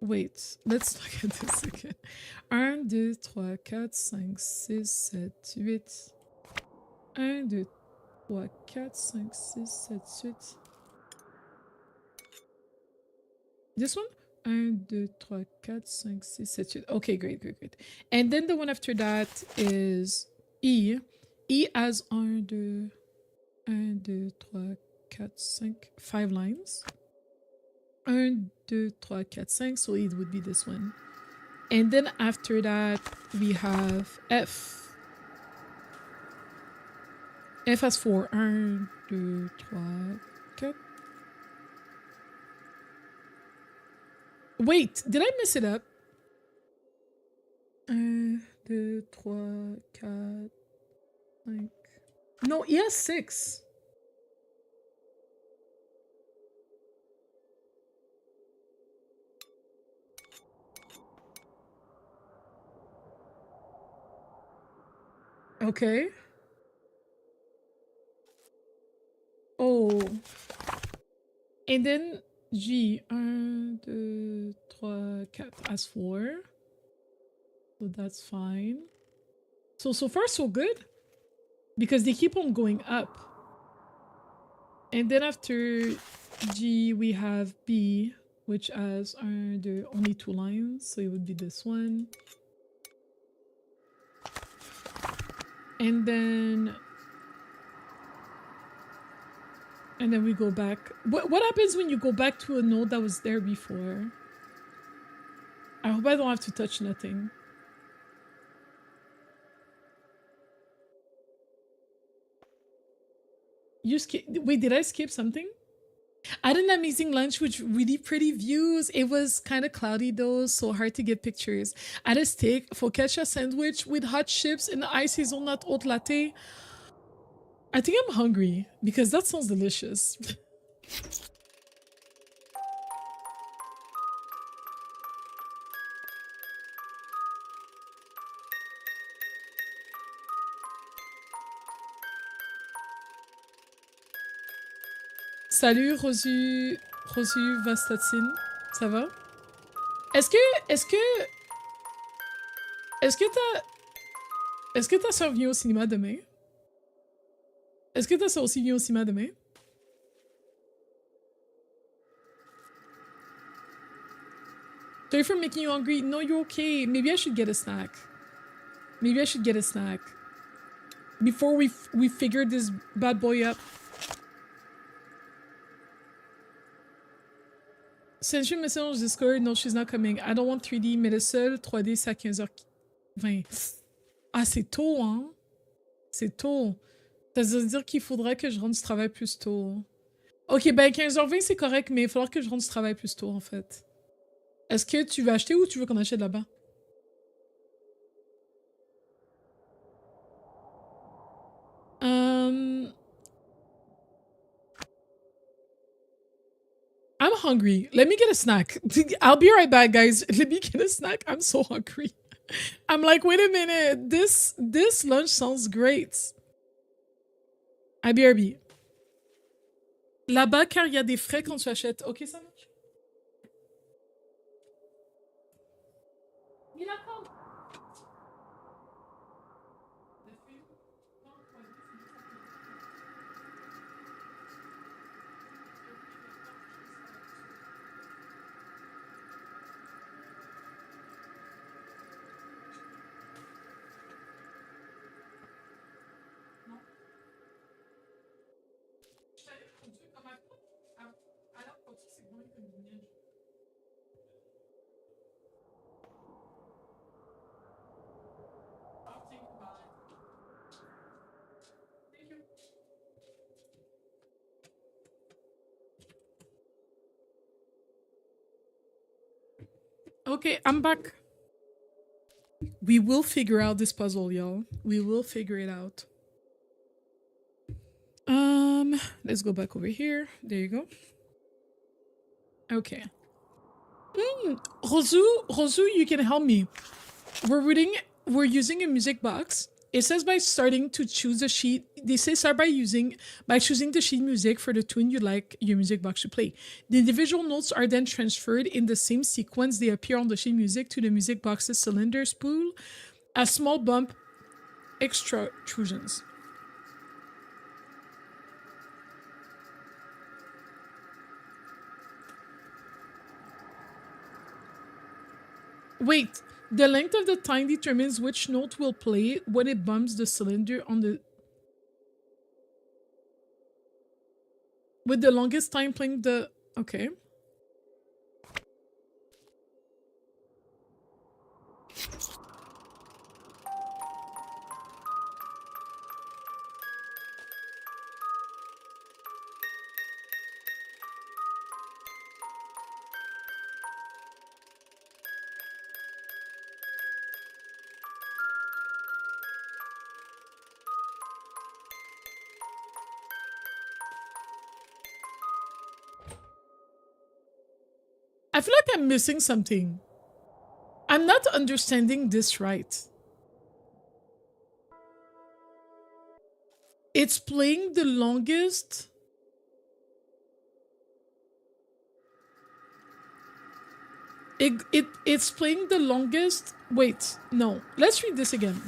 Wait, let's look at this again. 1, 2, 3, 4, 5, 6, 7, 8. 1, 2, 3, 4, 5, 6, 7, 8. This one? 1, 2, 3, 4, 5, 6, 7, 8. Okay, great. And then the one after that is E. E has 1, 2, 3, 4, 5 lines. 1, 2, 3, 4, 5. So it would be this one. And then after that, we have F. F has 4. 1, 2, 3, 4. Wait, did I mess it up? 1, 2, 3, 4, 5. No, he has 6. Okay. Oh. And then G. 1, 2, 3, 4 has 4. So that's fine. So far so good. Because they keep on going up. And then after G, we have B, which has only 2 lines. So it would be this one. And then we go back. What happens when you go back to a node that was there before? I hope I don't have to touch nothing. You skip. Wait, did I skip something? I had an amazing lunch with really pretty views. It was kind of cloudy though, so hard to get pictures. I had a steak, focaccia sandwich with hot chips and ice hazelnut oat latte. I think I'm hungry because that sounds delicious. Salut Rosu Vastatine, ça va? Est-ce que ta soeur vient au cinéma demain? Est-ce que ta soeur aussi vient au cinéma demain? Sorry for making you hungry. No, you're okay. Maybe I should get a snack. Maybe I should get a snack. Before we figure this bad boy up. Send you a message on Discord. No, she's not coming. I don't want 3D, mais le seul 3D, c'est à 15h20. Ah, c'est tôt, hein? C'est tôt. Ça veut dire qu'il faudrait que je rentre du travail plus tôt. Ok, ben 15h20, c'est correct, mais il va falloir que je rentre du travail plus tôt, en fait. Est-ce que tu veux acheter ou tu veux qu'on achète là-bas? I'm hungry. Let me get a snack. I'll be right back, guys. Let me get a snack. I'm so hungry. I'm like, wait a minute. This lunch sounds great. IBRB. Là-bas, car il y a des frais quand tu achètes. Ok, ça marche. Okay, I'm back. We will figure out this puzzle, y'all. We will figure it out. Let's go back over here. There you go. Okay. Rosu, you can help me. We're using a music box. It says by starting to choose the sheet. They say start by choosing the sheet music for the tune you like your music box to play. The individual notes are then transferred in the same sequence they appear on the sheet music to the music box's cylinder spool as small bump extrusions. Wait, the length of the time determines which note will play when it bumps the cylinder on the... With the longest time playing the... Okay. I feel like I'm missing something. I'm not understanding this right. It's playing the longest. It's playing the longest. Wait, no. Let's read this again.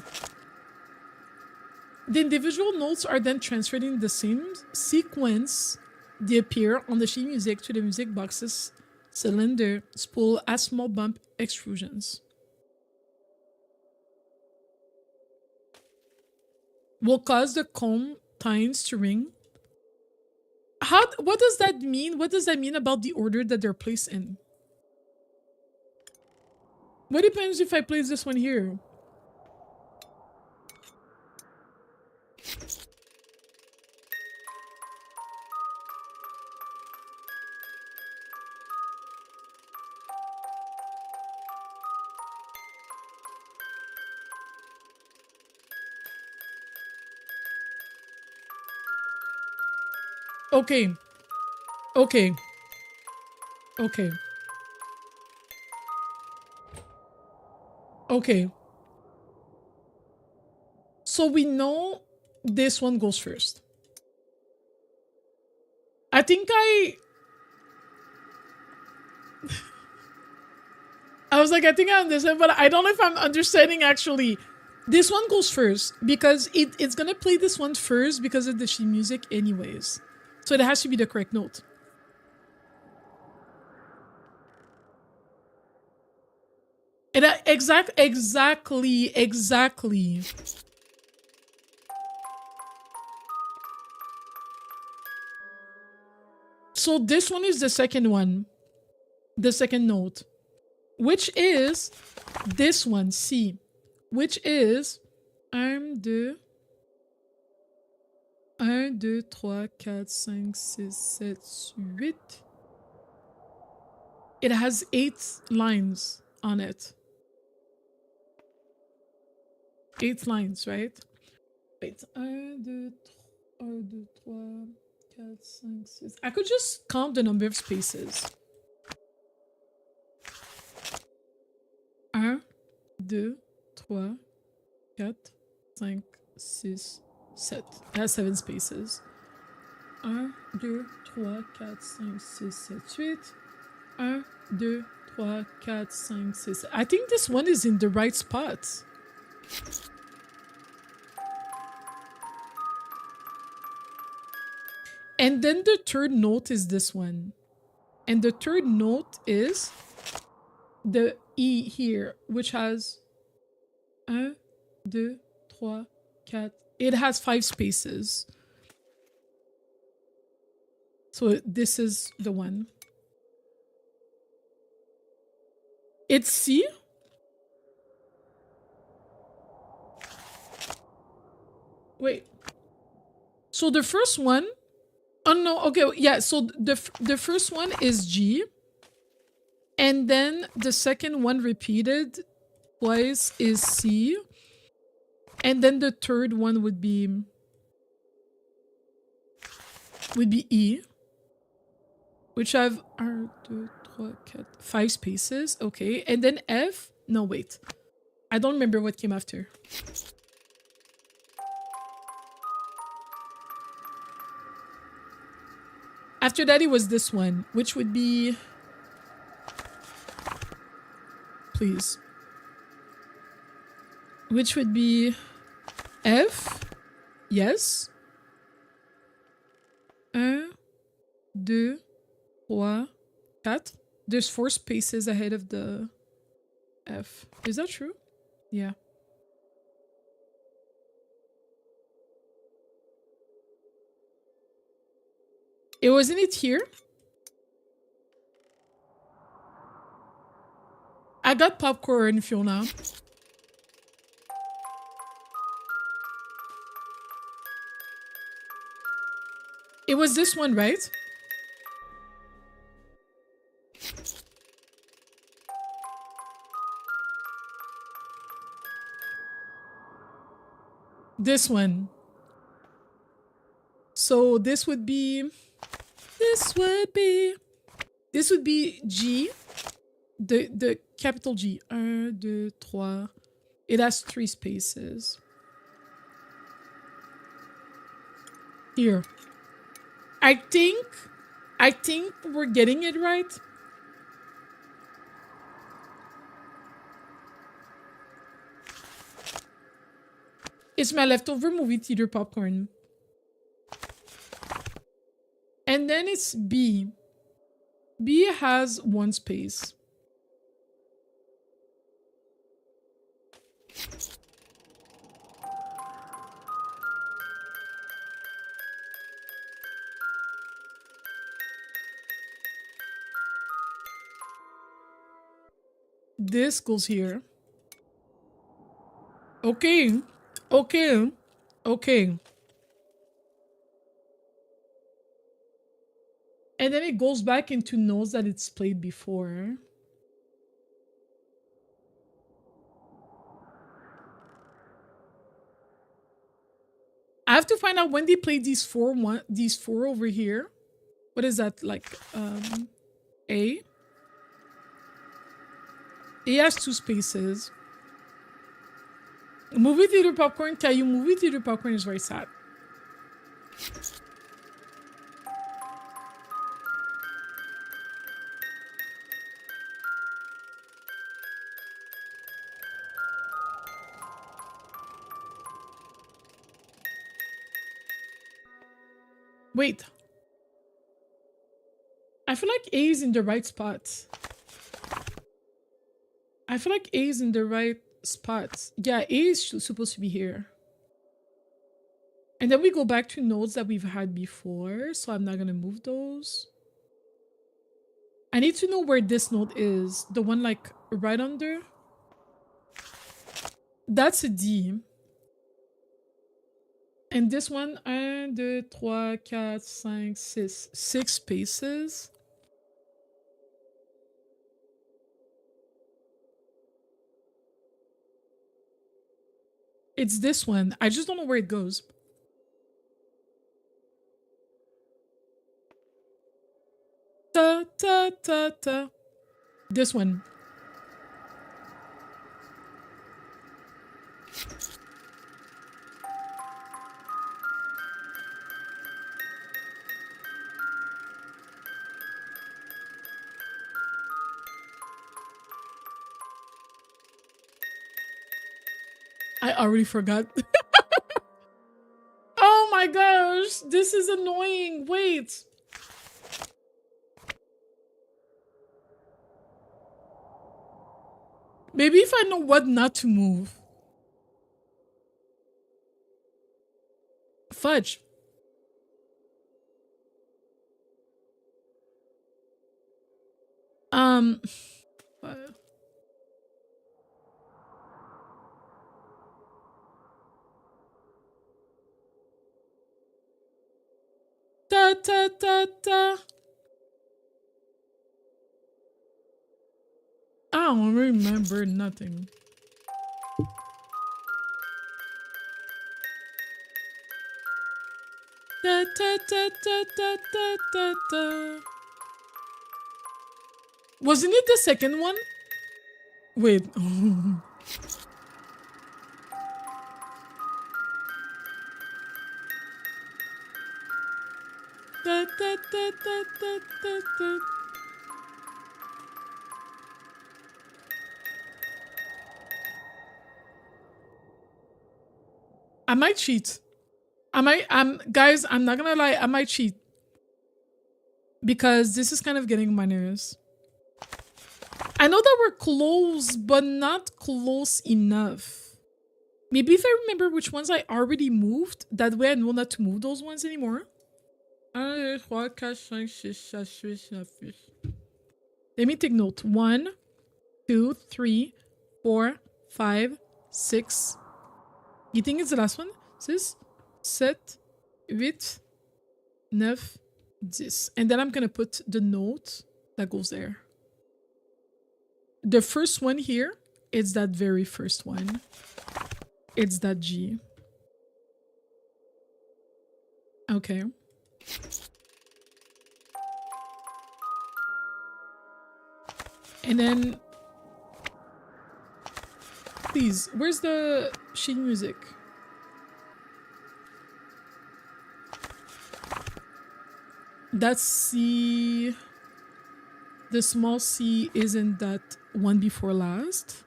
The individual notes are then transferred in the same sequence they appear on the sheet music to the music box's cylinder spool as small bump extrusions. Will cause the comb tines to ring. What does that mean? What does that mean about the order that they're placed in? What depends if I place this one here? Okay. Okay. Okay. Okay. So we know this one goes first. I think I was like, I think I understand, but I don't know if I'm understanding actually. This one goes first because it's gonna play this one first because of the sheet music anyways. So it has to be the correct note. And exactly. So this one is the second one. The second note. Which is this one, C. Which is 1, 2, 1, 2, 3, 4, 5, 6, 7, 8. It has 8 lines on it. 8 lines, right? Wait. 1, 2, 3, 4, 5, 6. I could just count the number of spaces. 1, 2, 3, 4, 5, 6, 7. It has 7 spaces. 1, 2, 3, 4, 5, 6, 7, 8. 1, 2, 3, 4, 5, 6. I think this one is in the right spot. And then the third note is this one. And the third note is the E here, which has 1, 2, 3, 4. It has 5 spaces. So this is the one. It's C? Wait. So the first one... Oh no, okay, yeah, so the first one is G. And then the second one repeated twice is C. And then the third one would be E. Which have 1, 2, 3, 4, 5 spaces. Okay. And then F. No, wait. I don't remember what came after. After that, it was this one, which would be... Please. Which would be F. Yes. 1, 2, 3, 4. There's 4 spaces ahead of the F. Is that true? Yeah. It wasn't it here? I got popcorn, Fiona. It was this one, right? This one. So this would be G. the capital G. 1, 2, 3. It has 3 spaces. Here. I think we're getting it right. It's my leftover movie theater popcorn. And then it's B. B has 1 space. This goes here. Okay. Okay. Okay. And then it goes back into notes that it's played before. I have to find out when they played these four over here. What is that, like A? A has 2 spaces. Movie theater popcorn, Caillou, movie theater popcorn is very sad. Wait. I feel like A is in the right spot. I feel like A is in the right spot. Yeah, A is supposed to be here. And then we go back to nodes that we've had before, so I'm not going to move those. I need to know where this node is. The one like right under. That's a D. And this one, 1, 2, 3, 4, 5, 6. 6 spaces. It's this one. I just don't know where it goes. Ta ta ta ta. This one. I already forgot. Oh my gosh, this is annoying. Wait. Maybe if I know what not to move. Fudge. Ta ta ta ta. I don't remember nothing. Ta ta ta ta ta ta ta ta. Wasn't it the second one? Wait. Da, da, da, da, da, da, da. I might cheat. Guys, I'm not gonna lie, I might cheat. Because this is kind of getting on my nerves. I know that we're close, but not close enough. Maybe if I remember which ones I already moved, that way I know not to move those ones anymore. Let me take note. 1, 2, 3, 4, 5, 6. You think it's the last one? 6, 7, 8, 9, 10. And then I'm gonna put the note that goes there. The first one here, it's that very first one. It's that G. Okay. And then, please, where's the sheet music? That's C. The small C isn't that one before last.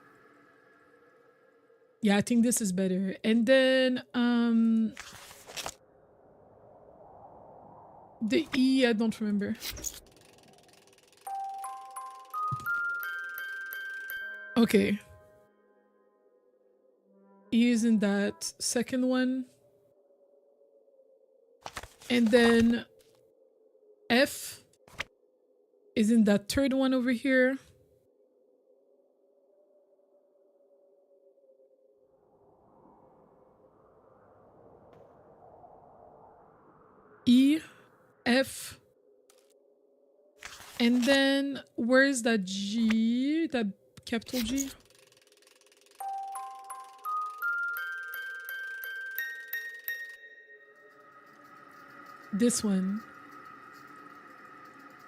Yeah, I think this is better. And then the E, I don't remember. Okay. E is in that second one. And then F is in that third one over here. E, F, and then where's that G, that capital G? This one.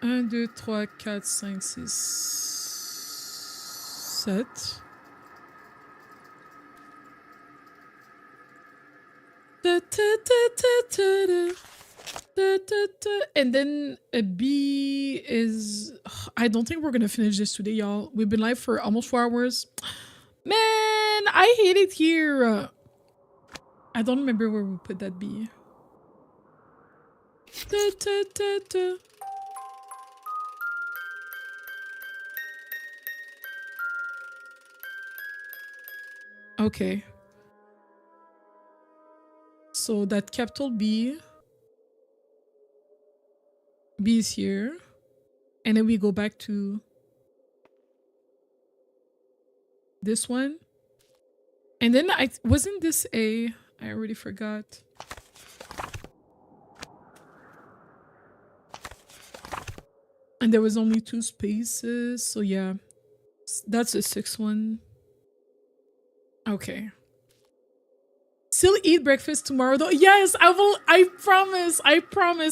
1, 2, 3, 4, 5, 6, 7. Da, da, da, da, da, da. Da, da, da. And then a B is... I don't think we're gonna finish this today, y'all. We've been live for almost 4 hours. Man, I hate it here. I don't remember where we put that B. Da, da, da, da. Okay. So that capital B is here. And then we go back to this one. And then wasn't this A? I already forgot. And there was only 2 spaces. So yeah, that's the 6th one. Okay. Still eat breakfast tomorrow though. Yes, I will. I promise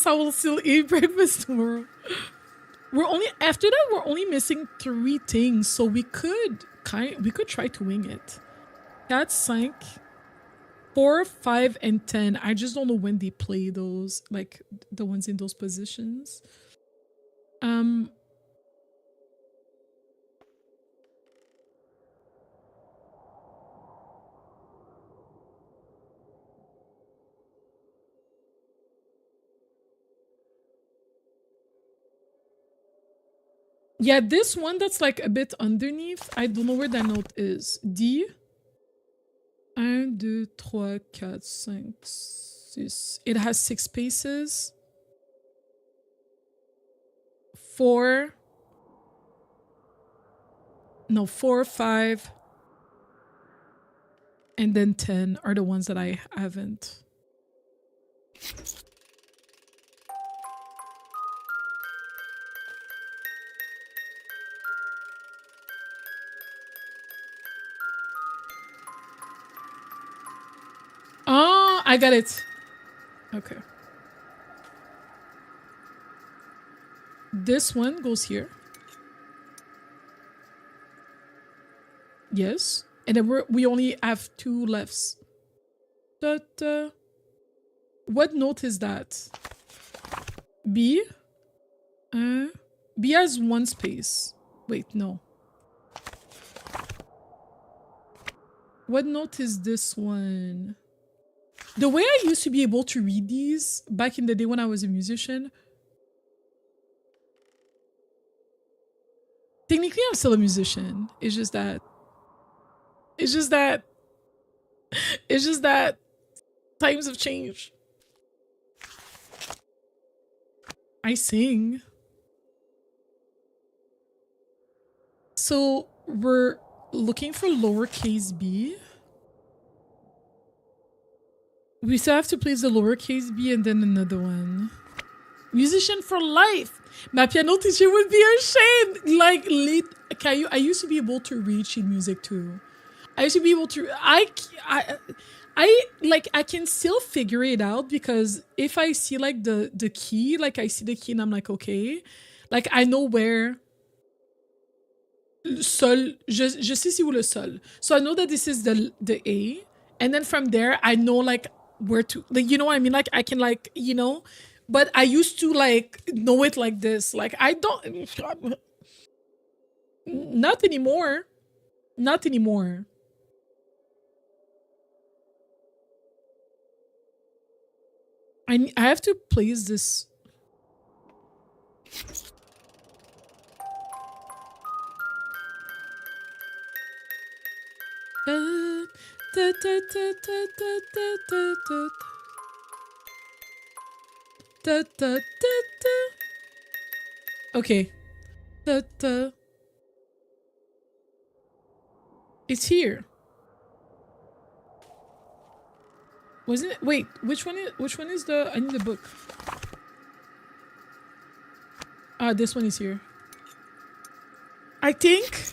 I will still eat breakfast tomorrow. After that we're only missing 3 things, so we could try to wing it. That's 5, 4, 5, and 10. I just don't know when they play those, like the ones in those positions. Yeah, this one that's like a bit underneath. I don't know where that note is. D. 1, 2, 3, 4, 5, 6. It has 6 spaces. 4. No, 4, 5. And then 10 are the ones that I haven't. Oh, I got it. Okay. This one goes here. Yes. And then we only have 2 lefts. What note is that? B? B has 1 space. Wait, no. What note is this one? The way I used to be able to read these back in the day when I was a musician. Technically, I'm still a musician. It's just that times have changed. I sing. So we're looking for lowercase b. We still have to place the lowercase b and then another one. Musician for life. My piano teacher would be ashamed. Like, I used to be able to read sheet music too. I used to be able to. I can still figure it out because if I see like the key, like I see the key and I'm like, okay, like I know where Sol. Je sais c'est où le sol. So I know that this is the A. And then from there, I know like where to, like, you know what I mean? Like I can like, you know, but I used to like know it like this. Like I don't, not anymore. Not anymore. I have to place this. Okay. It's here. Wasn't it? Wait, which one is the, I need the book. Ah, this one is here. I think.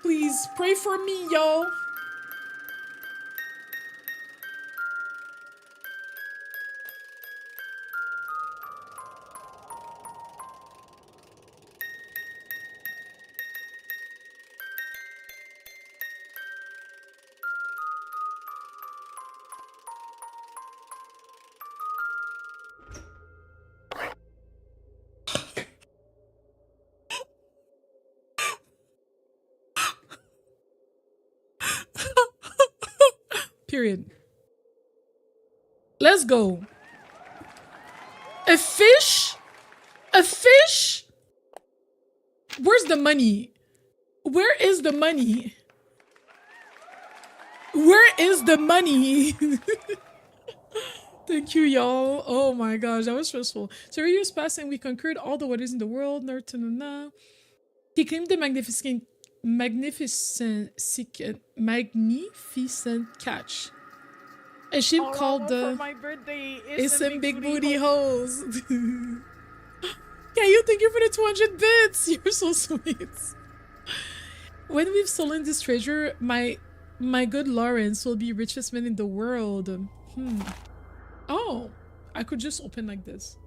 Please pray for me, y'all. Period. Let's go. A fish? A fish? Where's the money? Where is the money? Where is the money? Thank you, y'all. Oh my gosh, that was stressful. 3 years passed and we conquered all the wonders in the world. He claimed the magnificent catch. A ship called the my birthday It's some big booty hoes. Yeah, you thank you for the 200 bits. You're so sweet. When we've stolen this treasure, my good Lawrence will be richest man in the world. Oh, I could just open like this.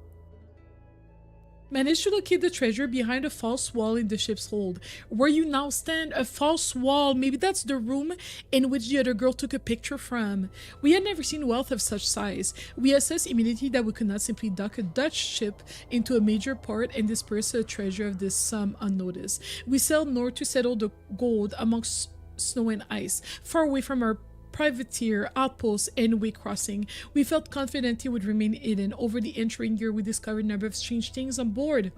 Managed to locate the treasure behind a false wall in the ship's hold. Where you now stand, a false wall. Maybe that's the room in which the other girl took a picture from. We had never seen wealth of such size. We assessed immediately that we could not simply dock a Dutch ship into a major port and disperse a treasure of this sum unnoticed. We sailed north to settle the gold amongst snow and ice, far away from our privateer, outpost, and way crossing. We felt confident it would remain hidden. Over the ensuing year, we discovered a number of strange things on board.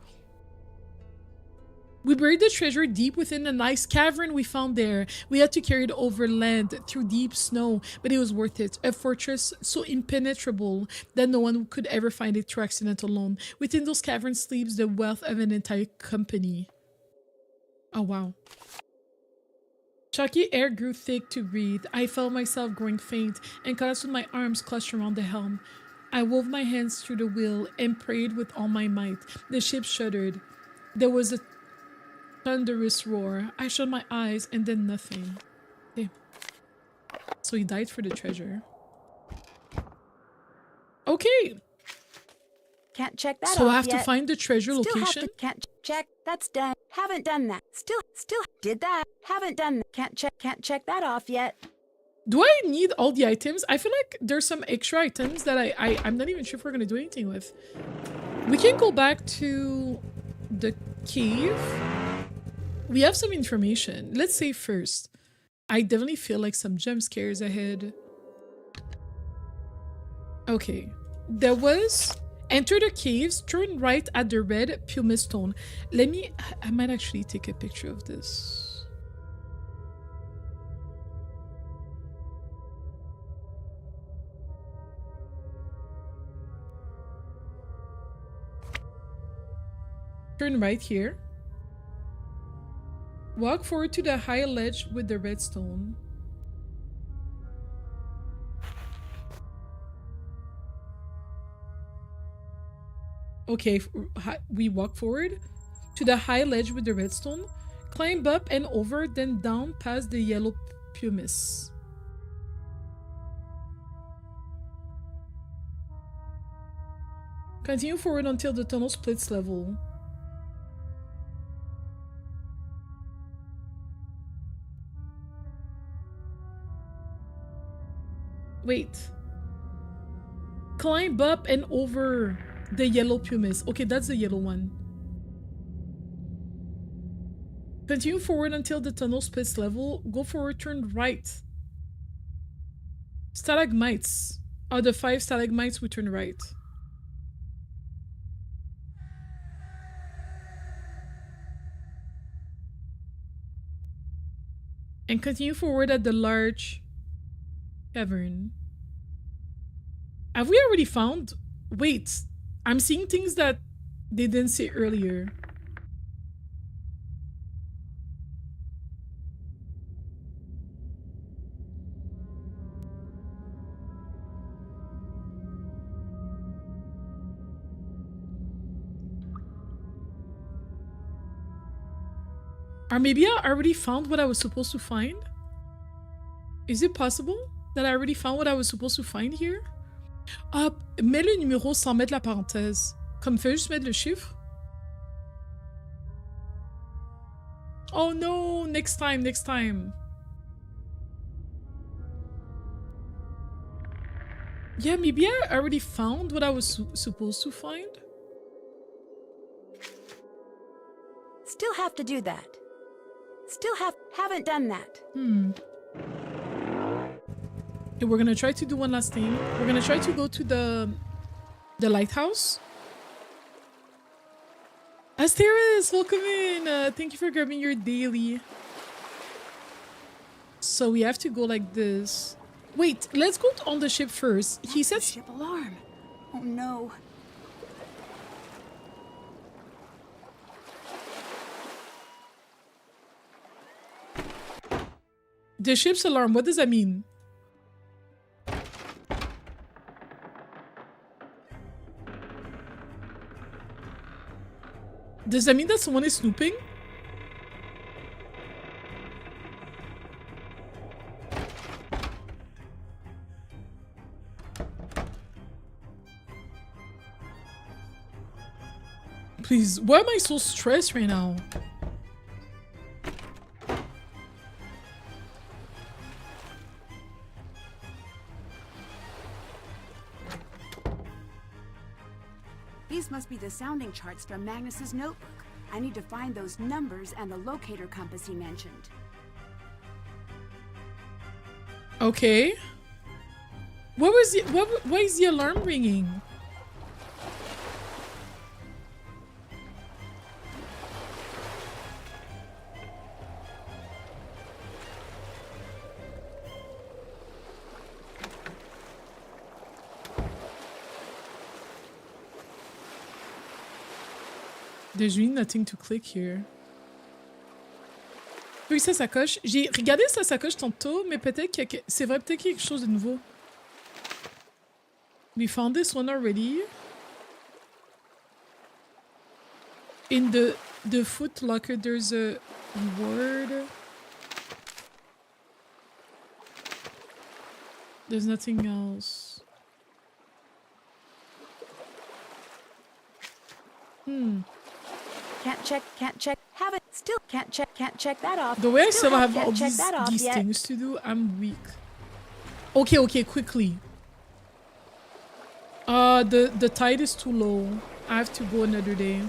We buried the treasure deep within a nice cavern we found there. We had to carry it over land through deep snow, but it was worth it. A fortress so impenetrable that no one could ever find it through accident alone. Within those caverns sleeps the wealth of an entire company. Oh, wow. Chalky air grew thick to breathe. I felt myself growing faint and collapsed with my arms clutched around the helm. I wove my hands through the wheel and prayed with all my might. The ship shuddered. There was a thunderous roar. I shut my eyes and then nothing. Okay. So he died for the treasure. Okay. Can't check that So off I have yet. to find the treasure Still location. have to, can't check. That's done. Haven't done that. Still did that. Haven't done that. Can't check that off yet. Do I need all the items? I feel like there's some extra items that I'm not even sure if we're gonna do anything with. We can go back to the cave. We have some information. Let's say first. I definitely feel like some jump scares ahead. Okay. There was... Enter the caves, turn right at the red pumice stone. I might actually take a picture of this. Turn right here. Walk forward to the high ledge with the red stone. Okay, we walk forward to the high ledge with the redstone, climb up and over, then down past the yellow pumice. Continue forward until the tunnel splits level. Wait. Climb up and over the yellow pumice. Okay, that's the yellow one. Continue forward until the tunnel splits level. Go forward, turn right. Stalagmites. Are the 5 stalagmites, we turn right. And continue forward at the large cavern. Have we already found? Wait, I'm seeing things that they didn't say earlier. Or maybe I already found what I was supposed to find? Is it possible that I already found what I was supposed to find here? Ah, mets le numéro sans mettre la parenthèse. Comme fais juste mettre le chiffre. Oh no, next time, next time. Yeah, maybe I already found what I was supposed to find. Still have to do that. Still haven't done that. Okay, we're gonna try to do one last thing. We're gonna try to go to the lighthouse. Asteris, welcome in. Thank you for grabbing your daily. So we have to go like this. Wait, let's go on the ship first. He said Ship alarm. Oh no. the ship's alarm. What does that mean? Does that mean that someone is snooping? Please, why am I so stressed right now? These must be the sounding charts from Magnus's notebook. I need to find those numbers and the locator compass he mentioned. Okay. Why is the alarm ringing? There's really nothing to click here. Oui, sa sacoche. J'ai regardé sa sacoche tantôt, mais peut-être qu'il y a... C'est vrai, peut-être qu'il y a quelque chose de nouveau. We found this one already. In the foot locker, there's a word. There's nothing else. Can't check. Have it. Still can't check that off. The way I still have can't all check that off these yet. things to do, I'm weak. Okay, quickly. The tide is too low. I have to go another day.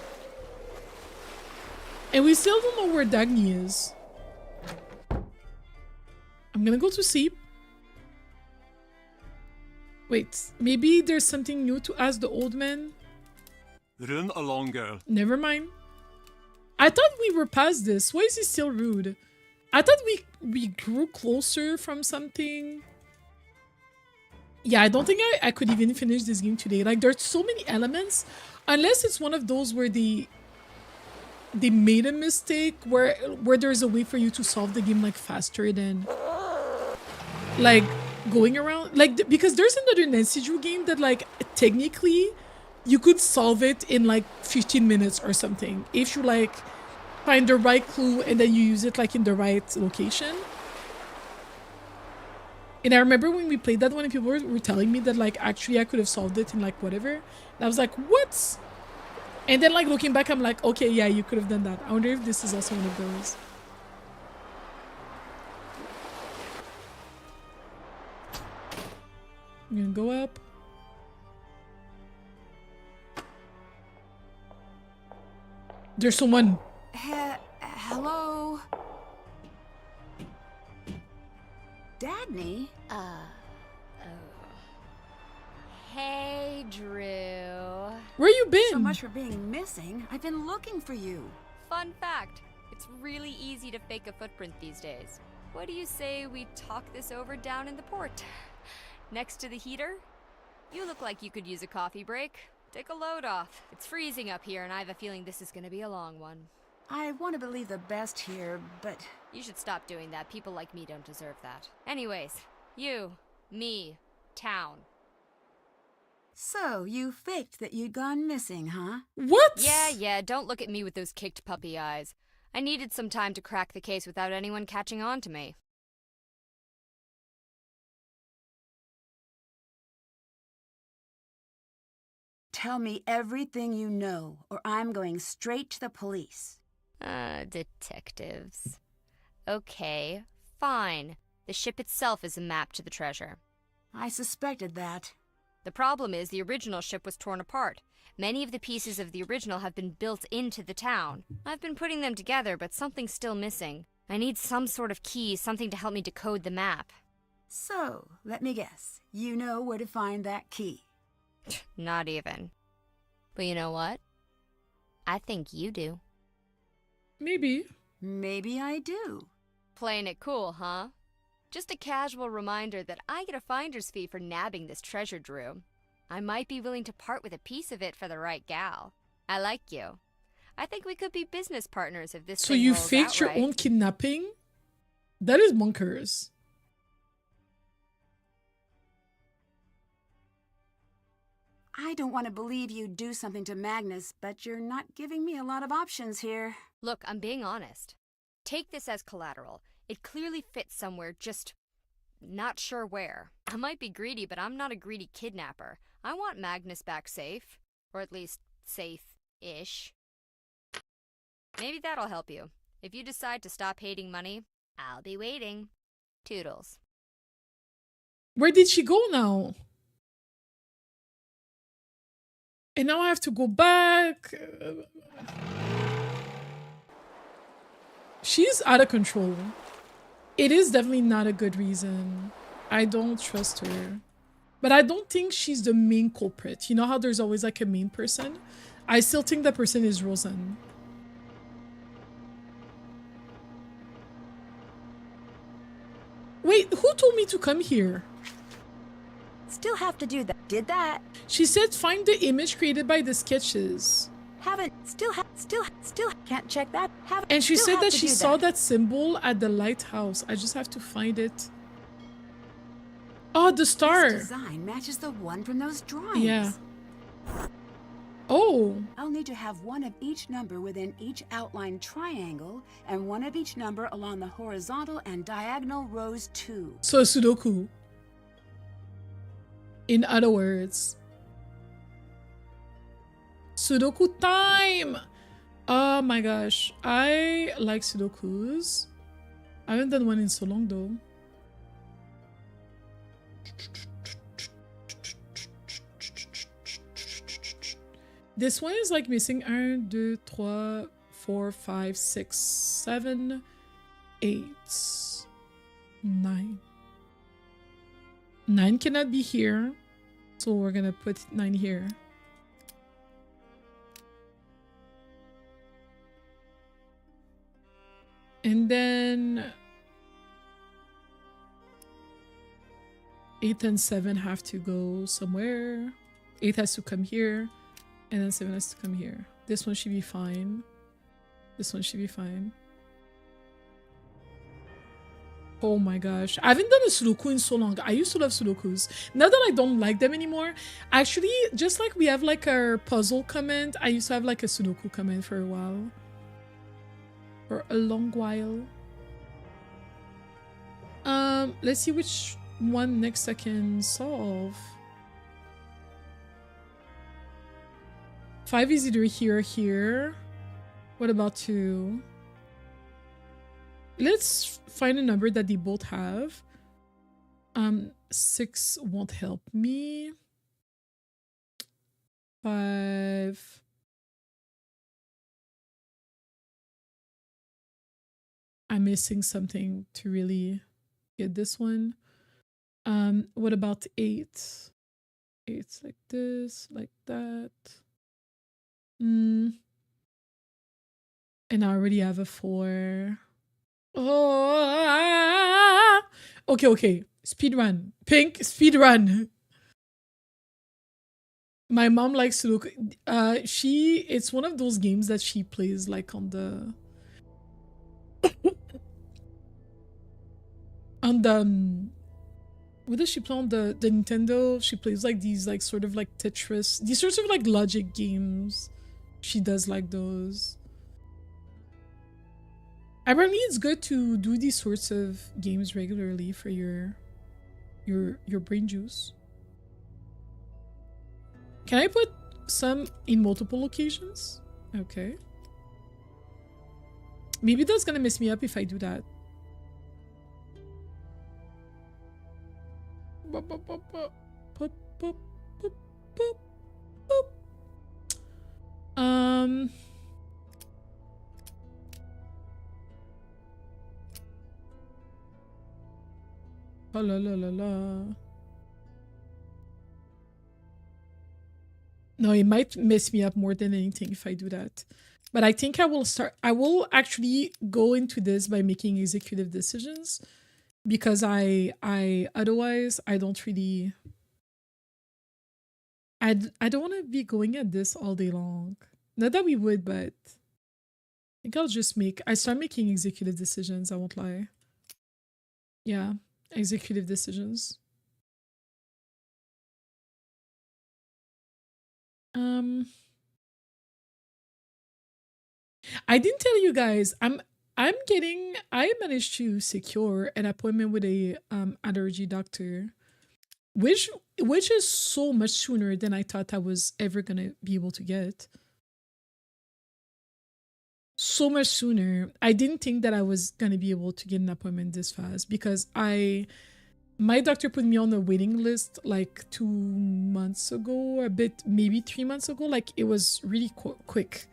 And we still don't know where Dagny is. I'm gonna go to sleep. Wait, maybe there's something new to ask the old man? Run along, girl. Never mind. I thought we were past this. Why is he still rude? I thought we grew closer from something. Yeah, I don't think I could even finish this game today. Like, there's so many elements. Unless it's one of those where they made a mistake, where there's a way for you to solve the game, like, faster than... Like, going around... Like, because there's another Nancy Drew game that, like, technically... You could solve it in like 15 minutes or something if you like find the right clue and then you use it like in the right location. And I remember when we played that one and people were telling me that like actually I could have solved it in like whatever. And I was like, what? And then like looking back, I'm like, okay, yeah, you could have done that. I wonder if this is also one of those. I'm gonna go up. There's someone. Hello? Dagny? Hey, Drew. Where you been? So much for being missing. I've been looking for you. Fun fact, it's really easy to fake a footprint these days. What do you say we talk this over down in the port? Next to the heater? You look like you could use a coffee break. Take a load off. It's freezing up here, and I have a feeling this is gonna be a long one. I want to believe the best here, but... You should stop doing that. People like me don't deserve that. Anyways, you, me, town. So, you faked that you'd gone missing, huh? What? Yeah, don't look at me with those kicked puppy eyes. I needed some time to crack the case without anyone catching on to me. Tell me everything you know, or I'm going straight to the police. Detectives. Okay, fine. The ship itself is a map to the treasure. I suspected that. The problem is the original ship was torn apart. Many of the pieces of the original have been built into the town. I've been putting them together, but something's still missing. I need some sort of key, something to help me decode the map. So, let me guess. You know where to find that key. Not even. But you know what? I think you do. Maybe. Maybe I do. Playing it cool, huh? Just a casual reminder that I get a finder's fee for nabbing this treasure, Drew. I might be willing to part with a piece of it for the right gal. I like you. I think we could be business partners if this So thing you rolls faked out your right. own kidnapping? That is bonkers. I don't want to believe you'd do something to Magnus, but you're not giving me a lot of options here. Look, I'm being honest. Take this as collateral. It clearly fits somewhere, just not sure where. I might be greedy, but I'm not a greedy kidnapper. I want Magnus back safe. Or at least safe-ish. Maybe that'll help you. If you decide to stop hating money, I'll be waiting. Toodles. Where did she go now? And now I have to go back. She's out of control. It is definitely not a good reason. I don't trust her. But I don't think she's the main culprit. You know how there's always like a main person? I still think that person is Roseanne. Wait, who told me to come here? Still have to do that. Did that. She said find the image created by the sketches. Haven't. Still can't check that. Haven't. And she still said have that to she do saw that symbol at the lighthouse. I just have to find it. Oh, the star. This design matches the one from those drawings. Yeah. Oh. I'll need to have one of each number within each outline triangle and one of each number along the horizontal and diagonal rows too. So Sudoku. In other words. Sudoku time! Oh my gosh. I like Sudokus. I haven't done one in so long though. This one is like missing 1, 2, 3, 4, 5, 6, 7, 8, 9. 9 cannot be here. So we're gonna put 9 here. And then 8 and 7 have to go somewhere. 8 has to come here. And then 7 has to come here. This one should be fine. This one should be fine. Oh my gosh. I haven't done a Sudoku in so long. I used to love Sudokus. Now that I don't like them anymore, actually, just like we have like our puzzle comment, I used to have like a Sudoku comment for a while. For a long while. Let's see which one next I can solve. 5 is either here or here. What about 2? Let's find a number that they both have. 6 won't help me. 5. I'm missing something to really get this one. What about 8? 8's like this, like that. And I already have a 4. Oh, okay. Speed run. Pink, speed run. My mom likes to look. It's one of those games that she plays like on the what does she play on the Nintendo? She plays like these like sort of like Tetris, these sorts of like logic games. She does like those. Apparently it's good to do these sorts of games regularly for your brain juice. Can I put some in multiple locations? Okay. Maybe that's gonna mess me up if I do that. Oh la la la la. No, it might mess me up more than anything if I do that. But I think I will actually go into this by making executive decisions, because otherwise I don't really I don't want to be going at this all day long. Not that we would, but I think I start making executive decisions, I won't lie. Yeah, executive decisions. I didn't tell you guys, I managed to secure an appointment with a allergy doctor, which is so much sooner than I thought I was ever gonna be able to get. So much sooner. I didn't think that I was gonna be able to get an appointment this fast, because my doctor put me on a waiting list like 2 months ago, maybe 3 months ago. Like, it was really quick.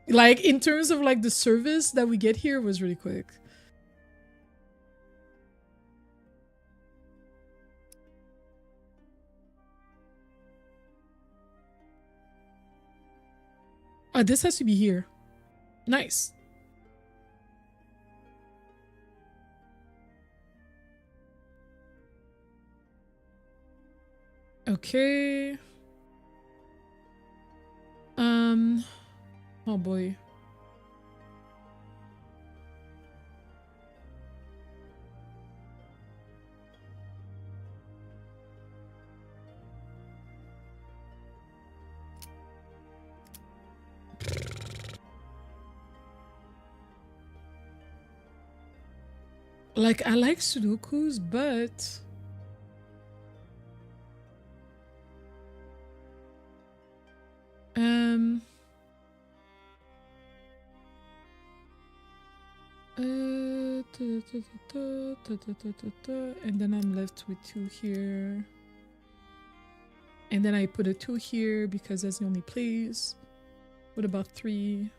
Like, in terms of like the service that we get here was really quick. This has to be here. Nice. Okay. Oh boy. Like, I like Sudokus, but and then I'm left with 2 here. And then I put a 2 here because that's the only place. What about 3?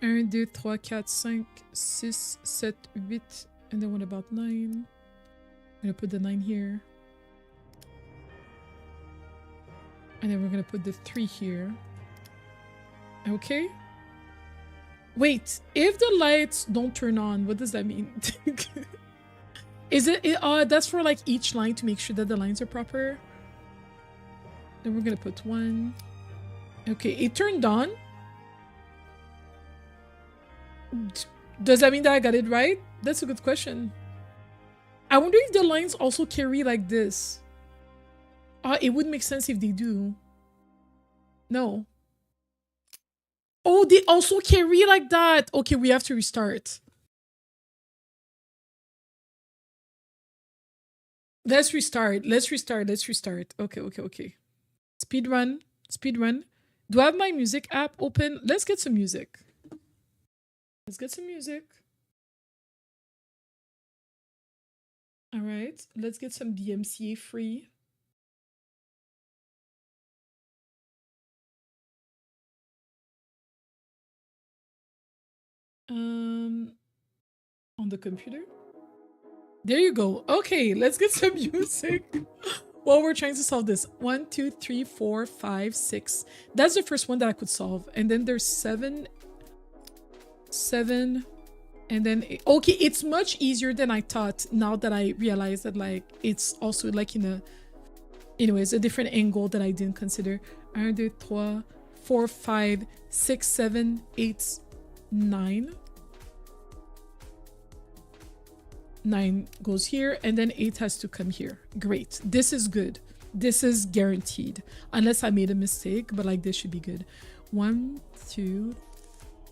Un, deux, trois, quatre, cinq, six, sept, huit. And then what about 9? I'm gonna put the 9 here. And then we're gonna put the 3 here. Okay. Wait, if the lights don't turn on, what does that mean? Is it that's for like each line to make sure that the lines are proper? Then we're gonna put 1. Okay, it turned on. Does that mean that I got it right? That's a good question. I wonder if the lines also carry like this. It would make sense if they do. No. Oh, they also carry like that. Okay, we have to restart. Let's restart. Okay. Speed run. Do I have my music app open? Let's get some music. Let's get some music. All right, let's get some DMCA free. On the computer. There you go. Okay, let's get some music while we're trying to solve this. 1, 2, 3, 4, 5, 6. That's the first one that I could solve. And then there's 7. And then, okay, it's much easier than I thought now that I realized that, like, it's also, like, anyways, a different angle that I didn't consider. 1, 2, 3, 4, 5, 6, 7, 8, 9. 9 goes here, and then 8 has to come here. Great. This is good. This is guaranteed. Unless I made a mistake, but, like, this should be good. 1, 2,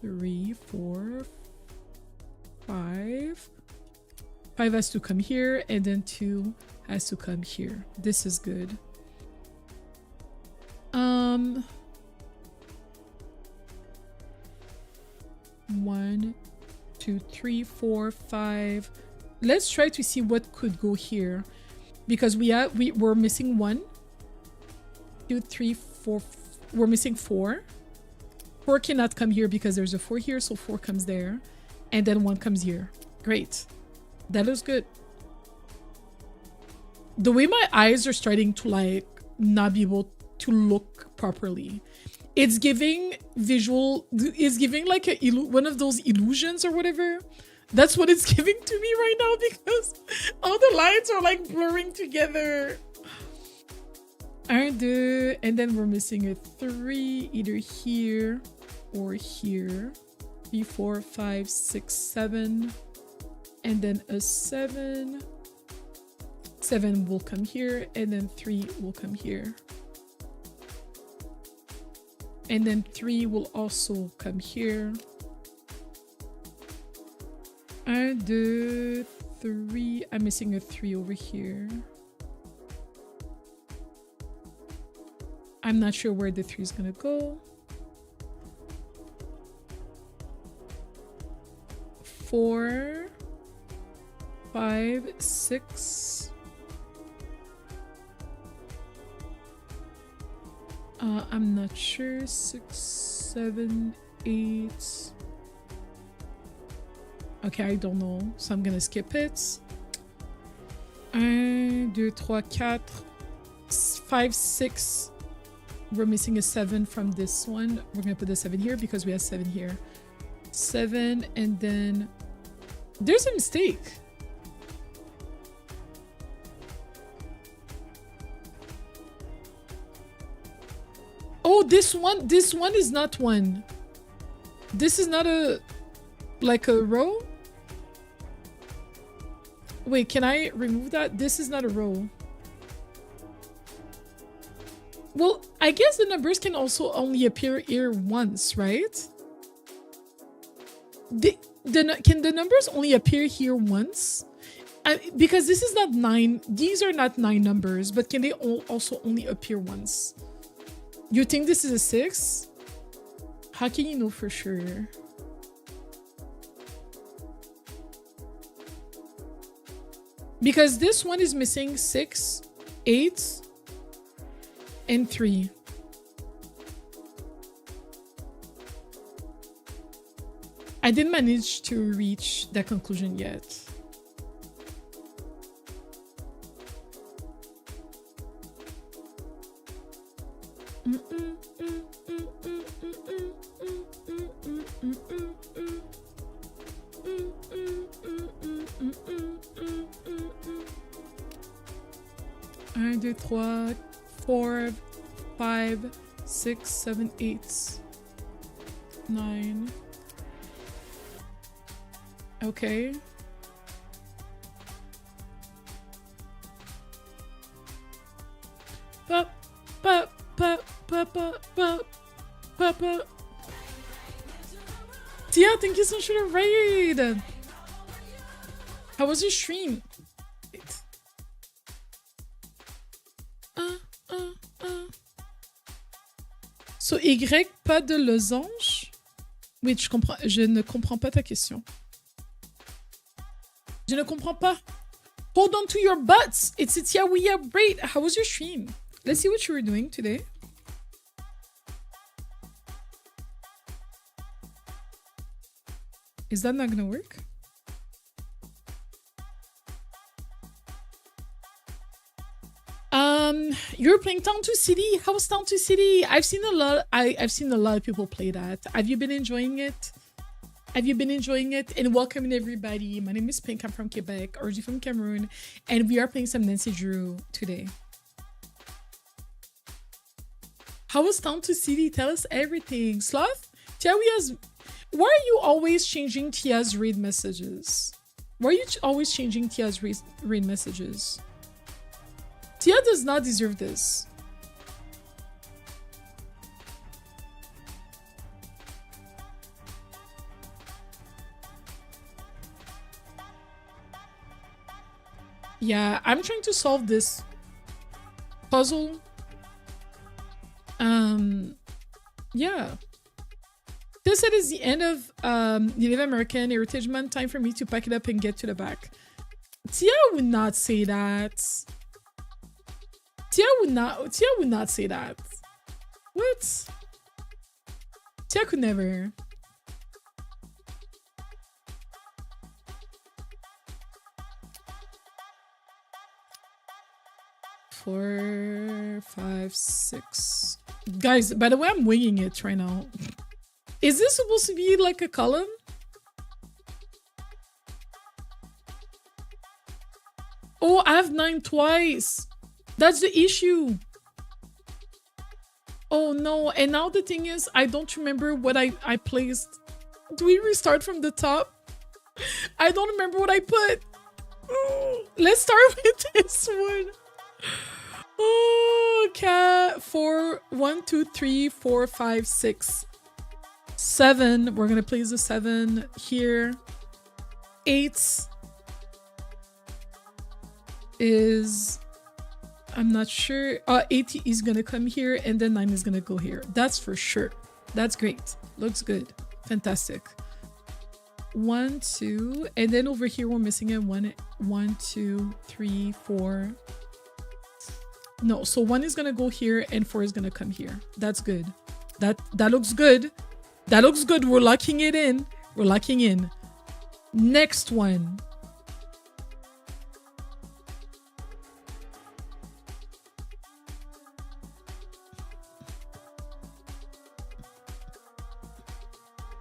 3, 4, 5. 5 has to come here, and then 2 has to come here. This is good. 1, 2, 3, 4, 5. Let's try to see what could go here, because we're missing 1, 2, 3, 4. We're missing 4. 4 cannot come here because there's a 4 here, so 4 comes there, and then 1 comes here. Great. That looks good. The way my eyes are starting to, like, not be able to look properly, it's giving visual, it's giving like one of those illusions or whatever. That's what it's giving to me right now, because all the lines are, like, blurring together. 1, 2, and then we're missing a 3 either here or here. 3, 4, 5, 6, 7, and then a 7. 7 will come here, and then 3 will come here, and then 3 will also come here. 1, 2, 3. I'm missing a 3 over here. I'm not sure where the 3 is gonna go. 4, 5, 6. I'm not sure. 6, 7, 8. Okay, I don't know, so I'm gonna skip it. 1, 2, 3, 4, 5, 6. We're missing a 7 from this one. We're gonna put the 7 here because we have 7 here. 7, and then there's a mistake. Oh, this one is not 1. This is not like a row. Wait, can I remove that? This is not a row. Well, I guess the numbers can also only appear here once, right? Can the numbers only appear here once? Because this is not 9. These are not 9 numbers, but can they also only appear once? You think this is a 6? How can you know for sure? Because this one is missing 6, 8, and 3. I didn't manage to reach that conclusion yet. Un, deux, trois, 4, 5, 6, 7, 8, 9. Okay. Tia, thank you so much for the raid. How was your stream? So Y, pas de losange? Oui, je ne comprends pas ta question. Je ne comprends pas. Hold on to your butts. It's Tia Wea. Great. How was your stream? Let's see what you were doing today. Is that not gonna work? You're playing Town to City. How was Town to City? I've seen a lot. I've seen a lot of people play that. Have you been enjoying it? Have you been enjoying it? And welcome everybody. My name is Pink. I'm from Quebec, Argh from Cameroon, and we are playing some Nancy Drew today. How was Town to City? Tell us everything. Sloth? Tia's. Why are you always changing Tia's read messages? Why are you always changing Tia's read messages? Tia does not deserve this. Yeah, I'm trying to solve this puzzle. Yeah. This is the end of Native American Heritage Month. Time for me to pack it up and get to the back. Tia would not say that. Tia would not say that. What? Tia could never. Four, 5, 6. Guys, by the way, I'm winging it right now. Is this supposed to be like a column? Oh, I have 9 twice. That's the issue. Oh no, and now the thing is, I don't remember what I placed. Do we restart from the top? I don't remember what I put. Let's start with this one. Oh, cat. 4, 1, 2, 3, 4, 5, 6, 7. We're gonna place the 7 here. 8 is, I'm not sure. 8 is gonna come here, and then 9 is gonna go here. That's for sure. That's great. Looks good. Fantastic. 1, 2, and then over here we're missing a 1, 2, 3, 4. No, so 1 is gonna go here and 4 is gonna come here. That's good. That looks good. That looks good. We're locking it in. We're locking in. Next one.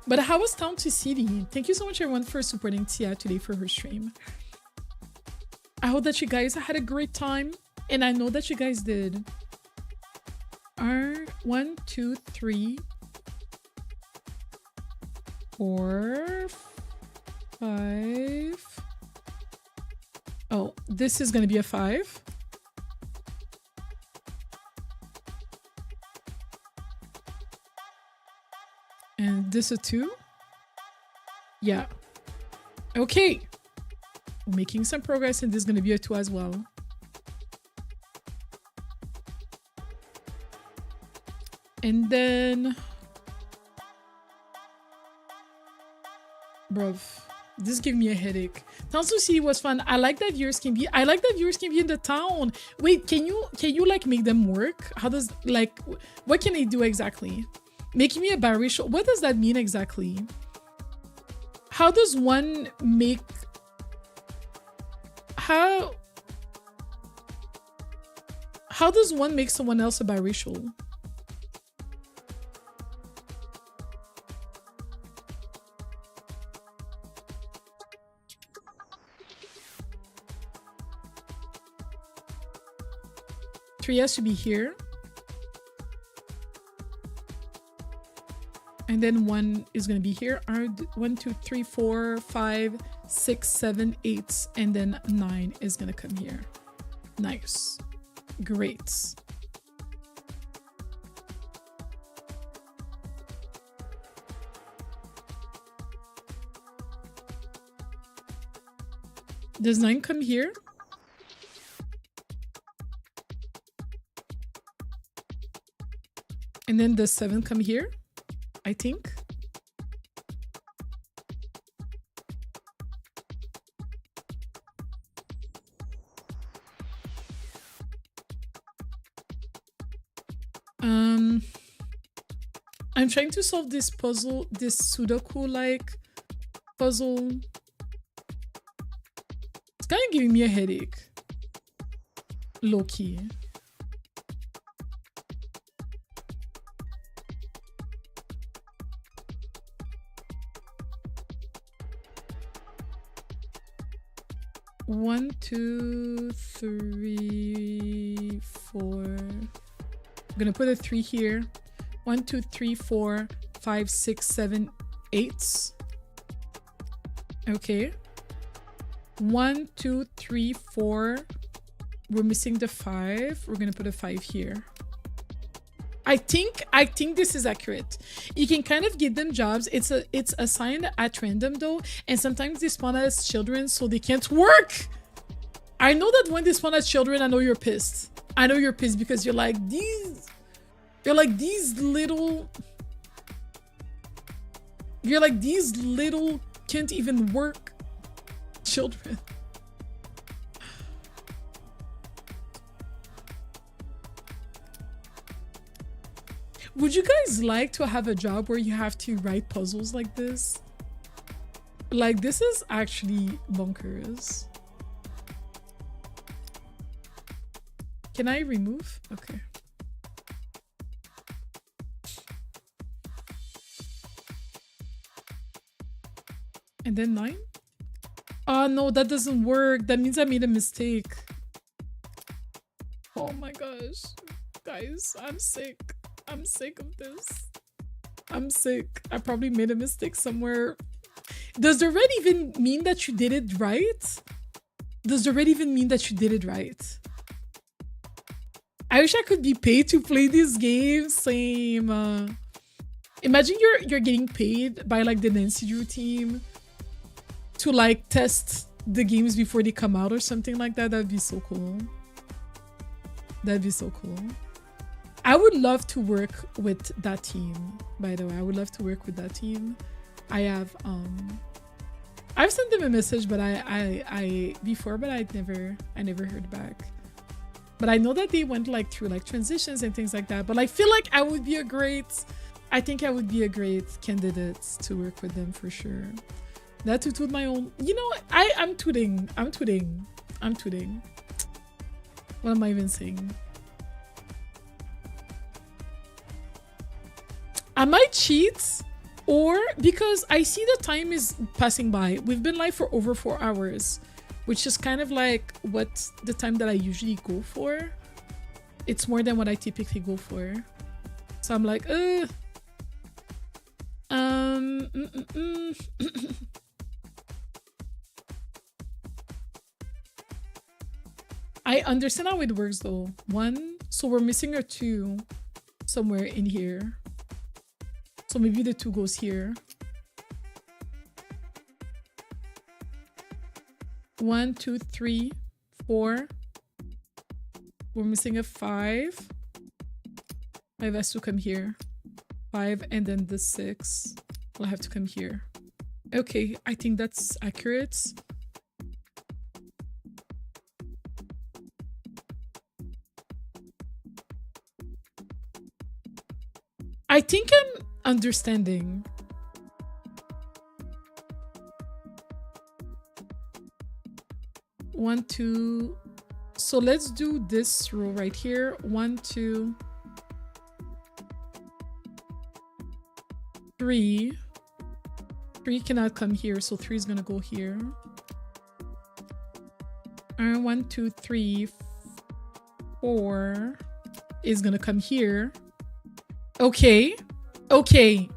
But how was Town to City? Thank you so much everyone for supporting Tia today for her stream. I hope that you guys had a great time. And I know that you guys did. 1, 2, 3, 4, 5. Oh, this is gonna be a 5. And this a 2. Yeah. Okay. We're making some progress, and this is gonna be a 2 as well. And then, bruv, this gave me a headache. Town to City was fun. I like that viewers can be. I like that viewers can be in the town. Wait, can you like make them work? How does like what can they do exactly? Making me a biracial. What does that mean exactly? How does one make? How does one make someone else a biracial? Three has to be here. And then 1 is going to be here. 1, 2, 3, 4, 5, 6, 7, 8. And then 9 is going to come here. Nice. Great. Does 9 come here? And then the 7 come here, I think. I'm trying to solve this puzzle, this Sudoku-like puzzle. It's kind of giving me a headache. Low-key. One, two, three, four. I'm gonna put a 3 here. 1, 2, 3, 4, 5, 6, 7, 8. Okay. 1, 2, 3, 4. We're missing the 5. We're gonna put a 5 here. I think this is accurate. You can kind of give them jobs. It's assigned at random though, and sometimes they spawn as children, so they can't work. I know that when they spawn as children, I know you're pissed. I know you're pissed because you're like these. You're like these little. You're like these little can't even work children. Would you guys like to have a job where you have to write puzzles like this? Like, this is actually bonkers. Can I remove? Okay. And then 9? Oh no, that doesn't work. That means I made a mistake. Oh my gosh. Guys, I'm sick. I'm sick of this. I'm sick. I probably made a mistake somewhere. Does the red even mean that you did it right? Does the red even mean that you did it right? I wish I could be paid to play this game. Same. Imagine you're getting paid by like the Nancy Drew team to like test the games before they come out or something like that. That'd be so cool. That'd be so cool. I would love to work with that team, by the way. I would love to work with that team. I've sent them a message, but I never heard back. But I know that they went like through like transitions and things like that. But I feel like I would be I think I would be a great candidate to work with them for sure. Not to toot my own, you know, I'm tooting. What am I even saying? I might cheat, or because I see the time is passing by. We've been live for over 4 hours, which is kind of like what the time that I usually go for. It's more than what I typically go for. So I'm like, I understand how it works though. 1, so we're missing a 2 somewhere in here. So maybe the 2 goes here. 1, 2, 3, 4. We're missing a 5. 5 has to come here. 5 and then the 6 will have to come here. Okay, I think that's accurate. I think I'm understanding. One, 2. So let's do this row right here. 1, 2, 3. 3 cannot come here, so 3 is gonna go here. And 1, 2, 3, 4 is gonna come here. Okay. Okay.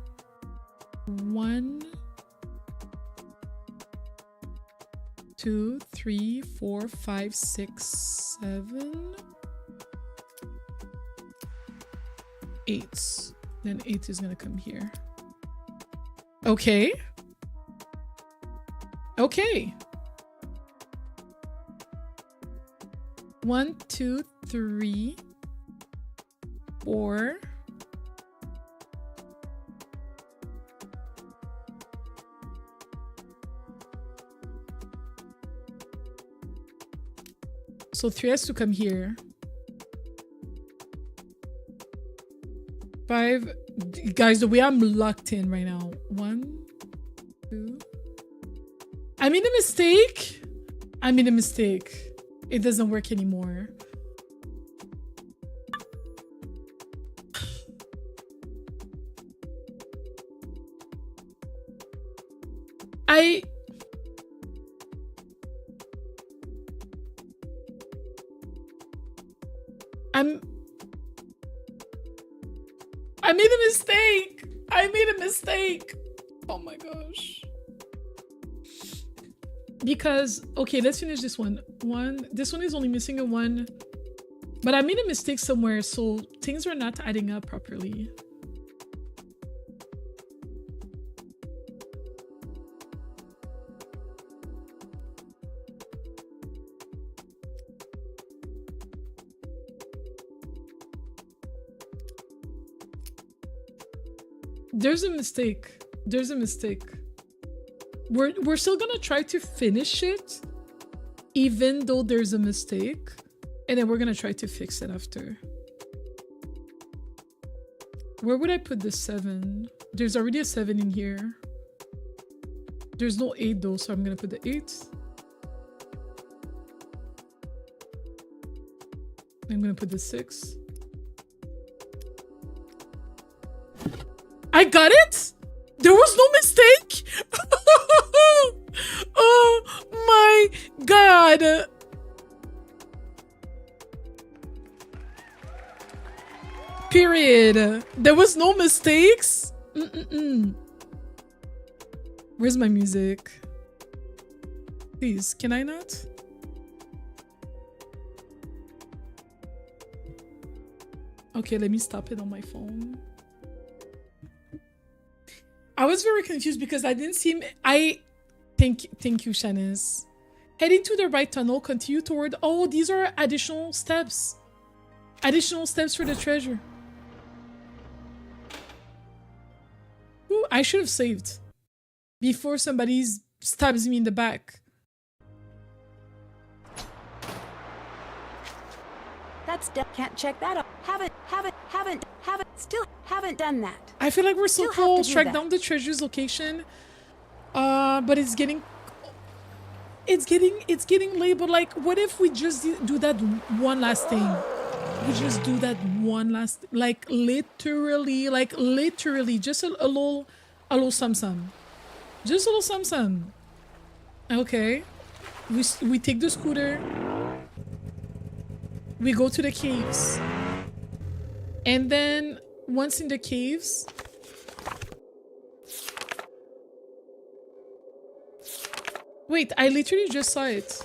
1, 2, 3, 4, 5, 6, 7, 8. Then 8 is gonna come here. Okay. Okay. 1, 2, 3, 4, So 3 has to come here. 5. Guys, the way I'm locked in right now. 1, 2. I made a mistake. I made a mistake. It doesn't work anymore. I made a mistake. I made a mistake. Oh my gosh. Because, okay, let's finish this one. This one is only missing a 1. But I made a mistake somewhere, so things are not adding up properly. There's a mistake. There's a mistake. We're still gonna try to finish it, even though there's a mistake, and then we're gonna try to fix it after. Where would I put the 7? There's already a 7 in here. There's no 8 though, so I'm gonna put the 8. I'm gonna put the 6. I got it? There was no mistake? Oh my god. Period. There was no mistakes? Where's my music? Please, can I not? Okay, let me stop it on my phone. I was very confused because I didn't see him. Thank you, Shanice. Heading to the right tunnel, continue toward. Oh, these are additional steps. Additional steps for the treasure. Ooh, I should have saved before somebody stabs me in the back. That's can't check that up. Still haven't done that. I feel like we're so Still close. have to do Track that. down the treasure's location. But it's getting late. But like, what if we just do that one last thing? We just do that one last, like literally, just a little sum. Just a little sum. Okay. We take the scooter. We go to the caves. And then once in the caves, wait, I literally just saw it.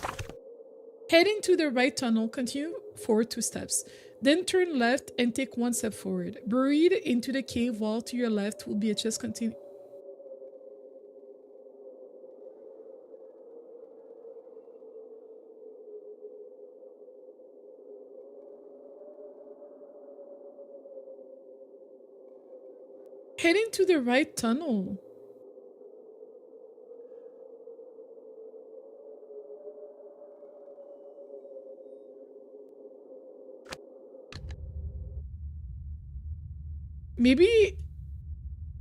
Heading to the right tunnel, continue forward 2 steps. Then turn left and take 1 step forward. Buried into the cave wall to your left will be a chest continue. Heading to the right tunnel. Maybe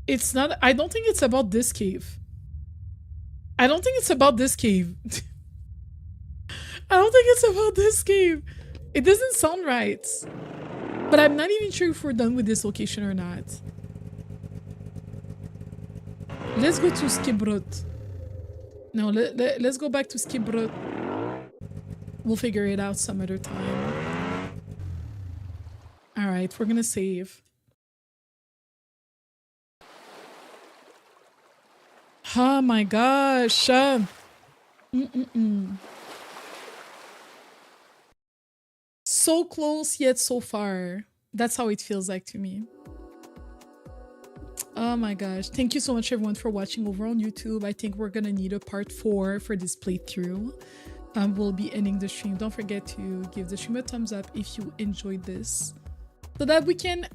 it's not. I don't think it's about this cave. I don't think it's about this cave. I don't think it's about this cave. It doesn't sound right. But I'm not even sure if we're done with this location or not. Let's go to Skipbrot. No, let's go back to Skipbrot. We'll figure it out some other time. Alright, we're gonna save. Oh my gosh. So close yet so far. That's how it feels like to me. Oh my gosh. Thank you so much everyone for watching over on YouTube. I think we're gonna need a part 4 for this playthrough. We'll be ending the stream. Don't forget to give the stream a thumbs up if you enjoyed this, so that we can